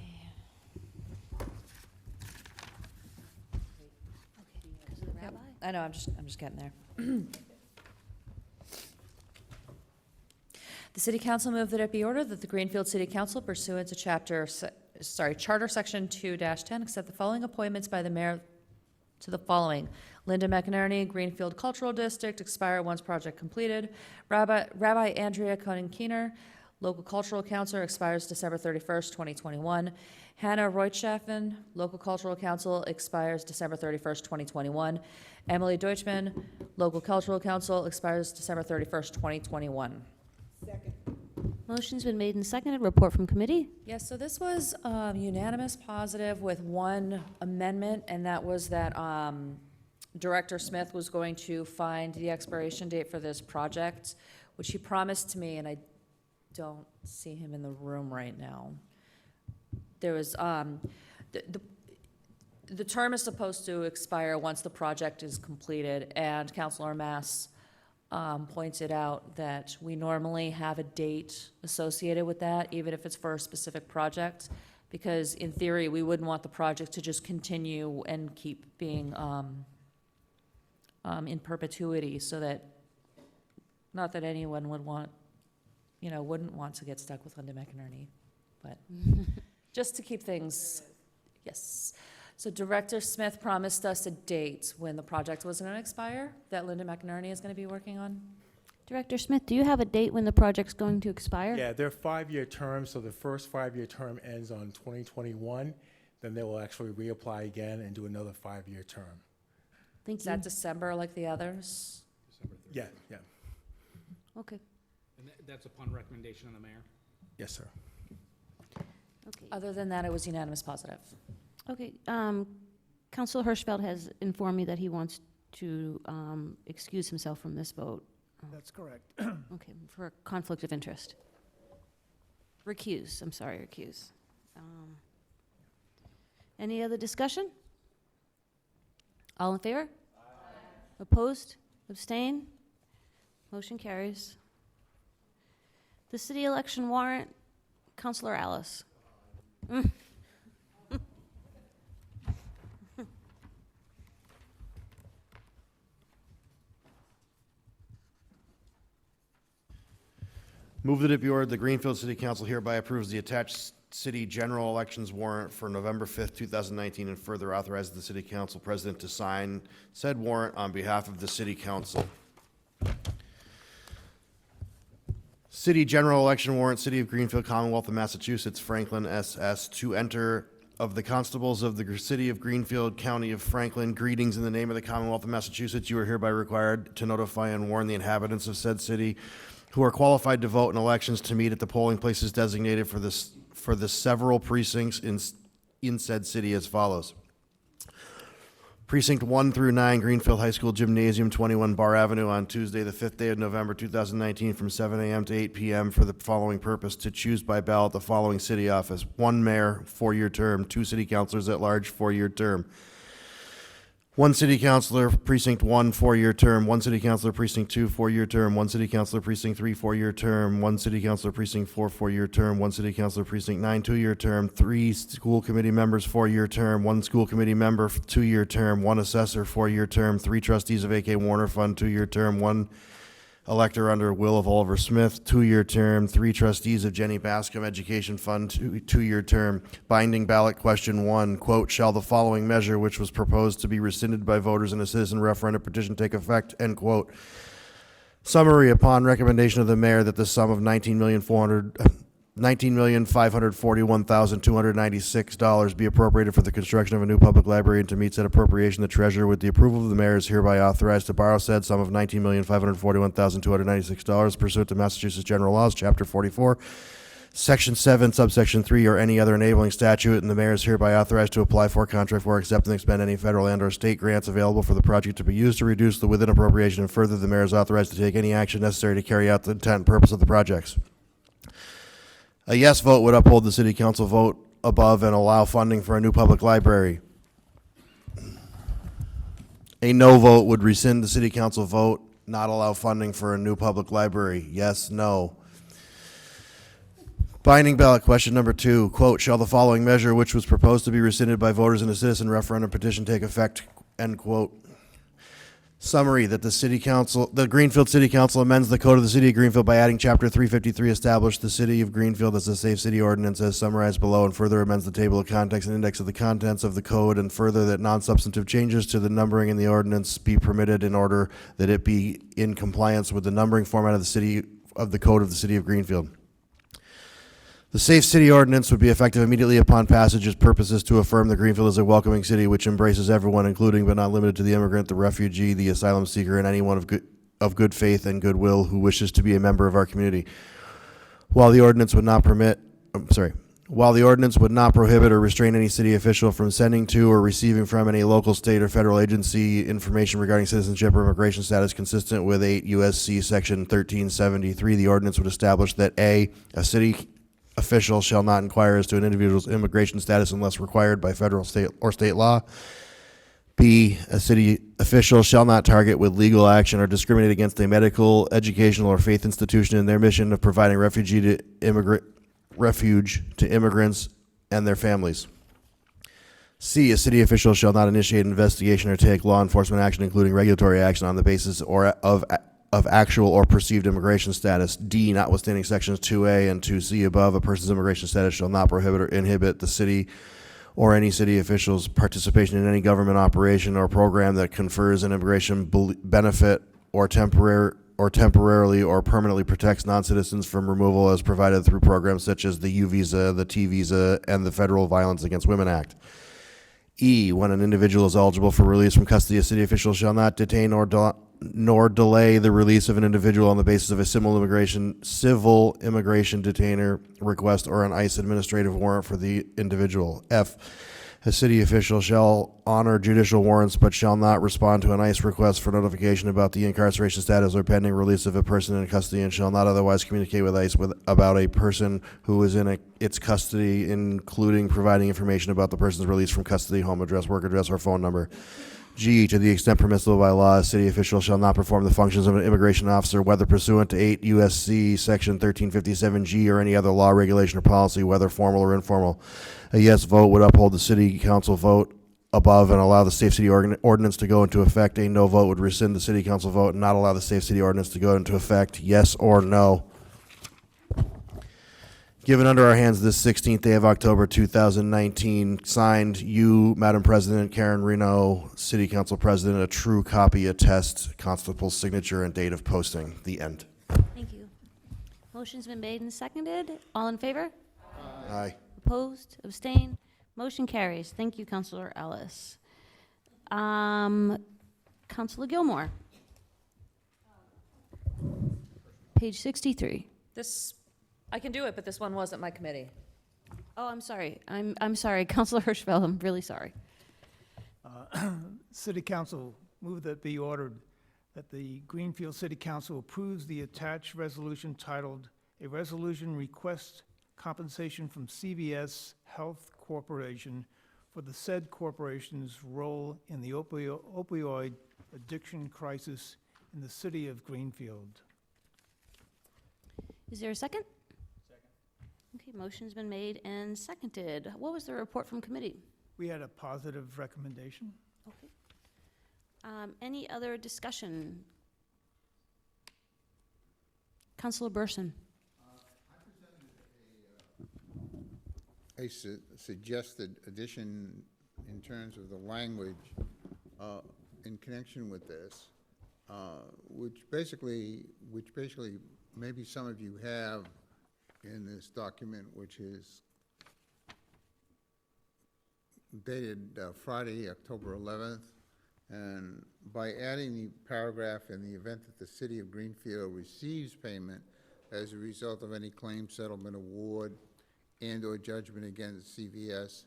Yep, I know, I'm just getting there. The City Council moved that it be ordered that the Greenfield City Council pursuant to Charter Section 2-10, accept the following appointments by the mayor to the following: Linda McInerney, Greenfield Cultural District, expire once project completed. Rabbi Andrea Koenig-Keener, Local Cultural Council, expires December 31st, 2021. Hannah Reutschaffen, Local Cultural Council, expires December 31st, 2021. Emily Deutschman, Local Cultural Council, expires December 31st, 2021. Motion's been made and seconded. Report from committee. Yes, so this was unanimous positive with one amendment, and that was that Director Smith was going to find the expiration date for this project, which he promised to me, and I don't see him in the room right now. There was, the term is supposed to expire once the project is completed, and Councilor Mass pointed out that we normally have a date associated with that, even if it's for a specific project, because in theory, we wouldn't want the project to just continue and keep being in perpetuity, so that, not that anyone would want, wouldn't want to get stuck with Linda McInerney, but just to keep things, yes. So Director Smith promised us a date when the project was going to expire that Linda McInerney is going to be working on. Director Smith, do you have a date when the project's going to expire? Yeah, they're 5-year terms, so the first 5-year term ends on 2021. Then they will actually reapply again and do another 5-year term. Thank Is you. that December like the others? Yeah, yeah. Okay. And that's upon recommendation of the mayor? Yes, sir. Okay. Other than that, it was unanimous positive. Okay. Councilor Hirschfeld has informed me that he wants to excuse himself from this vote. That's correct. Okay, for a conflict of interest. Recuse, I'm sorry, recuse. Any other discussion? All in favor? Opposed? Abstain? Motion carries. The city election warrant, Councilor Alice. Move that it be ordered the Greenfield City Council hereby approves the attached city general elections warrant for November 5th, 2019, and further authorizes the city council president to sign said warrant on behalf of the city council. City general election warrant, City of Greenfield, Commonwealth of Massachusetts, Franklin, SS, to enter of the constables of the City of Greenfield, County of Franklin. Greetings in the name of the Commonwealth of Massachusetts. You are hereby required to notify and warn the inhabitants of said city who are qualified to vote in elections to meet at the polling places designated for the several precincts in said city as follows. Precinct 1 through 9, Greenfield High School Gymnasium, 21 Bar Avenue, on Tuesday, the 5th day of November, 2019, from 7 a.m. to 8 p.m. for the following purpose: to choose by ballot the following city office: 1 mayor, 4-year term; 2 city councilors at large, 4-year term. One city councilor, precinct 1, 4-year term. One city councilor, precinct 2, 4-year term. One city councilor, precinct 3, 4-year term. One city councilor, precinct 4, 4-year term. One city councilor, precinct 9, 2-year term. 3 school committee members, 4-year term. 1 school committee member, 2-year term. 1 assessor, 4-year term. 3 trustees of AK Warner Fund, 2-year term. 1 elector under will of Oliver Smith, 2-year term. 3 trustees of Jenny Bascom Education Fund, 2-year term. Binding ballot question 1, quote, shall the following measure, which was proposed to be rescinded by voters in a citizen referendum petition, take effect, end quote. Summary, upon recommendation of the mayor that the sum of $19,541,296 be appropriated for the construction of a new public library, and to meet said appropriation, the treasurer, with the approval of the mayor, is hereby authorized to borrow said sum of $19,541,296 pursuant to Massachusetts General Laws, Chapter 44, Section 7, Subsection 3, or any other enabling statute, and the mayor is hereby authorized to apply for, contract for, accept, and expend any federal and/or state grants available for the project to be used to reduce the within appropriation, and further, the mayor is authorized to take any action necessary to carry out the intent and purpose of the projects. A yes vote would uphold the city council vote above and allow funding for a new public library. A no vote would rescind the city council vote, not allow funding for a new public library. Yes, no. Binding ballot question number 2, quote, shall the following measure, which was proposed to be rescinded by voters in a citizen referendum petition, take effect, end quote. Summary, that the Greenfield City Council amends the code of the city of Greenfield by adding chapter 353, establish the city of Greenfield as a safe city ordinance as summarized below, and further amends the table of contents and index of the contents of the code, and further that non-substantive changes to the numbering in the ordinance be permitted in order that it be in compliance with the numbering format of the code of the city of Greenfield. The Safe City Ordinance would be effective immediately upon passage. Its purpose is to affirm that Greenfield is a welcoming city which embraces everyone, including but not limited to the immigrant, the refugee, the asylum seeker, and anyone of good faith and goodwill who wishes to be a member of our community. While the ordinance would not prohibit or restrain any city official from sending to or receiving from any local, state, or federal agency information regarding citizenship or immigration status consistent with 8 U.S.C. Section 1373, the ordinance would establish that a city official shall not inquire as to an individual's immigration status unless required by federal, state law. B, a city official shall not target with legal action or discriminate against a medical, educational, or faith institution in their mission of providing refuge to immigrants and their families. C, a city official shall not initiate an investigation or take law enforcement action, including regulatory action, on the basis of actual or perceived immigration status. D, notwithstanding sections 2A and 2C above, a person's immigration status shall not prohibit or inhibit the city or any city official's participation in any government operation or program that confers an immigration benefit or temporarily or permanently protects non-citizens from removal as provided through programs such as the U visa, the T visa, and the Federal Violence Against Women Act. E, when an individual is eligible for release from custody, a city official shall not detain nor delay the release of an individual on the basis of a civil immigration detainer request or an ICE administrative warrant for the individual. F, a city official shall honor judicial warrants but shall not respond to an ICE request for notification about the incarceration status or pending release of a person in custody, and shall not otherwise communicate with ICE about a person who is in its custody, including providing information about the person's release from custody, home address, work address, or phone number. G, to the extent permissible by law, a city official shall not perform the functions of an immigration officer, whether pursuant to 8 U.S.C. Section 1357G or any other law, regulation, or policy, whether formal or informal. A yes vote would uphold the city council vote above and allow the Safe City Ordinance to go into effect. A no vote would rescind the city council vote and not allow the Safe City Ordinance to go into effect. Yes or no? Given under our hands this 16th day of October 2019, signed, you, Madam President, Karen Reno, City Council President, a true copy attest, constable's signature, and date of posting. The end. Thank you. Motion's been made and seconded. All in favor? Aye. Opposed? Abstained? Motion carries. Thank you, Councilor Ellis. Councilor Gilmore. Page 63. I can do it, but this one wasn't my committee. Oh, I'm sorry. I'm sorry. Councilor Hirschfeld, I'm really sorry. City Council move that be ordered that the Greenfield City Council approves the attached resolution titled, "A Resolution Request Compensation from CVS Health Corporation for the said corporation's role in the opioid addiction crisis in the city of Greenfield. Is there a second? Second. Okay, motion's been made and seconded. What was the report from committee? We had a positive recommendation. Okay. Any other discussion? Councilor Burson. A suggested addition in terms of the language in connection with this, which basically maybe some of you have in this document, which is dated Friday, October 11th. And by adding the paragraph, in the event that the city of Greenfield receives payment as a result of any claim, settlement, award, and/or judgment against CVS,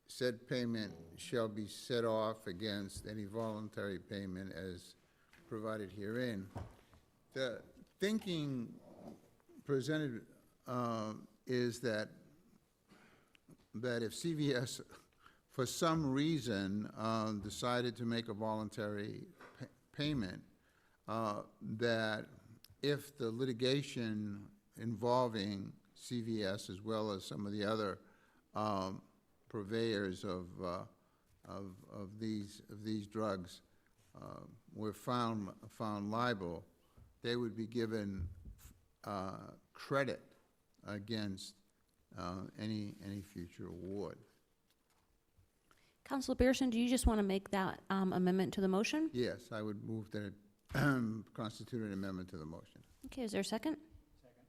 said payment shall be set off against any voluntary payment as provided herein. The thinking presented is that if CVS, for some reason, decided to make a voluntary payment, that if the litigation involving CVS as well as some of the other purveyors of these drugs were found liable, they would be given credit against any future award. Councilor Pearson, do you just want to make that amendment to the motion? Yes, I would move that it constitute an amendment to the motion. Okay, is there a second? Second.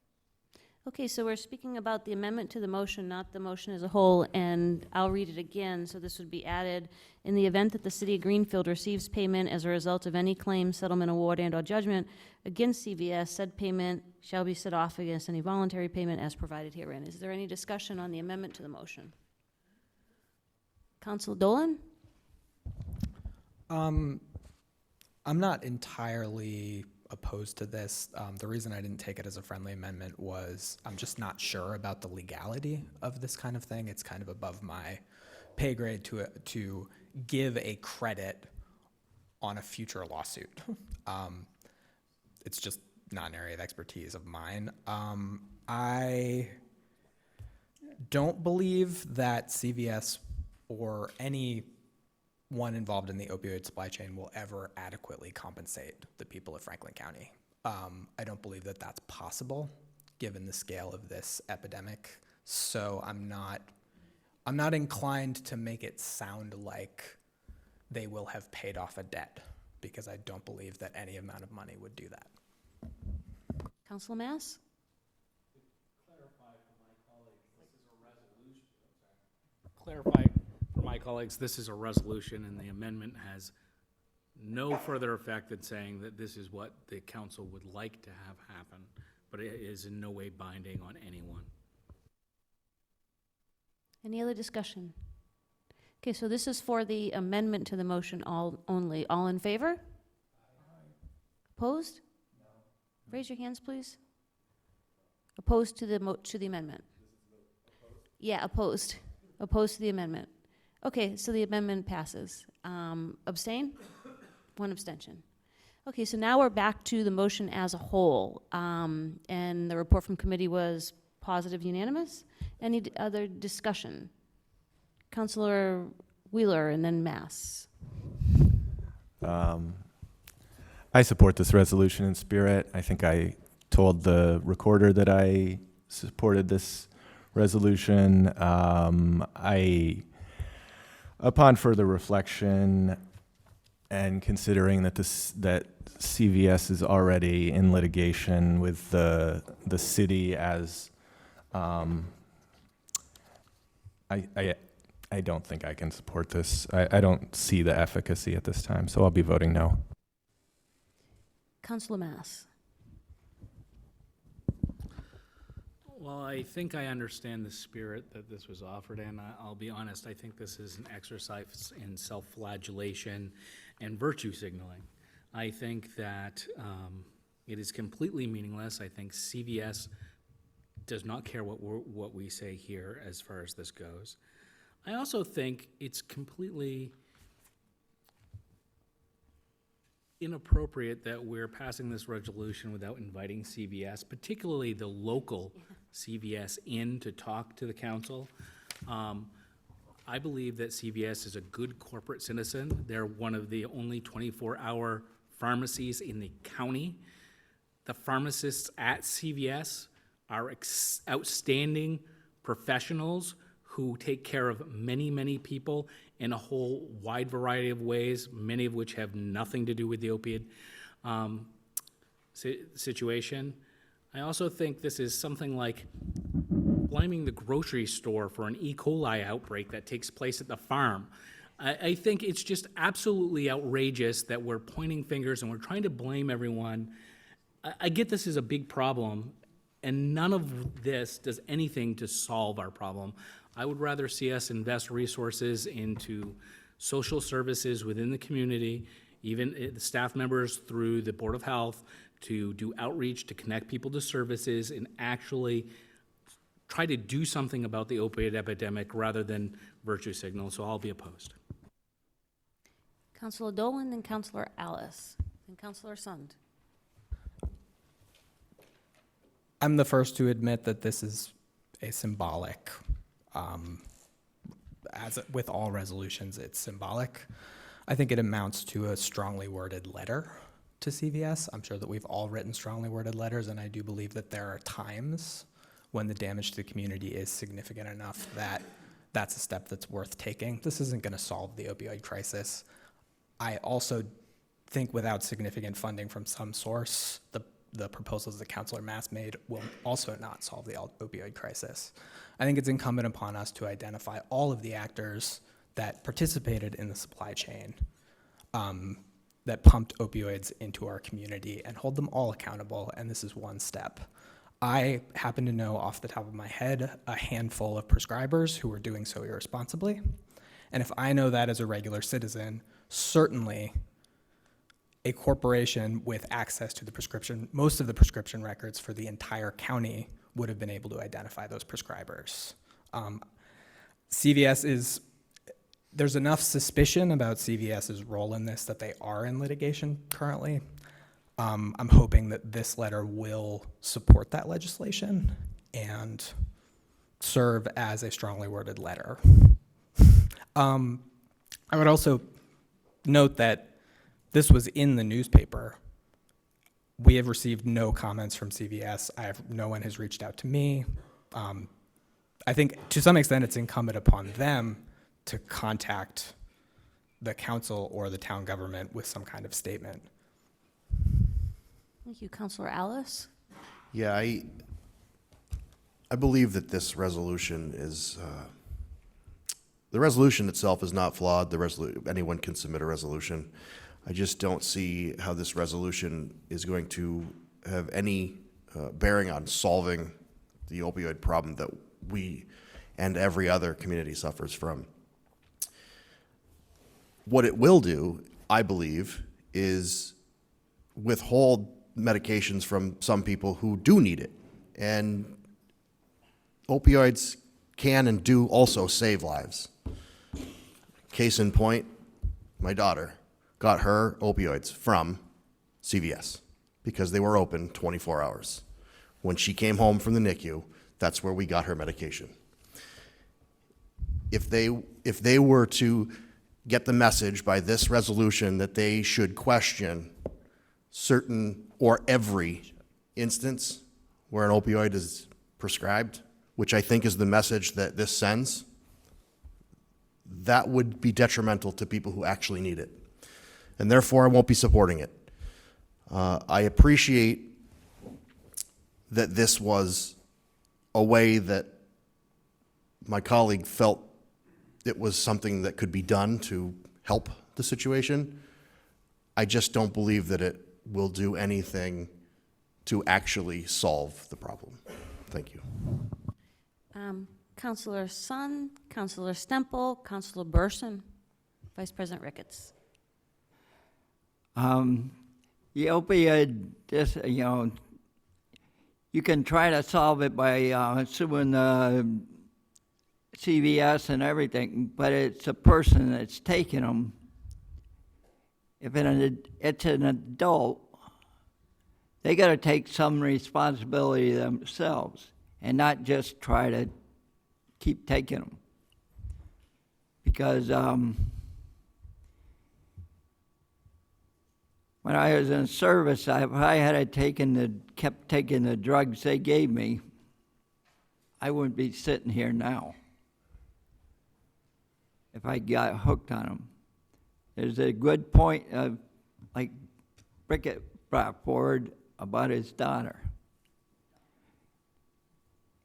Okay, so we're speaking about the amendment to the motion, not the motion as a whole, and I'll read it again. So this would be added: in the event that the city of Greenfield receives payment as a result of any claim, settlement, award, and/or judgment against CVS, said payment shall be set off against any voluntary payment as provided herein. Is there any discussion on the amendment to the motion? Councilor Dolan? I'm not entirely opposed to this. The reason I didn't take it as a friendly amendment was I'm just not sure about the legality of this kind of thing. It's kind of above my pay grade to give a credit on a future lawsuit. It's just not an area of expertise of mine. I don't believe that CVS or anyone involved in the opioid supply chain will ever adequately compensate the people of Franklin County. I don't believe that that's possible given the scale of this epidemic. So I'm not inclined to make it sound like they will have paid off a debt, because I don't believe that any amount of money would do that. Councilor Mass? Clarify for my colleagues, this is a resolution, and the amendment has no further effect than saying that this is what the council would like to have happen, but it is in no way binding on anyone. Any other discussion? Okay, so this is for the amendment to the motion only. All in favor? Opposed? No. Raise your hands, please. Opposed to the amendment? Yeah, opposed. Opposed to the amendment. Okay, so the amendment passes. Abstain? One abstention. Okay, so now we're back to the motion as a whole. And the report from committee was positive, unanimous. Any other discussion? Councilor Wheeler and then Mass. I support this resolution in spirit. I think I told the recorder that I supported this resolution. Upon further reflection and considering that that CVS is already in litigation with the city, as I don't think I can support this. I don't see the efficacy at this time, so I'll be voting no. Councilor Mass. Well, I think I understand the spirit that this was offered in. I'll be honest, I think this is an exercise in self-flagellation and virtue signaling. I think that it is completely meaningless. I think CVS does not care what we say here as far as this goes. I also think it's completely inappropriate that we're passing this resolution without inviting CVS, particularly the local CVS, in to talk to the council. I believe that CVS is a good corporate citizen. They're one of the only 24-hour pharmacies in the county. The pharmacists at CVS are outstanding professionals who take care of many, many people in a whole wide variety of ways, many of which have nothing to do with the opioid situation. I also think this is something like blaming the grocery store for an E. coli outbreak that takes place at the farm. I think it's just absolutely outrageous that we're pointing fingers and we're trying to blame everyone. I get this is a big problem, and none of this does anything to solve our problem. I would rather see us invest resources into social services within the community, even the staff members through the Board of Health, to do outreach, to connect people to services, and actually try to do something about the opioid epidemic rather than virtue signal, so I'll be opposed. Councilor Dolan, then Councilor Alice, then Councilor Sund. I'm the first to admit that this is a symbolic, as with all resolutions, it's symbolic. I think it amounts to a strongly worded letter to CVS. I'm sure that we've all written strongly worded letters, and I do believe that there are times when the damage to the community is significant enough that that's a step that's worth taking. This isn't going to solve the opioid crisis. I also think without significant funding from some source, the proposals that Councilor Mass made will also not solve the opioid crisis. I think it's incumbent upon us to identify all of the actors that participated in the supply chain that pumped opioids into our community and hold them all accountable, and this is one step. I happen to know off the top of my head a handful of prescribers who are doing so irresponsibly, and if I know that as a regular citizen, certainly a corporation with access to the prescription, most of the prescription records for the entire county would have been able to identify those prescribers. There's enough suspicion about CVS's role in this that they are in litigation currently. I'm hoping that this letter will support that legislation and serve as a strongly worded letter. I would also note that this was in the newspaper. We have received no comments from CVS. No one has reached out to me. I think to some extent it's incumbent upon them to contact the council or the town government with some kind of statement. Thank you. Councilor Alice? Yeah, I believe that this resolution is, the resolution itself is not flawed. Anyone can submit a resolution. I just don't see how this resolution is going to have any bearing on solving the opioid problem that we and every other community suffers from. What it will do, I believe, is withhold medications from some people who do need it. And opioids can and do also save lives. Case in point, my daughter got her opioids from CVS because they were open 24 hours. When she came home from the NICU, that's where we got her medication. If they were to get the message by this resolution that they should question certain or every instance where an opioid is prescribed, which I think is the message that this sends, that would be detrimental to people who actually need it. And therefore, I won't be supporting it. I appreciate that this was a way that my colleague felt it was something that could be done to help the situation. I just don't believe that it will do anything to actually solve the problem. Thank you. Councilor Sund, Councilor Stemple, Councilor Burson, Vice President Ricketts. The opioid, you can try to solve it by suing CVS and everything, but it's a person that's taking them. If it's an adult, they got to take some responsibility themselves and not just try to keep taking them. Because when I was in service, if I had kept taking the drugs they gave me, I wouldn't be sitting here now if I got hooked on them. There's a good point, like Brickett brought forward about his daughter.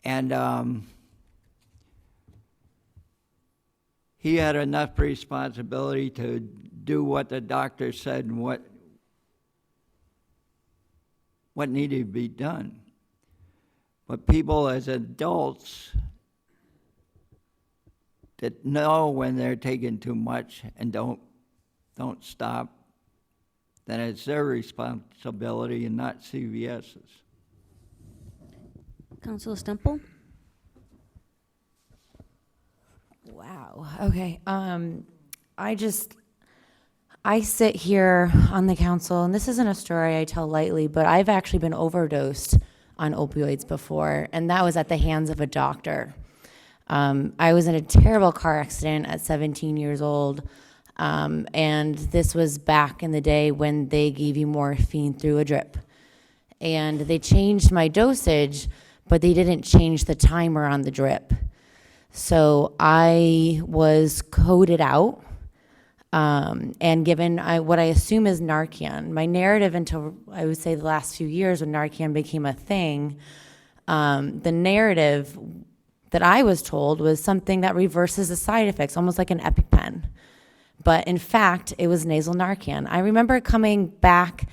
And he had enough responsibility to do what the doctor said and what needed to be done. But people as adults that know when they're taking too much and don't stop, then it's their responsibility and not CVS's. Councilor Stemple? Wow. Okay. I sit here on the council, and this isn't a story I tell lightly, but I've actually been overdosed on opioids before, and that was at the hands of a doctor. I was in a terrible car accident at 17 years old, and this was back in the day when they gave you morphine through a drip. And they changed my dosage, but they didn't change the timer on the drip. So I was coded out and given what I assume is Narcan. My narrative until, I would say, the last few years when Narcan became a thing, the narrative that I was told was something that reverses the side effects, almost like an EpiPen. But in fact, it was nasal Narcan. I remember coming back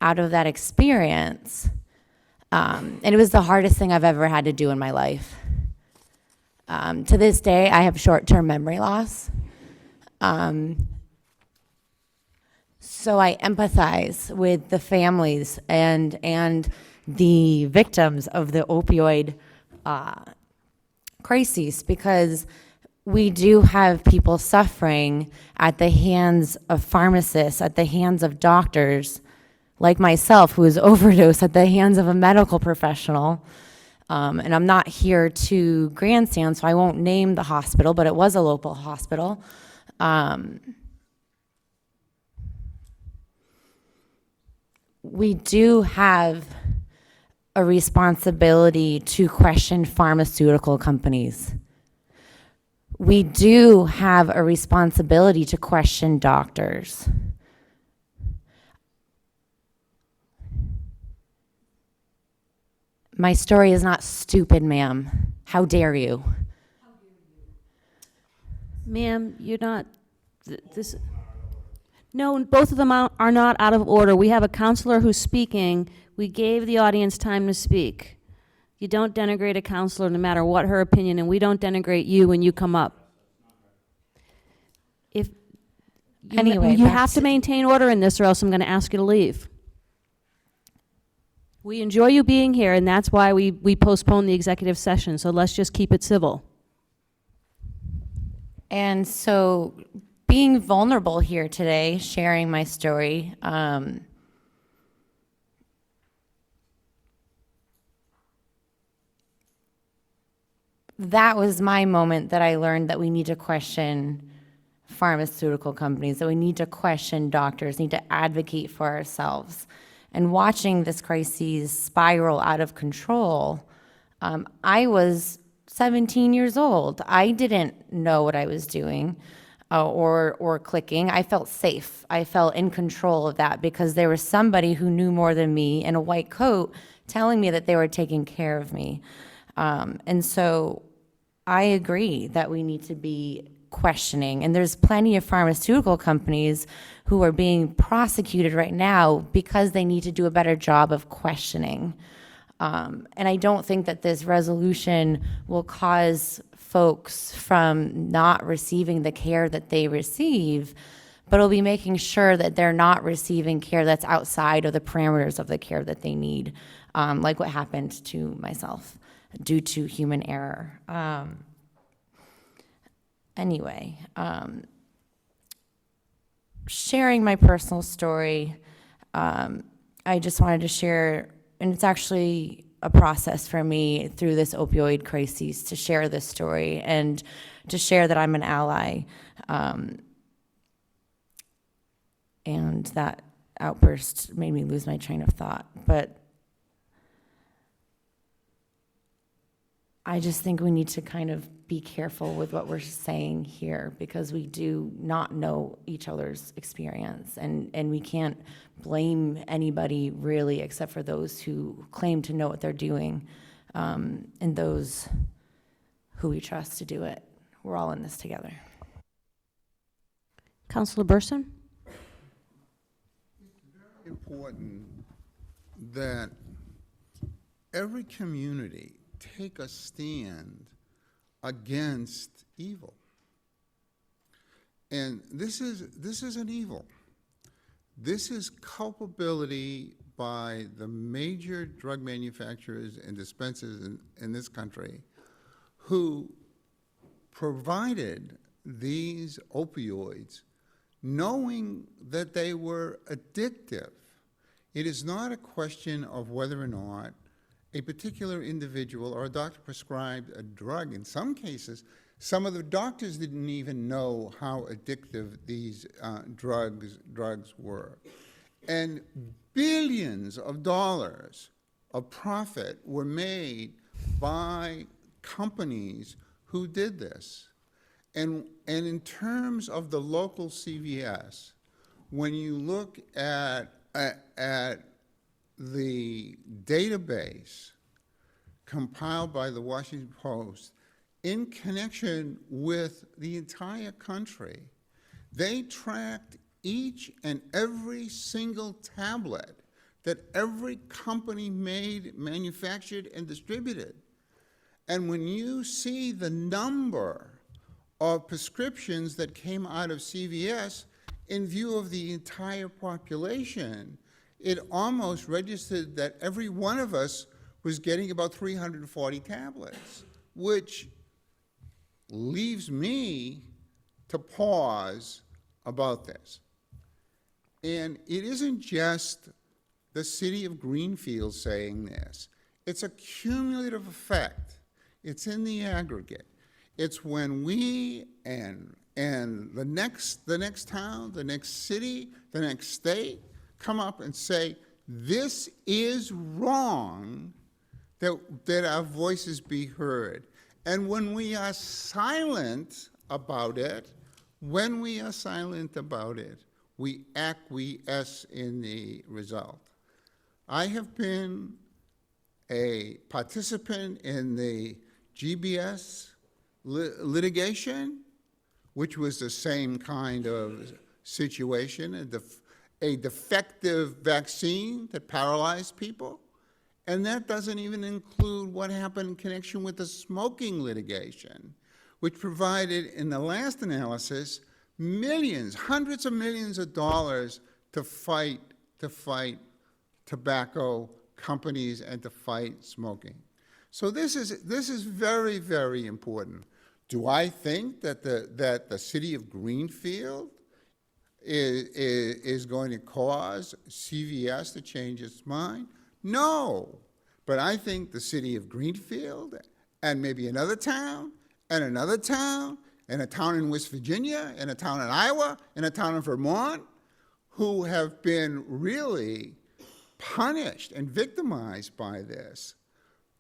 out of that experience, and it was the hardest thing I've ever had to do in my life. To this day, I have short-term memory loss. So I empathize with the families and the victims of the opioid crises, because we do have people suffering at the hands of pharmacists, at the hands of doctors, like myself, who was overdosed at the hands of a medical professional. And I'm not here to grandstand, so I won't name the hospital, but it was a local hospital. We do have a responsibility to question pharmaceutical companies. We do have a responsibility to question doctors. My story is not stupid, ma'am. How dare you? Ma'am, you're not, this, no, both of them are not out of order. We have a counselor who's speaking. We gave the audience time to speak. You don't denigrate a counselor no matter what her opinion, and we don't denigrate you when you come up. If you, Anyway, you back have to maintain order in this, or else I'm going to ask you to leave. We enjoy you being here, and that's why we postponed the executive session, so let's just keep it civil. And so being vulnerable here today, sharing my story, that was my moment that I learned that we need to question pharmaceutical companies, that we need to question doctors, need to advocate for ourselves. And watching this crisis spiral out of control, I was 17 years old. I didn't know what I was doing or clicking. I felt safe. I felt in control of that because there was somebody who knew more than me in a white coat telling me that they were taking care of me. And so I agree that we need to be questioning. And there's plenty of pharmaceutical companies who are being prosecuted right now because they need to do a better job of questioning. And I don't think that this resolution will cause folks from not receiving the care that they receive, but it'll be making sure that they're not receiving care that's outside of the parameters of the care that they need, like what happened to myself due to human error. anyway, sharing my personal story, I just wanted to share, and it's actually a process for me through this opioid crisis to share this story and to share that I'm an ally. And that outburst made me lose my train of thought. But I just think we need to kind of be careful with what we're saying here, because we do not know each other's experience, and we can't blame anybody really except for those who claim to know what they're doing, and those who we trust to do it. We're all in this together. Councilor Burson? Important that every community take a stand against evil. And this is an evil. This is culpability by the major drug manufacturers and dispensers in this country who provided these opioids knowing that they were addictive. It is not a question of whether or not a particular individual or a doctor prescribed a drug. In some cases, some of the doctors didn't even know how addictive these drugs were. And billions of dollars of profit were made by companies who did this. And in terms of the local CVS, when you look at the database compiled by the Washington Post in connection with the entire country, they tracked each and every single tablet that every company made, manufactured, and distributed. And when you see the number of prescriptions that came out of CVS in view of the entire population, it almost registered that every one of us was getting about 340 tablets, which leaves me to pause about this. And it isn't just the city of Greenfield saying this. It's a cumulative effect. It's in the aggregate. It's when we and the next town, the next city, the next state come up and say, this is wrong, that our voices be heard. And when we are silent about it, we acquiesce in the result. I have been a participant in the GBS litigation, which was the same kind of situation, a defective vaccine that paralyzed people. And that doesn't even include what happened in connection with the smoking litigation, which provided, in the last analysis, millions, hundreds of millions of dollars to fight tobacco companies and to fight smoking. So this is very, very important. Do I think that the city of Greenfield is going to cause CVS to change its mind? No. But I think the city of Greenfield and maybe another town and another town and a town in West Virginia and a town in Iowa and a town in Vermont who have been really punished and victimized by this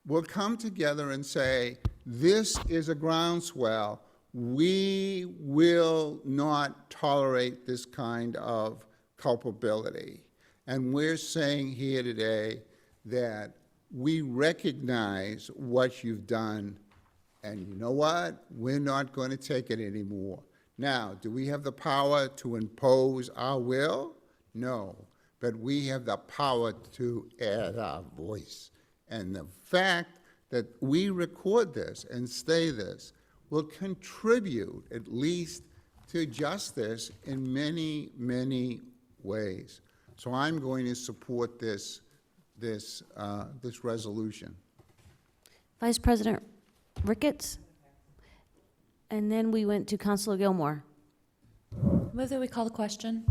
will come together and say, this is a groundswell. We will not tolerate this kind of culpability. And we're saying here today that we recognize what you've done, and you know what? We're not going to take it anymore. Now, do we have the power to impose our will? No. But we have the power to add our voice. And the fact that we record this and say this will contribute at least to justice in many, many ways. So I'm going to support this resolution. Vice President Ricketts? And then we went to Counselor Gilmore. Move that we call the question.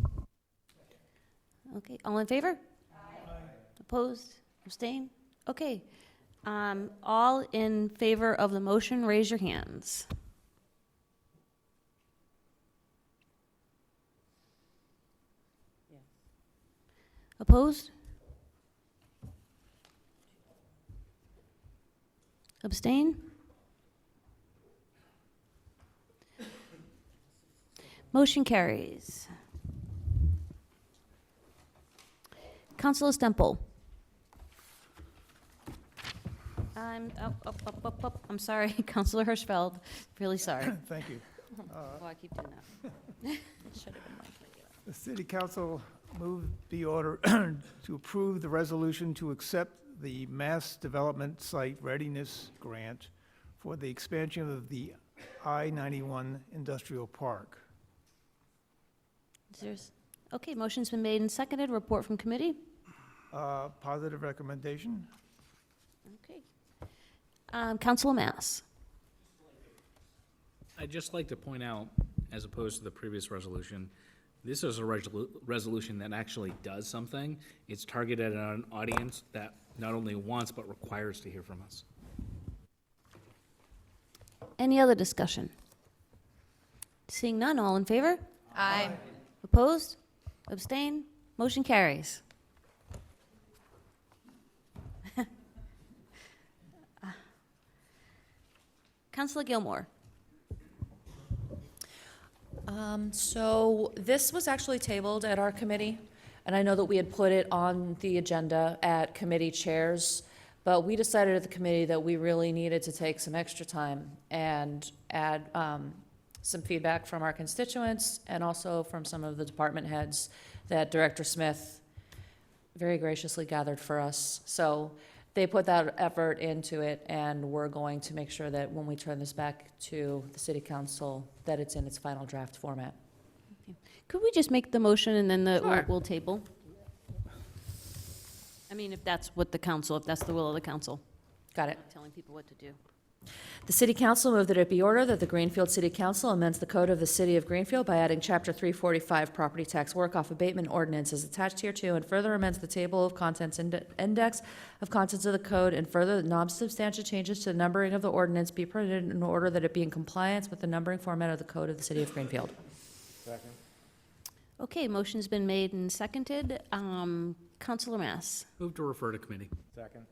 Okay, all in favor? Opposed? Abstain? Okay. All in favor of the motion, raise your hands. Opposed? Abstain? Motion carries. Councilor Stemple. I'm sorry, Councilor Hirschfeld. Really sorry. Thank you. Oh, I keep doing that. Should have been like. The city council moved the order to approve the resolution to accept the Mass Development Site Readiness Grant for the expansion of the I-91 Industrial Park. Okay, motion's been made and seconded. Report from committee. Positive recommendation. Okay. Councilor Mass. I'd just like to point out, as opposed to the previous resolution, this is a resolution that actually does something. It's targeted at an audience that not only wants but requires to hear from us. Any other discussion? Seeing none, all in favor? Aye. Opposed? Abstain? Motion carries. Councilor Gilmore. So this was actually tabled at our committee, and I know that we had put it on the agenda at committee chairs, but we decided at the committee that we really needed to take some extra time and add some feedback from our constituents and also from some of the department heads that Director Smith very graciously gathered for us. So they put that effort into it, and we're going to make sure that when we turn this back to the city council, that it's in its final draft format. Could we just make the motion and then Sure. we'll table? I mean, if that's what the council, if that's the will of the council. Got it. Telling people what to do. The City Council moved that it be ordered that the Greenfield City Council amends the Code of the City of Greenfield by adding Chapter 345 Property Tax Work-Off Abatement Ordinance as attached hereto, and further amends the Table of Contents Index of Contents of the Code, and further that non-substantial changes to the numbering of the ordinance be printed in order that it be in compliance with the numbering format of the Code of the City of Greenfield. Second. Okay, motion's been made and seconded. Councilor Mass. Move to refer to committee. Second.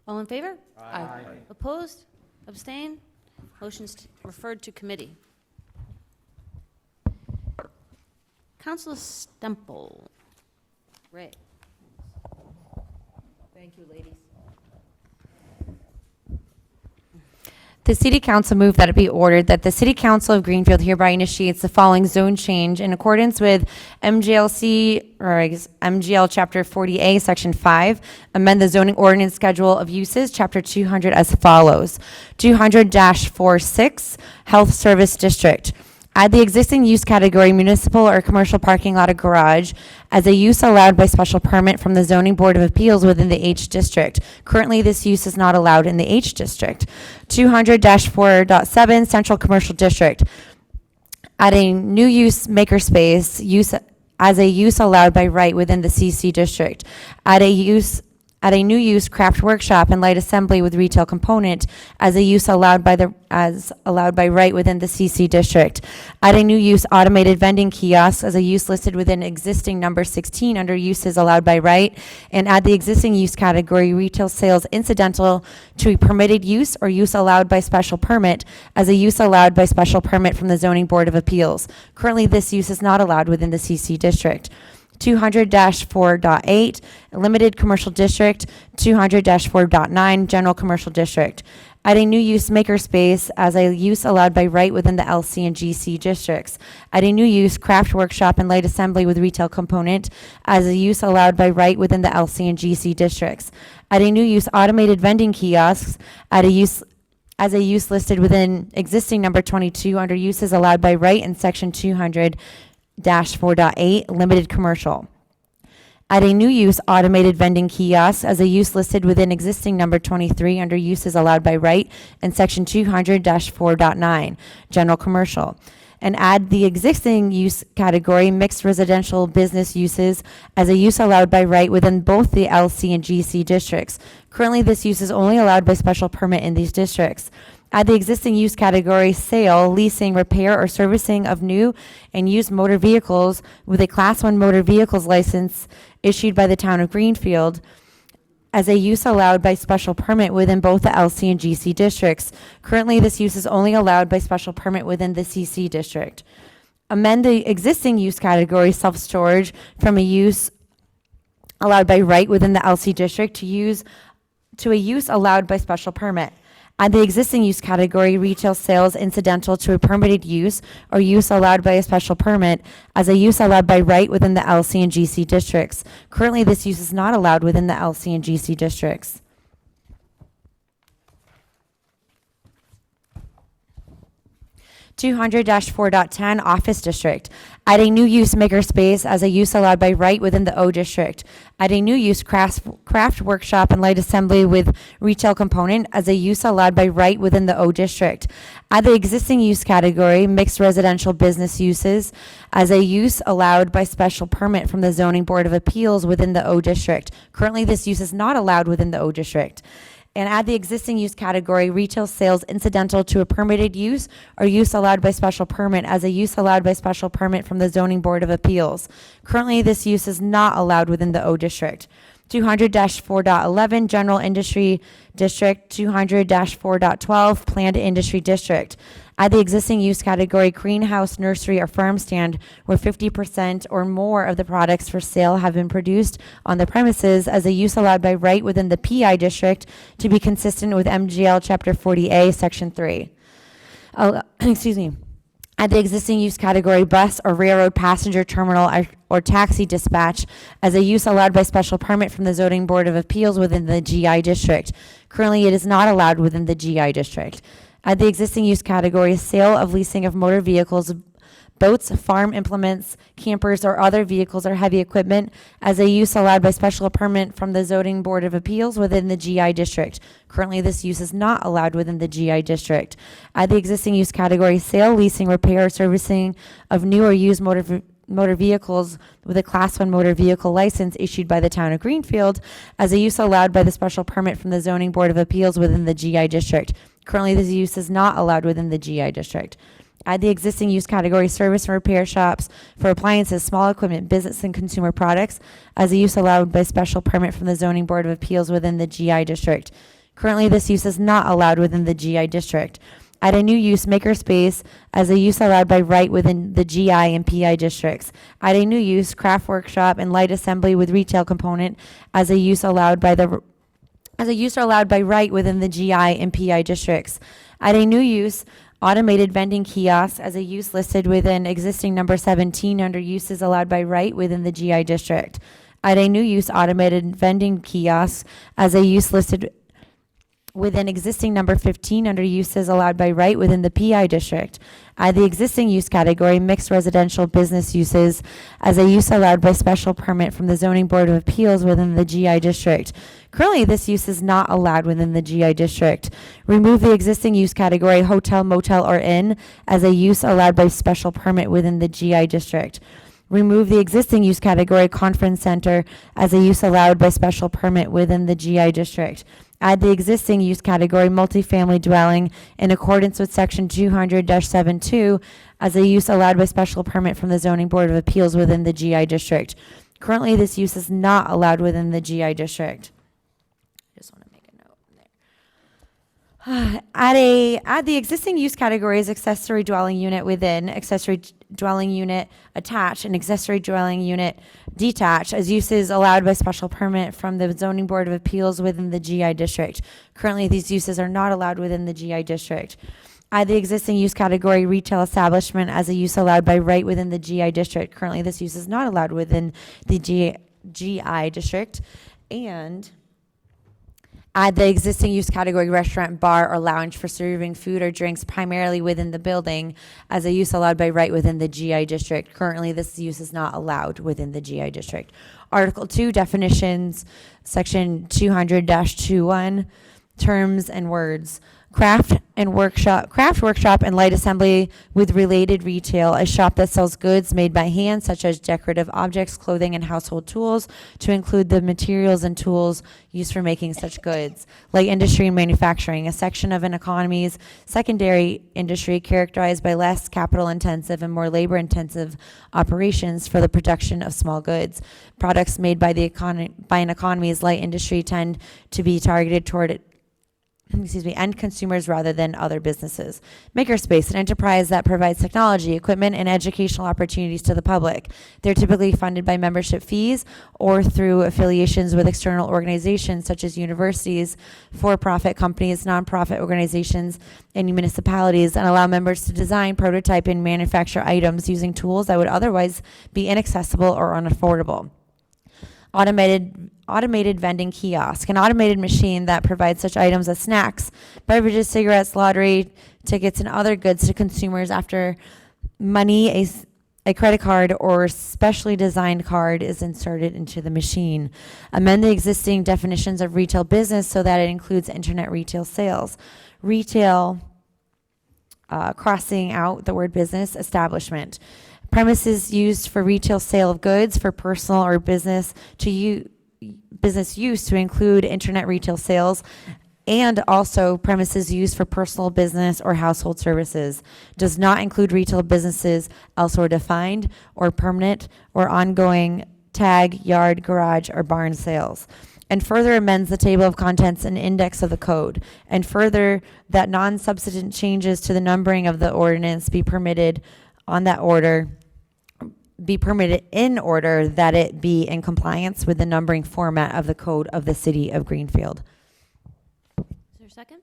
All in favor? Aye. Opposed? Abstain? Motion's referred to committee. Councilor Stemple. Ray. Thank you, ladies. The City Council moved that it be ordered that the City Council of Greenfield hereby initiates the following zone change in accordance with MGL Chapter 40A, Section 5, amend the zoning ordinance schedule of uses, Chapter 200 as follows. 200-46, Health Service District. Add the existing use category municipal or commercial parking lot or garage as a use allowed by special permit from the Zoning Board of Appeals within the H District. Currently, this use is not allowed in the H District. 200-4.7 Central Commercial District. Add a new use makerspace use as a use allowed by right within the CC District. Add a new use craft workshop and light assembly with retail component as a use allowed by right within the CC District. Add a new use automated vending kiosk as a use listed within existing number 16 under uses allowed by right, and add the existing use category retail sales incidental to a permitted use or use allowed by special permit as a use allowed by special permit from the Zoning Board of Appeals. Currently, this use is not allowed within the CC District. 200-4.8 Limited Commercial District, 200-4.9 General Commercial District. Add a new use makerspace as a use allowed by right within the LC and GC districts. Add a new use craft workshop and light assembly with retail component as a use allowed by right within the LC and GC districts. Add a new use automated vending kiosks as a use listed within existing number 22 under uses allowed by right in section 200-4.8 Limited Commercial. Add a new use, automated vending kiosk, as a use listed within existing number 23 under uses allowed by right in section 200-4.9, general commercial. And add the existing use category, mixed residential business uses, as a use allowed by right within both the LC and GC districts. Currently, this use is only allowed by special permit in these districts. Add the existing use category, sale, leasing, repair, or servicing of new and used motor vehicles with a Class 1 motor vehicles license issued by the town of Greenfield, as a use allowed by special permit within both the LC and GC districts. Currently, this use is only allowed by special permit within the CC district. Amend the existing use category, self-storage, from a use allowed by right within the LC district to a use allowed by special permit. Add the existing use category, retail sales incidental to a permitted use or use allowed by a special permit, as a use allowed by right within the LC and GC districts. Currently, this use is not allowed within the LC and GC districts. (200-4.10) Office District. Add a new use, makerspace, as a use allowed by right within the O District. Add a new use, craft workshop and light assembly with retail component, as a use allowed by right within the O District. Add the existing use category, mixed residential business uses, as a use allowed by special permit from the Zoning Board of Appeals within the O District. Currently, this use is not allowed within the O District. And add the existing use category, retail sales incidental to a permitted use or use allowed by special permit, as a use allowed by special permit from the Zoning Board of Appeals. Currently, this use is not allowed within the O District. 200-4.11 General Industry District. 200-4.12 Planned Industry District. Add the existing use category, greenhouse, nursery, or farm stand, where 50% or more of the products for sale have been produced on the premises, as a use allowed by right within the PI district, to be consistent with MGL Chapter 40A, Section 3. Excuse me. Add the existing use category, bus or railroad passenger terminal or taxi dispatch, as a use allowed by special permit from the Zoning Board of Appeals within the GI district. Currently, it is not allowed within the GI district. Add the existing use category, sale of leasing of motor vehicles, boats, farm implements, campers, or other vehicles or heavy equipment, as a use allowed by special permit from the Zoning Board of Appeals within the GI district. Currently, this use is not allowed within the GI district. Add the existing use category, sale, leasing, repair, or servicing of new or used motor vehicles with a Class 1 motor vehicle license issued by the town of Greenfield, as a use allowed by the special permit from the Zoning Board of Appeals within the GI district. Currently, this use is not allowed within the GI district. Add the existing use category, service and repair shops for appliances, small equipment, business and consumer products, as a use allowed by special permit from the Zoning Board of Appeals within the GI district. Currently, this use is not allowed within the GI district. Add a new use, makerspace, as a use allowed by right within the GI and PI districts. Add a new use, craft workshop and light assembly with retail component, as a use allowed by right within the GI and PI districts. Add a new use, automated vending kiosk, as a use listed within existing number 17 under uses allowed by right within the GI district. Add a new use, automated vending kiosk, as a use listed within existing number 15 under uses allowed by right within the PI district. Add the existing use category, mixed residential business uses, as a use allowed by special permit from the Zoning Board of Appeals within the GI district. Currently, this use is not allowed within the GI district. Remove the existing use category, hotel, motel, or inn, as a use allowed by special permit within the GI district. Remove the existing use category, conference center, as a use allowed by special permit within the GI district. Add the existing use category, multifamily dwelling, in accordance with section 200-7.2, as a use allowed by special permit from the Zoning Board of Appeals within the GI district. Currently, this use is not allowed within the GI district. I just want to make a note there. Add the existing use categories, accessory dwelling unit within, accessory dwelling unit attached, and accessory dwelling unit detached, as uses allowed by special permit from the Zoning Board of Appeals within the GI district. Currently, these uses are not allowed within the GI district. Add the existing use category, retail establishment, as a use allowed by right within the GI district. Currently, this use is not allowed within the GI district. And Add the existing use category restaurant, bar, or lounge for serving food or drinks primarily within the building as a use allowed by right within the GI district. Currently, this use is not allowed within the GI district. Article 2, definitions, section 200-21, terms and words. Craft workshop and light assembly with related retail, a shop that sells goods made by hand such as decorative objects, clothing, and household tools to include the materials and tools used for making such goods. Light industry and manufacturing, a section of an economy's secondary industry characterized by less capital intensive and more labor intensive operations for the production of small goods. Products made by an economy's light industry tend to be targeted toward end consumers rather than other businesses. Makerspace, an enterprise that provides technology, equipment, and educational opportunities to the public. They're typically funded by membership fees or through affiliations with external organizations such as universities, for-profit companies, nonprofit organizations, and municipalities, and allow members to design, prototype, and manufacture items using tools that would otherwise be inaccessible or unaffordable. Automated vending kiosk, an automated machine that provides such items as snacks, beverages, cigarettes, lottery tickets, and other goods to consumers after money, a credit card, or specially designed card is inserted into the machine. Amend the existing definitions of retail business so that it includes internet retail sales. Retail, crossing out the word business, establishment. Premises used for retail sale of goods for personal or business use to include internet retail sales, and also premises used for personal business or household services. Does not include retail businesses elsewhere defined or permanent or ongoing tag, yard, garage, or barn sales. And further amends the table of contents and index of the code. And further that non-substantive changes to the numbering of the ordinance be permitted in order that it be in compliance with the numbering format of the code of the city of Greenfield. Is there a second?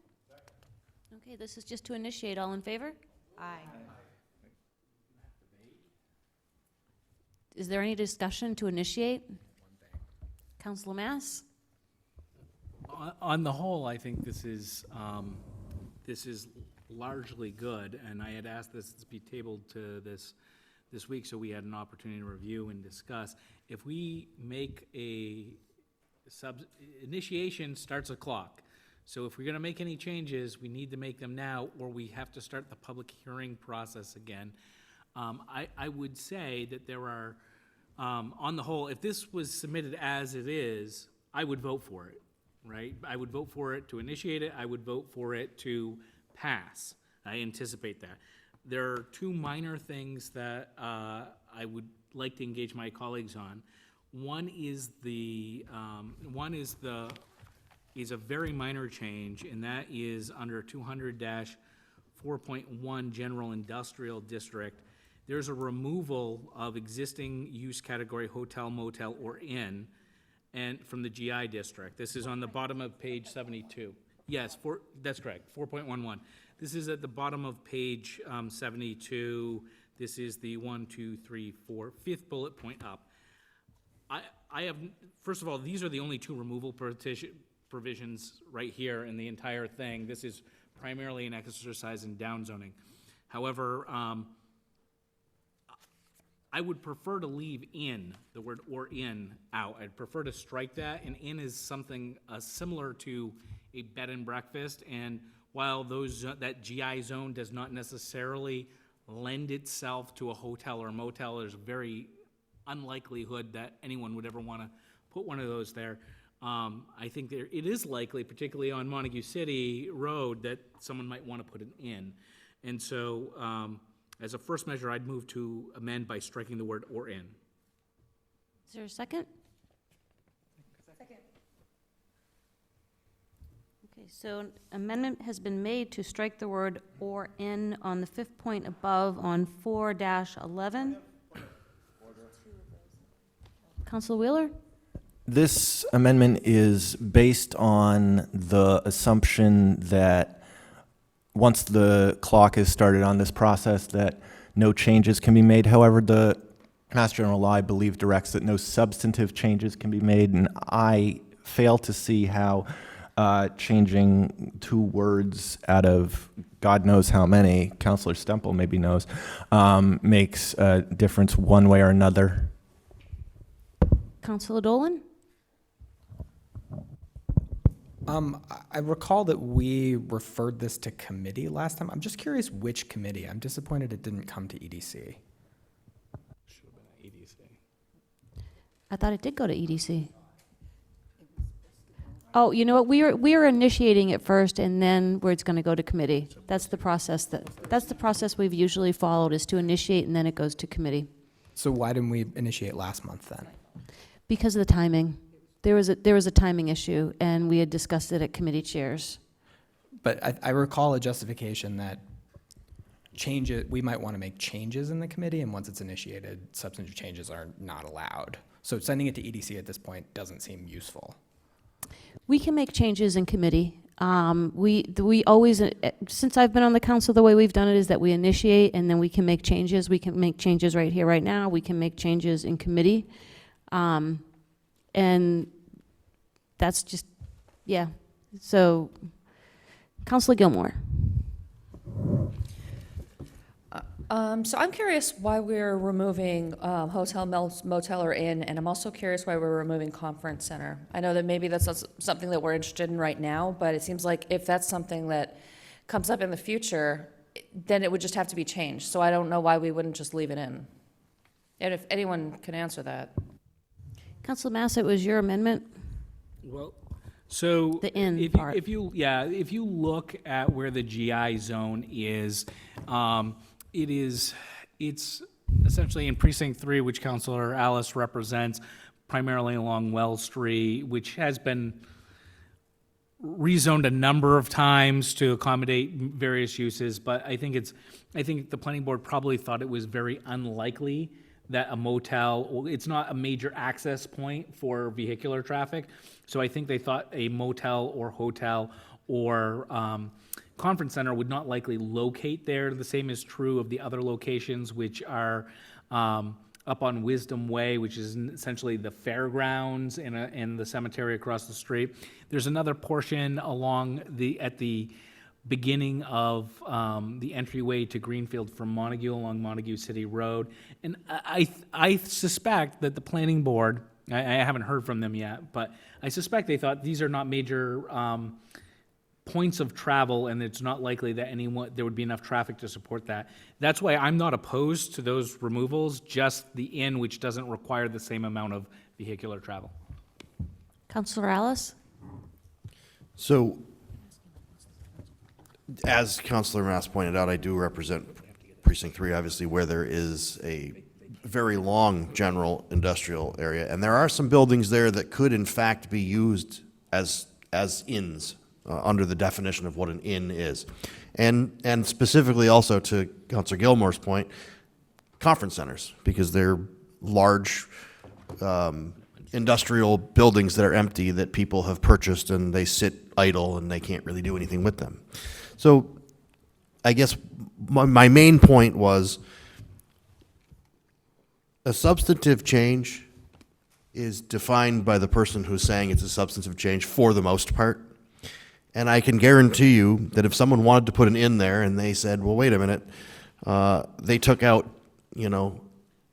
Okay, this is just to initiate. All in favor? Aye. Is there any discussion to initiate? Councilor Mass? On the whole, I think this is largely good, and I had asked this to be tabled to this week so we had an opportunity to review and discuss. If we make initiation starts a clock. So if we're gonna make any changes, we need to make them now, or we have to start the public hearing process again. I would say that there are, on the whole, if this was submitted as it is, I would vote for it, right? I would vote for it to initiate it. I would vote for it to pass. I anticipate that. There are two minor things that I would like to engage my colleagues on. One is a very minor change, and that is under 200-4.1 General Industrial District. There's a removal of existing use category hotel, motel, or inn, and from the GI district. This is on the bottom of page 72. Yes, that's correct, 4.11. This is at the bottom of page 72. This is the 5th bullet point up. I have, first of all, these are the only two removal provisions right here in the entire thing. This is primarily an exercise in downzoning. However, I would prefer to leave in, the word or in, out. I'd prefer to strike that, and in is something similar to a bed and breakfast, and while that GI zone does not necessarily lend itself to a hotel or a motel, there's a very unlikelihood that anyone would ever want to put one of those there. I think it is likely, particularly on Montague City Road, that someone might want to put an in. And so, as a first measure, I'd move to amend by striking the word or in. Is there a second? Second. Okay, so amendment has been made to strike the word or in on the 5th point above on 4-11. Councilor Wheeler? This amendment is based on the assumption that once the clock is started on this process, that no changes can be made. However, the Mass General Law, I believe, directs that no substantive changes can be made, and I fail to see how changing 2 words out of God knows how many, Counselor Stemple maybe knows, makes a difference one way or another. Counselor Dolan? I recall that we referred this to committee last time. I'm just curious which committee. I'm disappointed it didn't come to EDC. I thought it did go to EDC. Oh, you know what? We are initiating it first, and then where it's going to go to committee. That's the process we've usually followed, is to initiate and then it goes to committee. So why didn't we initiate last month then? Because of the timing. There was a timing issue, and we had discussed it at committee chairs. But I recall a justification that we might want to make changes in the committee, and once it's initiated, substantive changes are not allowed. So sending it to EDC at this point doesn't seem useful. We can make changes in committee. We always, since I've been on the council, the way we've done it is that we initiate and then we can make changes. We can make changes right here, right now. We can make changes in committee. And that's just, yeah. So, Councilor Gilmore. So I'm curious why we're removing hotel, motel, or inn, and I'm also curious why we're removing conference center. I know that maybe that's not something that we're interested in right now, but it seems like if that's something that comes up in the future, then it would just have to be changed. So I don't know why we wouldn't just leave it in. And if anyone can answer that. Councilor Mass, it was your amendment? Well, so The inn if part. if you look at where the GI zone is, it's essentially in precinct 3, which Councilor Alice represents, primarily along Wells Street, which has been rezoned a number of times to accommodate various uses, but I think the planning board probably thought it was very unlikely that a motel, it's not a major access point for vehicular traffic, so I think they thought a motel or hotel or conference center would not likely locate there. The same is true of the other locations, which are up on Wisdom Way, which is essentially the fairgrounds and the cemetery across the street. There's another portion at the beginning of the entryway to Greenfield from Montague along Montague City Road. And I suspect that the planning board, I haven't heard from them yet, but I suspect they thought these are not major points of travel, and it's not likely that there would be enough traffic to support that. That's why I'm not opposed to those removals, just the inn, which doesn't require the same amount of vehicular travel. Councilor Alice? So, as Councilor Mass pointed out, I do represent Precinct 3, obviously, where there is a very long general industrial area, and there are some buildings there that could, in fact, be used as inns. Under the definition of what an inn is. And specifically also to Councilor Gilmore's point, conference centers, because they're large industrial buildings that are empty that people have purchased and they sit idle and they can't really do anything with them. So I guess my main point was a substantive change is defined by the person who's saying it's a substantive change for the most part. And I can guarantee you that if someone wanted to put an inn there and they said, well, wait a minute, they took out,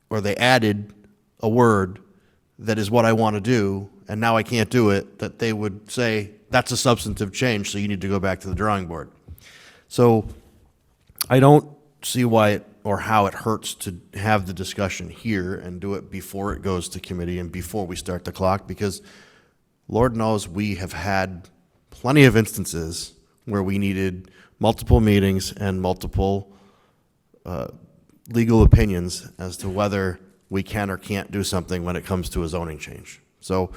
or they added a word that is what I want to do, and now I can't do it, that they would say, that's a substantive change, so you need to go back to the drawing board. So I don't see why or how it hurts to have the discussion here and do it before it goes to committee and before we start the clock, because Lord knows we have had plenty of instances where we needed multiple meetings and multiple legal opinions as to whether we can or can't do something when it comes to a zoning change. So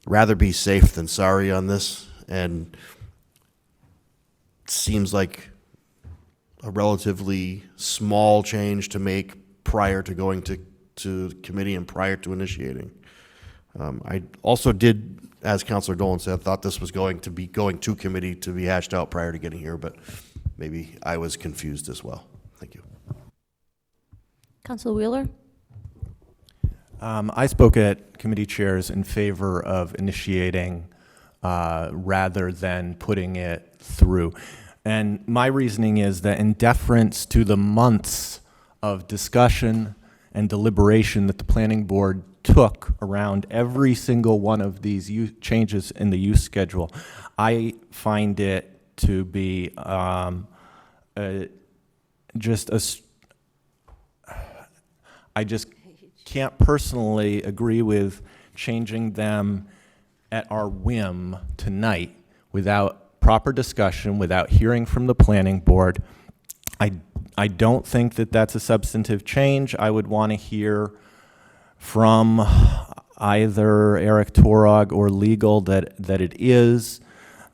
rather be safe than sorry on this, and it seems like a relatively small change to make prior to going to committee and prior to initiating. I also did, as Councilor Dolan said, thought this was going to be going to committee to be hashed out prior to getting here, but maybe I was confused as well. Thank you. Councilor Wheeler? I spoke at committee chairs in favor of initiating rather than putting it through. And my reasoning is that in deference to the months of discussion and deliberation that the planning board took around every single one of these changes in the use schedule, I find it to be I just can't personally agree with changing them at our whim tonight without proper discussion, without hearing from the planning board. I don't think that that's a substantive change. I would want to hear from either Eric Torog or legal that it is,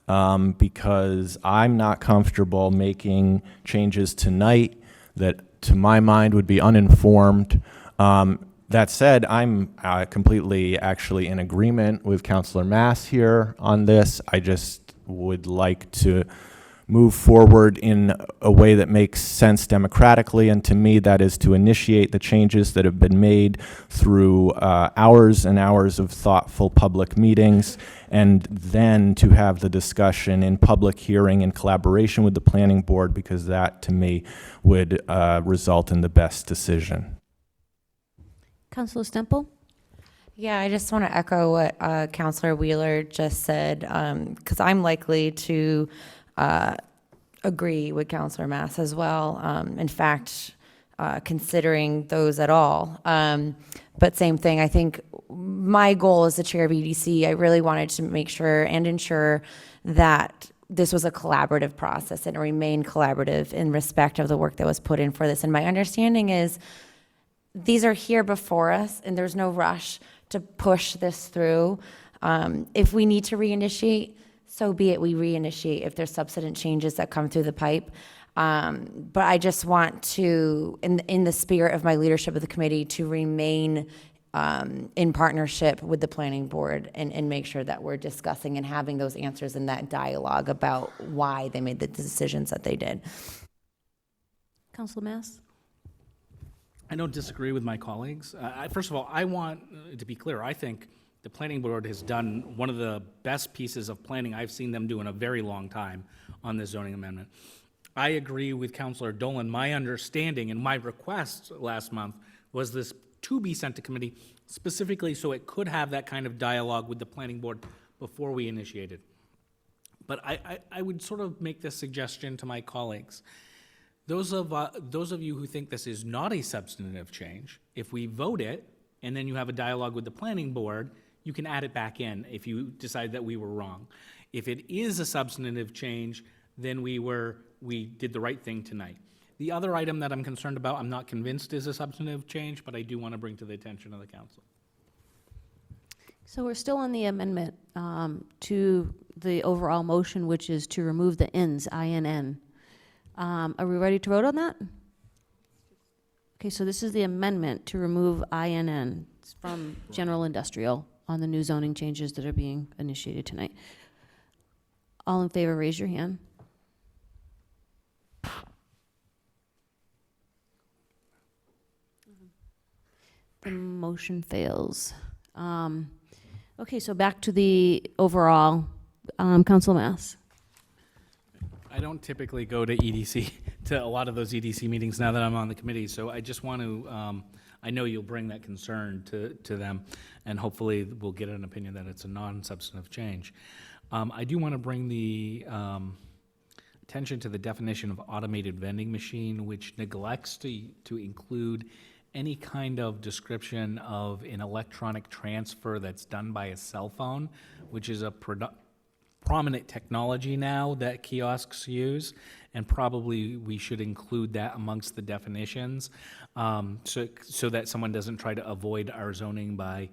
because I'm not comfortable making changes tonight that, to my mind, would be uninformed. That said, I'm completely actually in agreement with Councilor Mass here on this. I just would like to move forward in a way that makes sense democratically, and to me that is to initiate the changes that have been made through hours and hours of thoughtful public meetings, and then to have the discussion in public hearing in collaboration with the planning board, because that to me would result in the best decision. Councilor Stemple? Yeah, I just want to echo what Councilor Wheeler just said, because I'm likely to agree with Councilor Mass as well. In fact, considering those at all. But same thing, I think my goal as the chair of EDC, I really wanted to make sure and ensure that this was a collaborative process and remain collaborative in respect of the work that was put in for this. And my understanding is these are here before us and there's no rush to push this through. If we need to reinitiate, so be it, we reinitiate if there's subsequent changes that come through the pipe. But I just want to, in the spirit of my leadership of the committee, to remain in partnership with the planning board and make sure that we're discussing and having those answers in that dialogue about why they made the decisions that they did. Councilor Mass? I don't disagree with my colleagues. First of all, I want to be clear. I think the planning board has done one of the best pieces of planning I've seen them do in a very long time on this zoning amendment. I agree with Councilor Dolan. My understanding and my request last month was this to be sent to committee specifically so it could have that kind of dialogue with the planning board before we initiated. But I would sort of make this suggestion to my colleagues. Those of you who think this is not a substantive change, if we vote it and then you have a dialogue with the planning board, you can add it back in if you decide that we were wrong. If it is a substantive change, then we did the right thing tonight. The other item that I'm concerned about, I'm not convinced is a substantive change, but I do want to bring to the attention of the council. So we're still on the amendment to the overall motion, which is to remove the INS, INN. Are we ready to vote on that? Okay, so this is the amendment to remove INN from general industrial on the new zoning changes that are being initiated tonight. All in favor, raise your hand. The motion fails. Okay, so back to the overall. Council Mass. I don't typically go to EDC, to a lot of those EDC meetings now that I'm on the committee, so I just want to, I know you'll bring that concern to them, and hopefully we'll get an opinion that it's a non-substantive change. I do want to bring the attention to the definition of automated vending machine, which neglects to include any kind of description of an electronic transfer that's done by a cell phone, which is a prominent technology now that kiosks use, and probably we should include that amongst the definitions, so that someone doesn't try to avoid our zoning by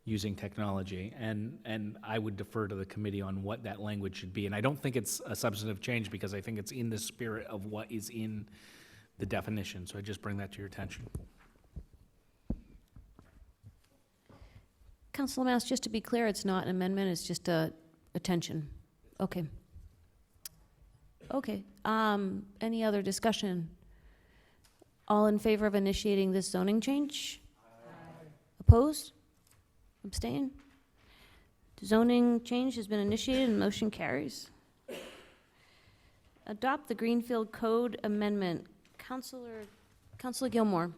using technology. And I would defer to the committee on what that language should be. And I don't think it's a substantive change because I think it's in the spirit of what is in the definition. So I just bring that to your attention. Councilor Mass, just to be clear, it's not an amendment, it's just a attention. Okay. Okay. Any other discussion? All in favor of initiating this zoning change? Aye. Opposed? Abstain? Zoning change has been initiated and motion carries. Adopt the Greenfield Code Amendment. Counselor Gilmore.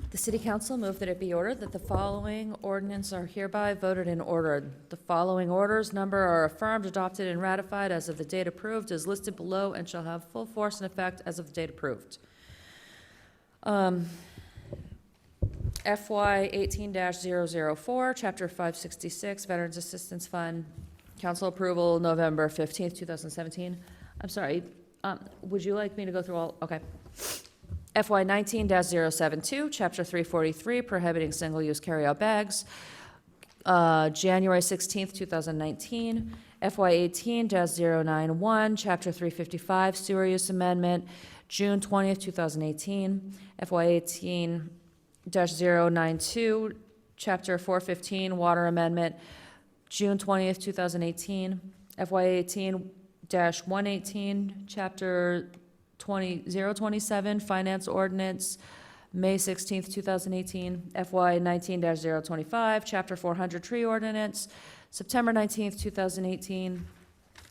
The City Council move that it be ordered that the following ordinance are hereby voted in order. The following orders number are affirmed, adopted, and ratified as of the date approved as listed below and shall have full force and effect as of the date approved. FY 18-004, Chapter 566, Veterans Assistance Fund, council approval, November 15th, 2017. I'm sorry, would you like me to go through all? Okay. FY 19-072, Chapter 343, prohibiting single-use carry-out bags, January 16th, 2019. FY 18-091, Chapter 355, sewer use amendment, June 20th, 2018. FY 18-092, Chapter 415, water amendment, June 20th, 2018. FY 18-118, Chapter 027, finance ordinance, May 16th, 2018. FY 19-025, Chapter 400, tree ordinance, September 19th, 2018.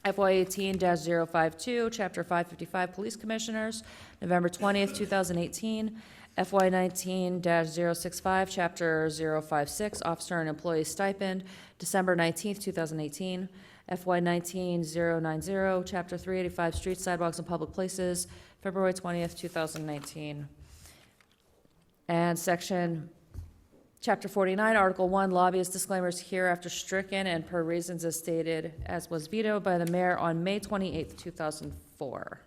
FY 18-052, Chapter 555, police commissioners, November 20th, 2018. FY 19-065, Chapter 056, officer and employee stipend, December 19th, 2018. FY 19-090, Chapter 385, streets, sidewalks, and public places, February 20th, 2019. And Chapter 49, Article 1, lobbyist disclaimers hereafter stricken and per reasons as stated, as was vetoed by the mayor on May 28th, 2004.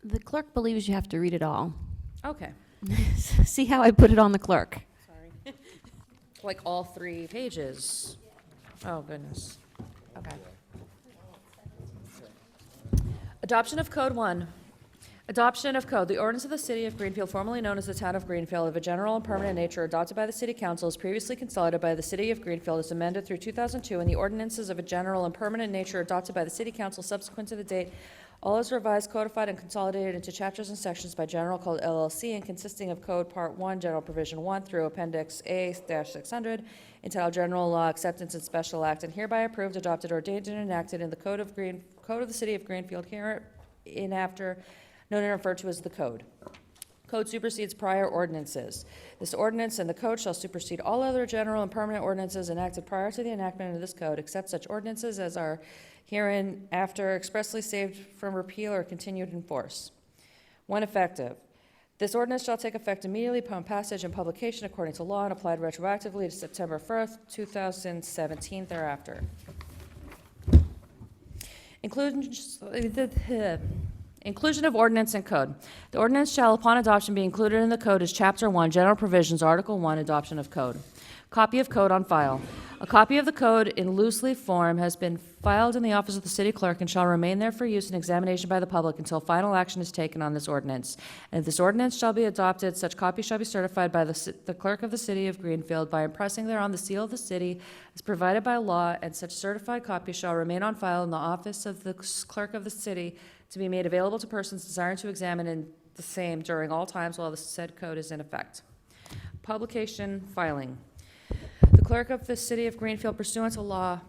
The clerk believes you have to read it all. Okay. See how I put it on the clerk? Sorry. Like all 3 pages. Oh, goodness. Okay. Adoption of Code 1. Adoption of code. The ordinance of the City of Greenfield, formerly known as the Town of Greenfield, of a general and permanent nature adopted by the City Council, is previously consolidated by the City of Greenfield, is amended through 2002, and the ordinances of a general and permanent nature adopted by the City Council subsequent to the date, all is revised, codified, and consolidated into chapters and sections by General Code LLC and consisting of Code Part 1, General Provision 1 through Appendix A-600, entitled General Law Acceptance and Special Act, and hereby approved, adopted, ordained, and enacted in the Code of the City of Greenfield, hereinafter known and referred to as the Code. Code supersedes prior ordinances. This ordinance and the code shall supersede all other general and permanent ordinances enacted prior to the enactment of this code, except such ordinances as are hereinafter expressly saved from repeal or continued in force. When effective, this ordinance shall take effect immediately upon passage and publication according to law and applied retroactively to September 1st, 2017 thereafter. Inclusion of ordinance and code. The ordinance shall, upon adoption, be included in the code as Chapter 1, General Provisions, Article 1, Adoption of Code. Copy of code on file. A copy of the code in loose leaf form has been filed in the office of the city clerk and shall remain there for use and examination by the public until final action is taken on this ordinance. And if this ordinance shall be adopted, such copy shall be certified by the clerk of the city of Greenfield by impressing thereon the seal of the city as provided by law, and such certified copy shall remain on file in the office of the clerk of the city to be made available to persons desiring to examine in the same during all times while the said code is in effect. Publication, filing. The clerk of the city of Greenfield pursuant to law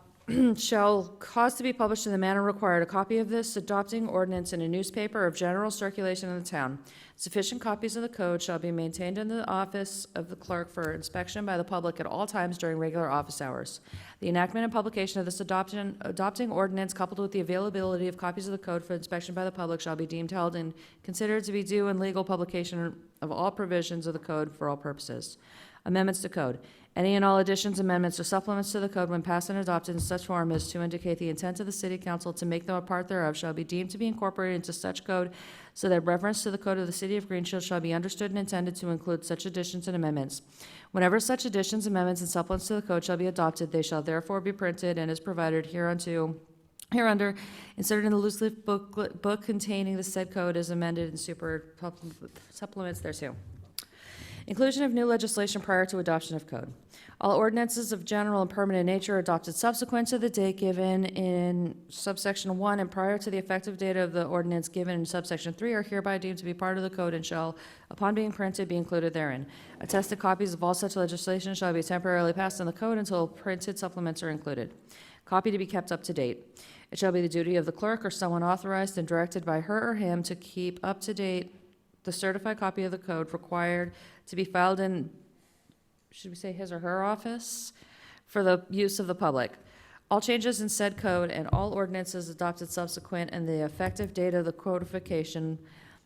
shall cause to be published in the manner required a copy of this adopting ordinance in a newspaper of general circulation in the town. Sufficient copies of the code shall be maintained in the office of the clerk for inspection by the public at all times during regular office hours. The enactment and publication of this adopting ordinance, coupled with the availability of copies of the code for inspection by the public, shall be deemed held and considered to be due in legal publication of all provisions of the code for all purposes. Amendments to code. Any and all additions, amendments, or supplements to the code when passed and adopted in such form as to indicate the intent of the city council to make them a part thereof shall be deemed to be incorporated into such code, so that reference to the code of the city of Greenfield shall be understood and intended to include such additions and amendments. Whenever such additions, amendments, and supplements to the code shall be adopted, they shall therefore be printed and as provided hereunder, inserted in the loose leaf book containing the said code as amended and supplements thereto. Inclusion of new legislation prior to adoption of code. All ordinances of general and permanent nature adopted subsequent to the date given in subsection 1 and prior to the effective date of the ordinance given in subsection 3 are hereby deemed to be part of the code and shall, upon being printed, be included therein. Attested copies of all such legislation shall be temporarily passed in the code until printed supplements are included. Copy to be kept up to date. It shall be the duty of the clerk or someone authorized and directed by her or him to keep up to date the certified copy of the code required to be filed in, should we say his or her office, for the use of the public. All changes in said code and all ordinances adopted subsequent and the effective date of the codification,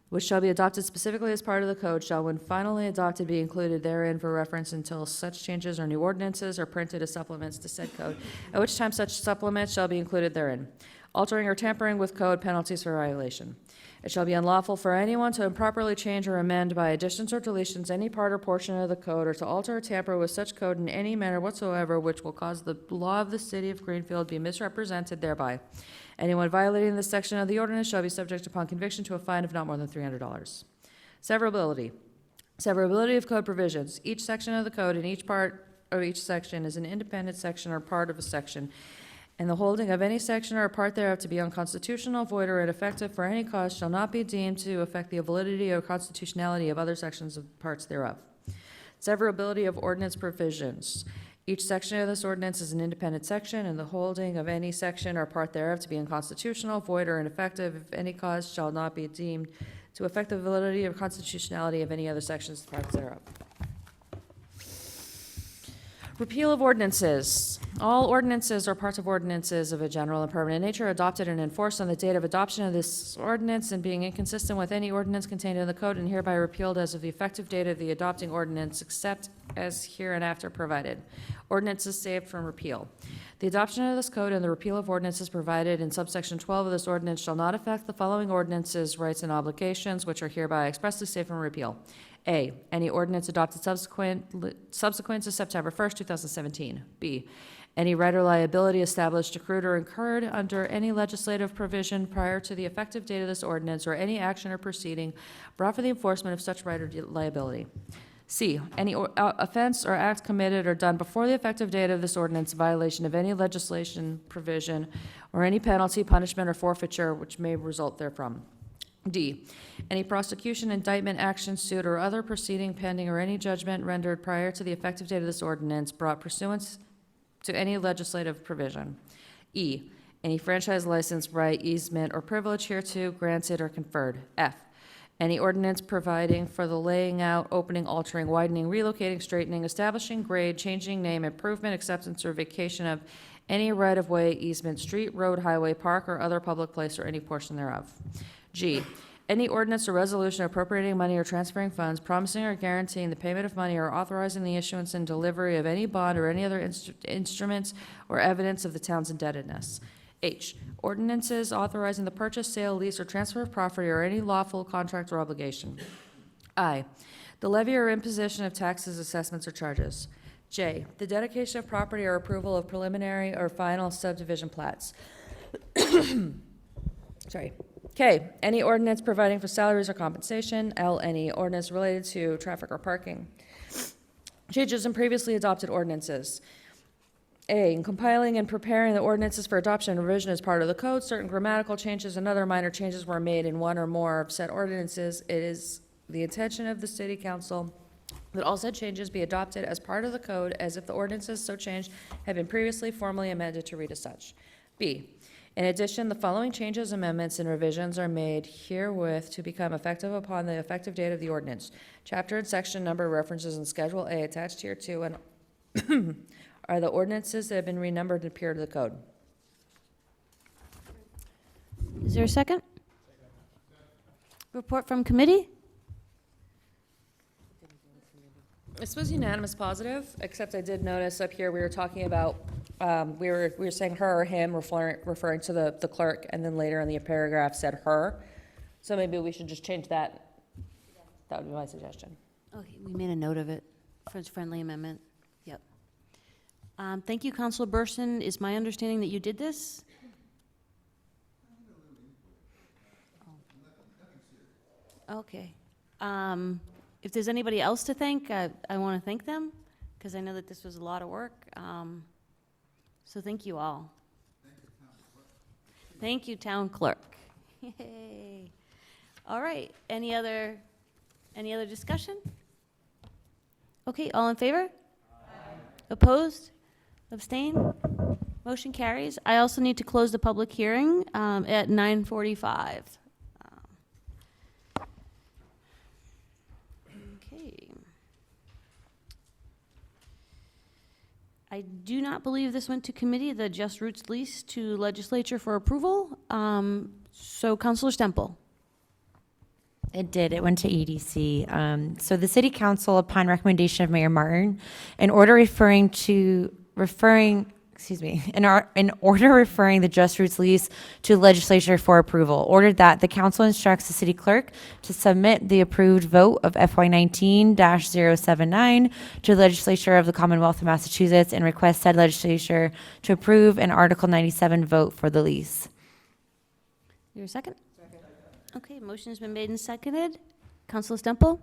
which shall be adopted specifically as part of the code, shall, when finally adopted, be included therein for reference until such changes or new ordinances are printed as supplements to said code, at which time such supplements shall be included therein. Altering or tampering with code, penalties for violation. It shall be unlawful for anyone to improperly change or amend by additions or deletions any part or portion of the code, or to alter or tamper with such code in any manner whatsoever which will cause the law of the city of Greenfield be misrepresented thereby. Anyone violating this section of the ordinance shall be subject upon conviction to a fine of not more than $300. Severability. Severability of code provisions. Each section of the code and each part of each section is an independent section or part of a section, and the holding of any section or a part thereof to be unconstitutional, void, or ineffective for any cause shall not be deemed to affect the validity or constitutionality of other sections of parts thereof. Severability of ordinance provisions. Each section of this ordinance is an independent section, and the holding of any section or part thereof to be unconstitutional, void, or ineffective if any cause shall not be deemed to affect the validity or constitutionality of any other sections or parts thereof. Repeal of ordinances. All ordinances or parts of ordinances of a general and permanent nature adopted and enforced on the date of adoption of this ordinance and being inconsistent with any ordinance contained in the code and hereby repealed as of the effective date of the adopting ordinance, except as hereinafter provided. Ordinances saved from repeal. The adoption of this code and the repeal of ordinances provided in subsection 12 of this ordinance shall not affect the following ordinances, rights, and obligations, which are hereby expressly saved from repeal. A, any ordinance adopted subsequent to September 1st, 2017. B, any right or liability established, accrued, or incurred under any legislative provision prior to the effective date of this ordinance, or any action or proceeding brought for the enforcement of such right or liability. C, any offense or act committed or done before the effective date of this ordinance, violation of any legislation provision, or any penalty, punishment, or forfeiture which may result therefrom. D, any prosecution, indictment, action, suit, or other proceeding pending, or any judgment rendered prior to the effective date of this ordinance brought pursuant to any legislative provision. E, any franchise license, right, easement, or privilege hereto granted or conferred. F, any ordinance providing for the laying out, opening, altering, widening, relocating, straightening, establishing grade, changing name, improvement, acceptance, or vacation of any right-of-way, easement, street, road, highway, park, or other public place, or any portion thereof. G, any ordinance or resolution appropriating money or transferring funds, promising or guaranteeing the payment of money, or authorizing the issuance and delivery of any bond or any other instruments or evidence of the town's indebtedness. H, ordinances authorizing the purchase, sale, lease, or transfer of property or any lawful contract or obligation. I, the levy or imposition of taxes, assessments, or charges. J, the dedication of property or approval of preliminary or final subdivision plats. Sorry. K, any ordinance providing for salaries or compensation. L, any ordinance related to traffic or parking. Changes in previously adopted ordinances. A, in compiling and preparing the ordinances for adoption and revision as part of the code, certain grammatical changes and other minor changes were made in one or more of said ordinances. It is the intention of the city council that all said changes be adopted as part of the code as if the ordinances so changed had been previously formally amended to read as such. B, in addition, the following changes, amendments, and revisions are made herewith to become effective upon the effective date of the ordinance. Chapter and section number references in Schedule A attached here to and are the ordinances that have been renumbered and appear to the code. Is there a second? Report from committee? This was unanimous positive, except I did notice up here we were talking about, we were saying her or him, referring to the clerk, and then later in the paragraph said her. So maybe we should just change that. That would be my suggestion. Okay, we made a note of it for its friendly amendment. Yep. Thank you, Councilor Burson. Is my understanding that you did this? Okay. If there's anybody else to thank, I want to thank them, because I know that this was a lot of work. So thank you all. Thank you, Town Clerk. Yay. All right, any other discussion? Okay, all in favor? Opposed? Abstain? Motion carries. I also need to close the public hearing at 9:45. Okay. I do not believe this went to committee, the Just Roots lease to legislature for approval. So Councilor Stemple. It did. It went to EDC. So the City Council, upon recommendation of Mayor Martin, in order referring the Just Roots lease to legislature for approval, ordered that the council instructs the city clerk to submit the approved vote of FY19-079 to the legislature of the Commonwealth of Massachusetts and request said legislature to approve an Article 97 vote for the lease. Your second? Okay, motion has been made and seconded. Councilor Stemple?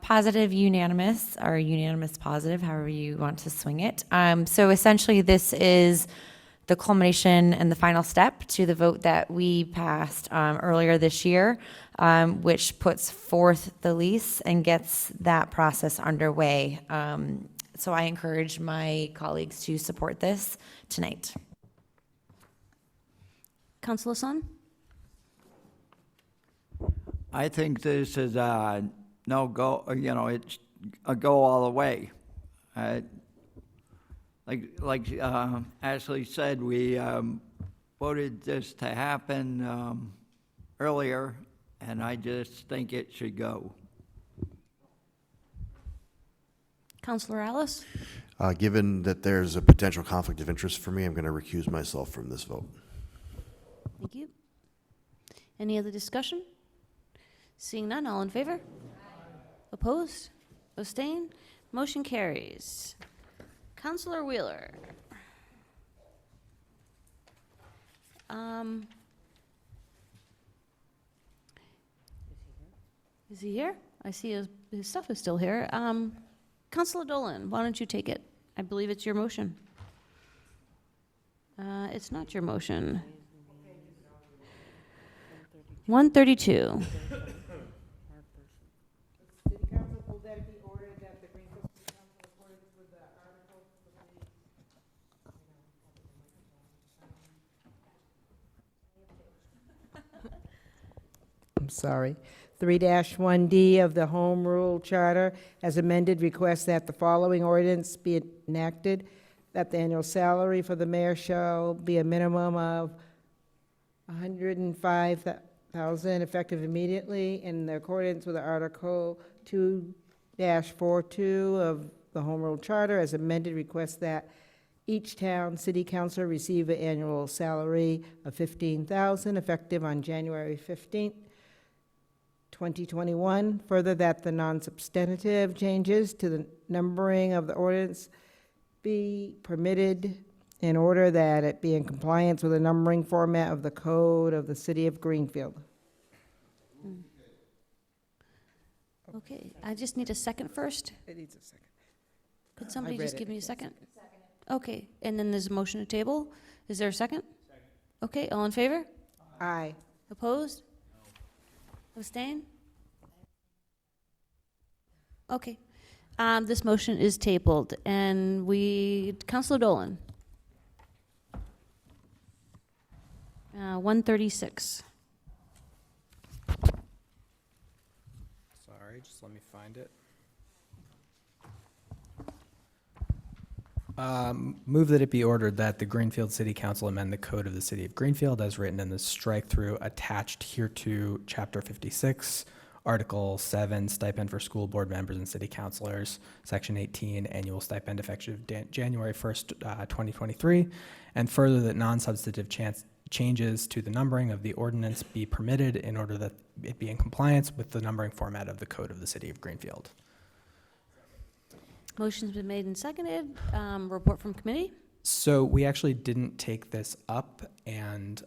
Positive, unanimous, or unanimous positive, however you want to swing it. So essentially, this is the culmination and the final step to the vote that we passed earlier this year, which puts forth the lease and gets that process underway. So I encourage my colleagues to support this tonight. Councilor Son? I think this is a no-go, it's a go all the way. Like Ashley said, we voted this to happen earlier, and I just think it should go. Councilor Alice? Given that there's a potential conflict of interest for me, I'm going to recuse myself from this vote. Thank you. Any other discussion? Seeing none, all in favor? Opposed? Abstain? Motion carries. Councilor Wheeler. Is he here? I see his stuff is still here. Councilor Dolan, why don't you take it? I believe it's your motion. It's not your motion. 132. I'm sorry. 3-1D of the Home Rule Charter, as amended, requests that the following ordinance be enacted, that the annual salary for the mayor shall be a minimum of $105,000 effective immediately in accordance with Article 2-42 of the Home Rule Charter, as amended, requests that each town city council receive an annual salary of $15,000 effective on January 15th, 2021. Further, that the non-substantive changes to the numbering of the ordinance be permitted in order that it be in compliance with the numbering format of the code of the city of Greenfield. Okay, I just need a second first. It needs a second. Could somebody read just it. give me a second? Okay, and then there's a motion to table. Is there a second? Okay, all in favor? Aye. Opposed? Abstain? Okay. This motion is tabled, and Councilor Dolan. 136. Sorry, just let me find it. Move that it be ordered that the Greenfield City Council amend the code of the City of Greenfield as written in the strike-through attached hereto Chapter 56, Article 7, Stipend for School Board Members and City Councilors, Section 18, Annual Stipend effective January 1st, 2023, and further that non-substantive changes to the numbering of the ordinance be permitted in order that it be in compliance with the numbering format of the code of the City of Greenfield. Motion's been made and seconded. Report from committee. So we actually didn't take this up, and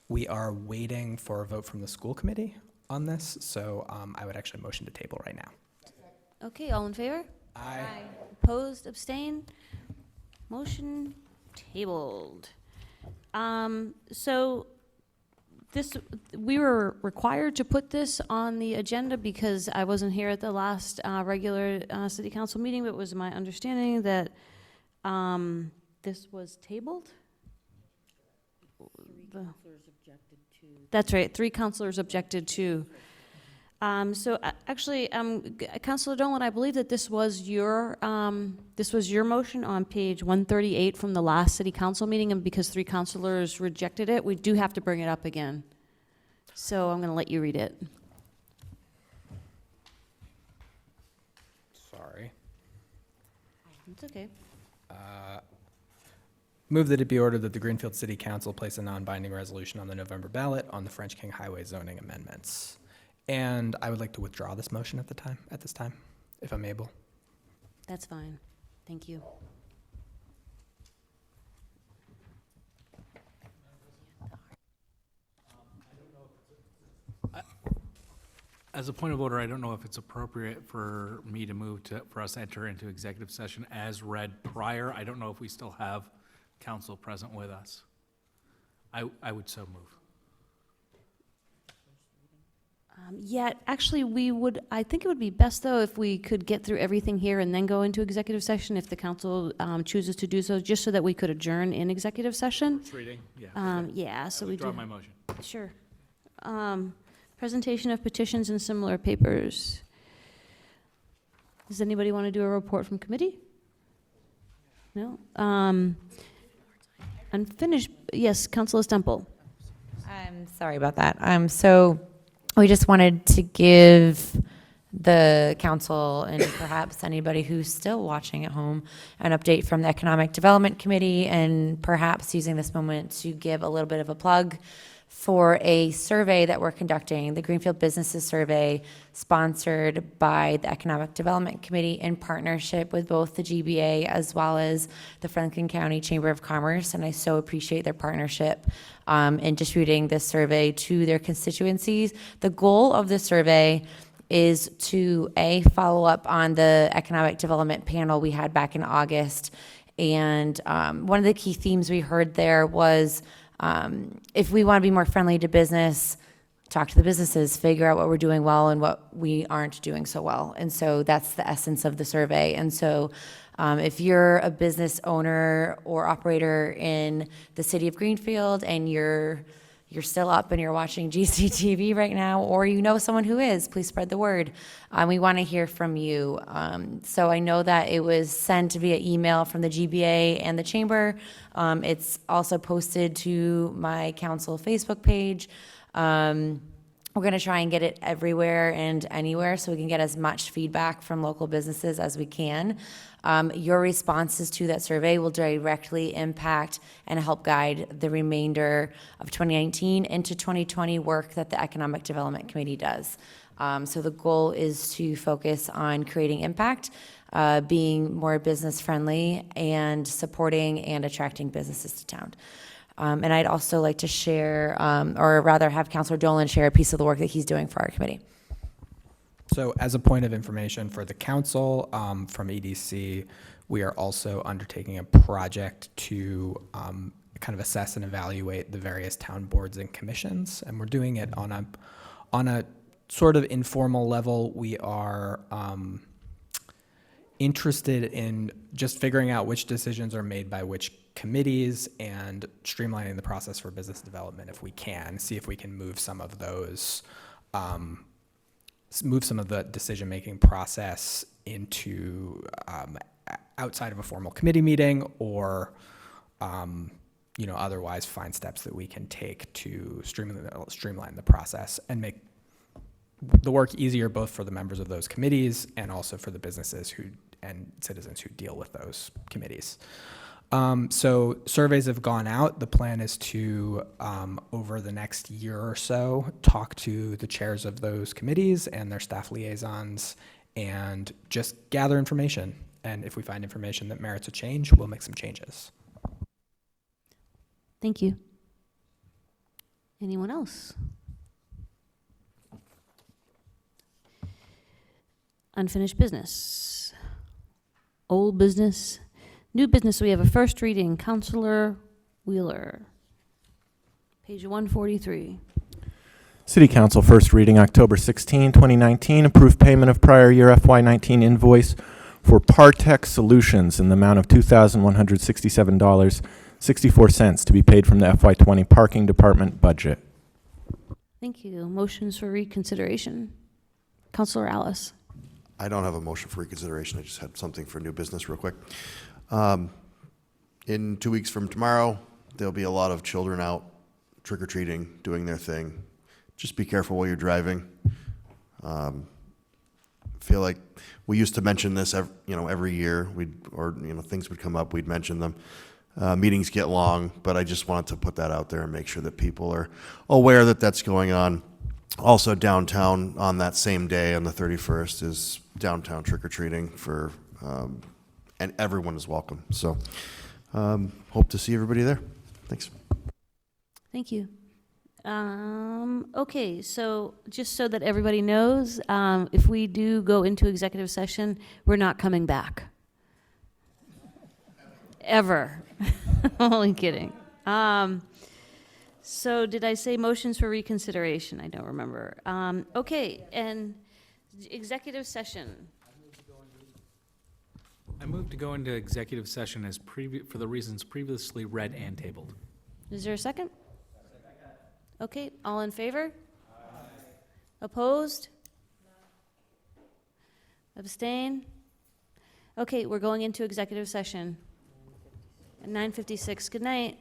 we are waiting for a vote from the school committee on this, so I would actually motion to table right now. Okay, all in favor? Aye. Opposed, abstained? Motion tabled. So this, we were required to put this on the agenda because I wasn't here at the last regular city council meeting, but it was my understanding that this was tabled? Three counselors objected to. That's right, 3 counselors objected to. Actually, Councilor Dolan, I believe that this was your motion on page 138 from the last city council meeting, and because 3 counselors rejected it, we do have to bring it up again. So I'm going to let you read it. Sorry. It's okay. Move that it be ordered that the Greenfield City Council place a non-binding resolution on the November ballot on the French King Highway zoning amendments. And I would like to withdraw this motion at this time, if I'm able. That's fine. Thank you. As a point of order, I don't know if it's appropriate for me to move for us to enter into executive session as read prior. I don't know if we still have council present with us. I would so move. Yeah, actually, I think it would be best, though, if we could get through everything here and then go into executive session if the council chooses to do so, just so that we could adjourn in executive session. First reading? Yeah. Yeah, so we do. Withdraw my motion. Sure. Presentation of petitions and similar papers. Does anybody want to do a report from committee? No? Unfinished, yes, Councilor Stemple. I'm sorry about that. So we just wanted to give the council and perhaps anybody who's still watching at home an update from the Economic Development Committee, and perhaps using this moment to give a little bit of a plug for a survey that we're conducting, the Greenfield Businesses Survey, sponsored by the Economic Development Committee in partnership with both the GBA as well as the Franklin County Chamber of Commerce. And I so appreciate their partnership in distributing this survey to their constituencies. The goal of this survey is to, follow up on the economic development panel we had back in August. And one of the key themes we heard there was, if we want to be more friendly to business, talk to the businesses, figure out what we're doing well and what we aren't doing so well. And so that's the essence of the survey. And so if you're a business owner or operator in the city of Greenfield and you're still up and you're watching GCTV right now, or you know someone who is, please spread the word. We want to hear from you. So I know that it was sent via email from the GBA and the Chamber. It's also posted to my council Facebook page. We're going to try and get it everywhere and anywhere so we can get as much feedback from local businesses as we can. Your responses to that survey will directly impact and help guide the remainder of 2019 into 2020 work that the Economic Development Committee does. So the goal is to focus on creating impact, being more business friendly, and supporting and attracting businesses to town. And I'd also like to share, or rather have Councilor Dolan share a piece of the work that he's doing for our committee. So as a point of information for the council, from EDC, we are also undertaking a project to kind of assess and evaluate the various town boards and commissions. And we're doing it on a sort of informal level. We are interested in just figuring out which decisions are made by which committees and streamlining the process for business development if we can, see if we can move some of those move some of the decision-making process into outside of a formal committee meeting, or otherwise find steps that we can take to streamline the process and make the work easier both for the members of those committees and also for the businesses and citizens who deal with those committees. So surveys have gone out. The plan is to, over the next year or so, talk to the chairs of those committees and their staff liaisons and just gather information. And if we find information that merits a change, we'll make some changes. Thank you. Anyone else? Unfinished business. Old business. New business, we have a first reading. Counselor Wheeler. Page 143. City Council first reading October 16, 2019, approved payment of prior year FY19 invoice for Partech Solutions in the amount of $2,167.64 to be paid from the FY20 Parking Department budget. Thank you. Motions for reconsideration. Counselor Alice. I don't have a motion for reconsideration. I just had something for new business real quick. In 2 weeks from tomorrow, there'll be a lot of children out trick-or-treating, doing their thing. Just be careful while you're driving. Feel like we used to mention this, every year. Things would come up, we'd mention them. Meetings get long, but I just wanted to put that out there and make sure that people are aware that that's going on. Also downtown on that same day, on the 31st, is downtown trick-or-treating and everyone is welcome. So hope to see everybody there. Thanks. Thank you. Okay, so just so that everybody knows, if we do go into executive session, we're not coming back. Ever. Only kidding. So did I say motions for reconsideration? I don't remember. Okay, and executive session. I move to go into executive session for the reasons previously read and tabled. Is there a second? Okay, all in favor? Opposed? Abstain? Okay, we're going into executive session at 9:56. Good night.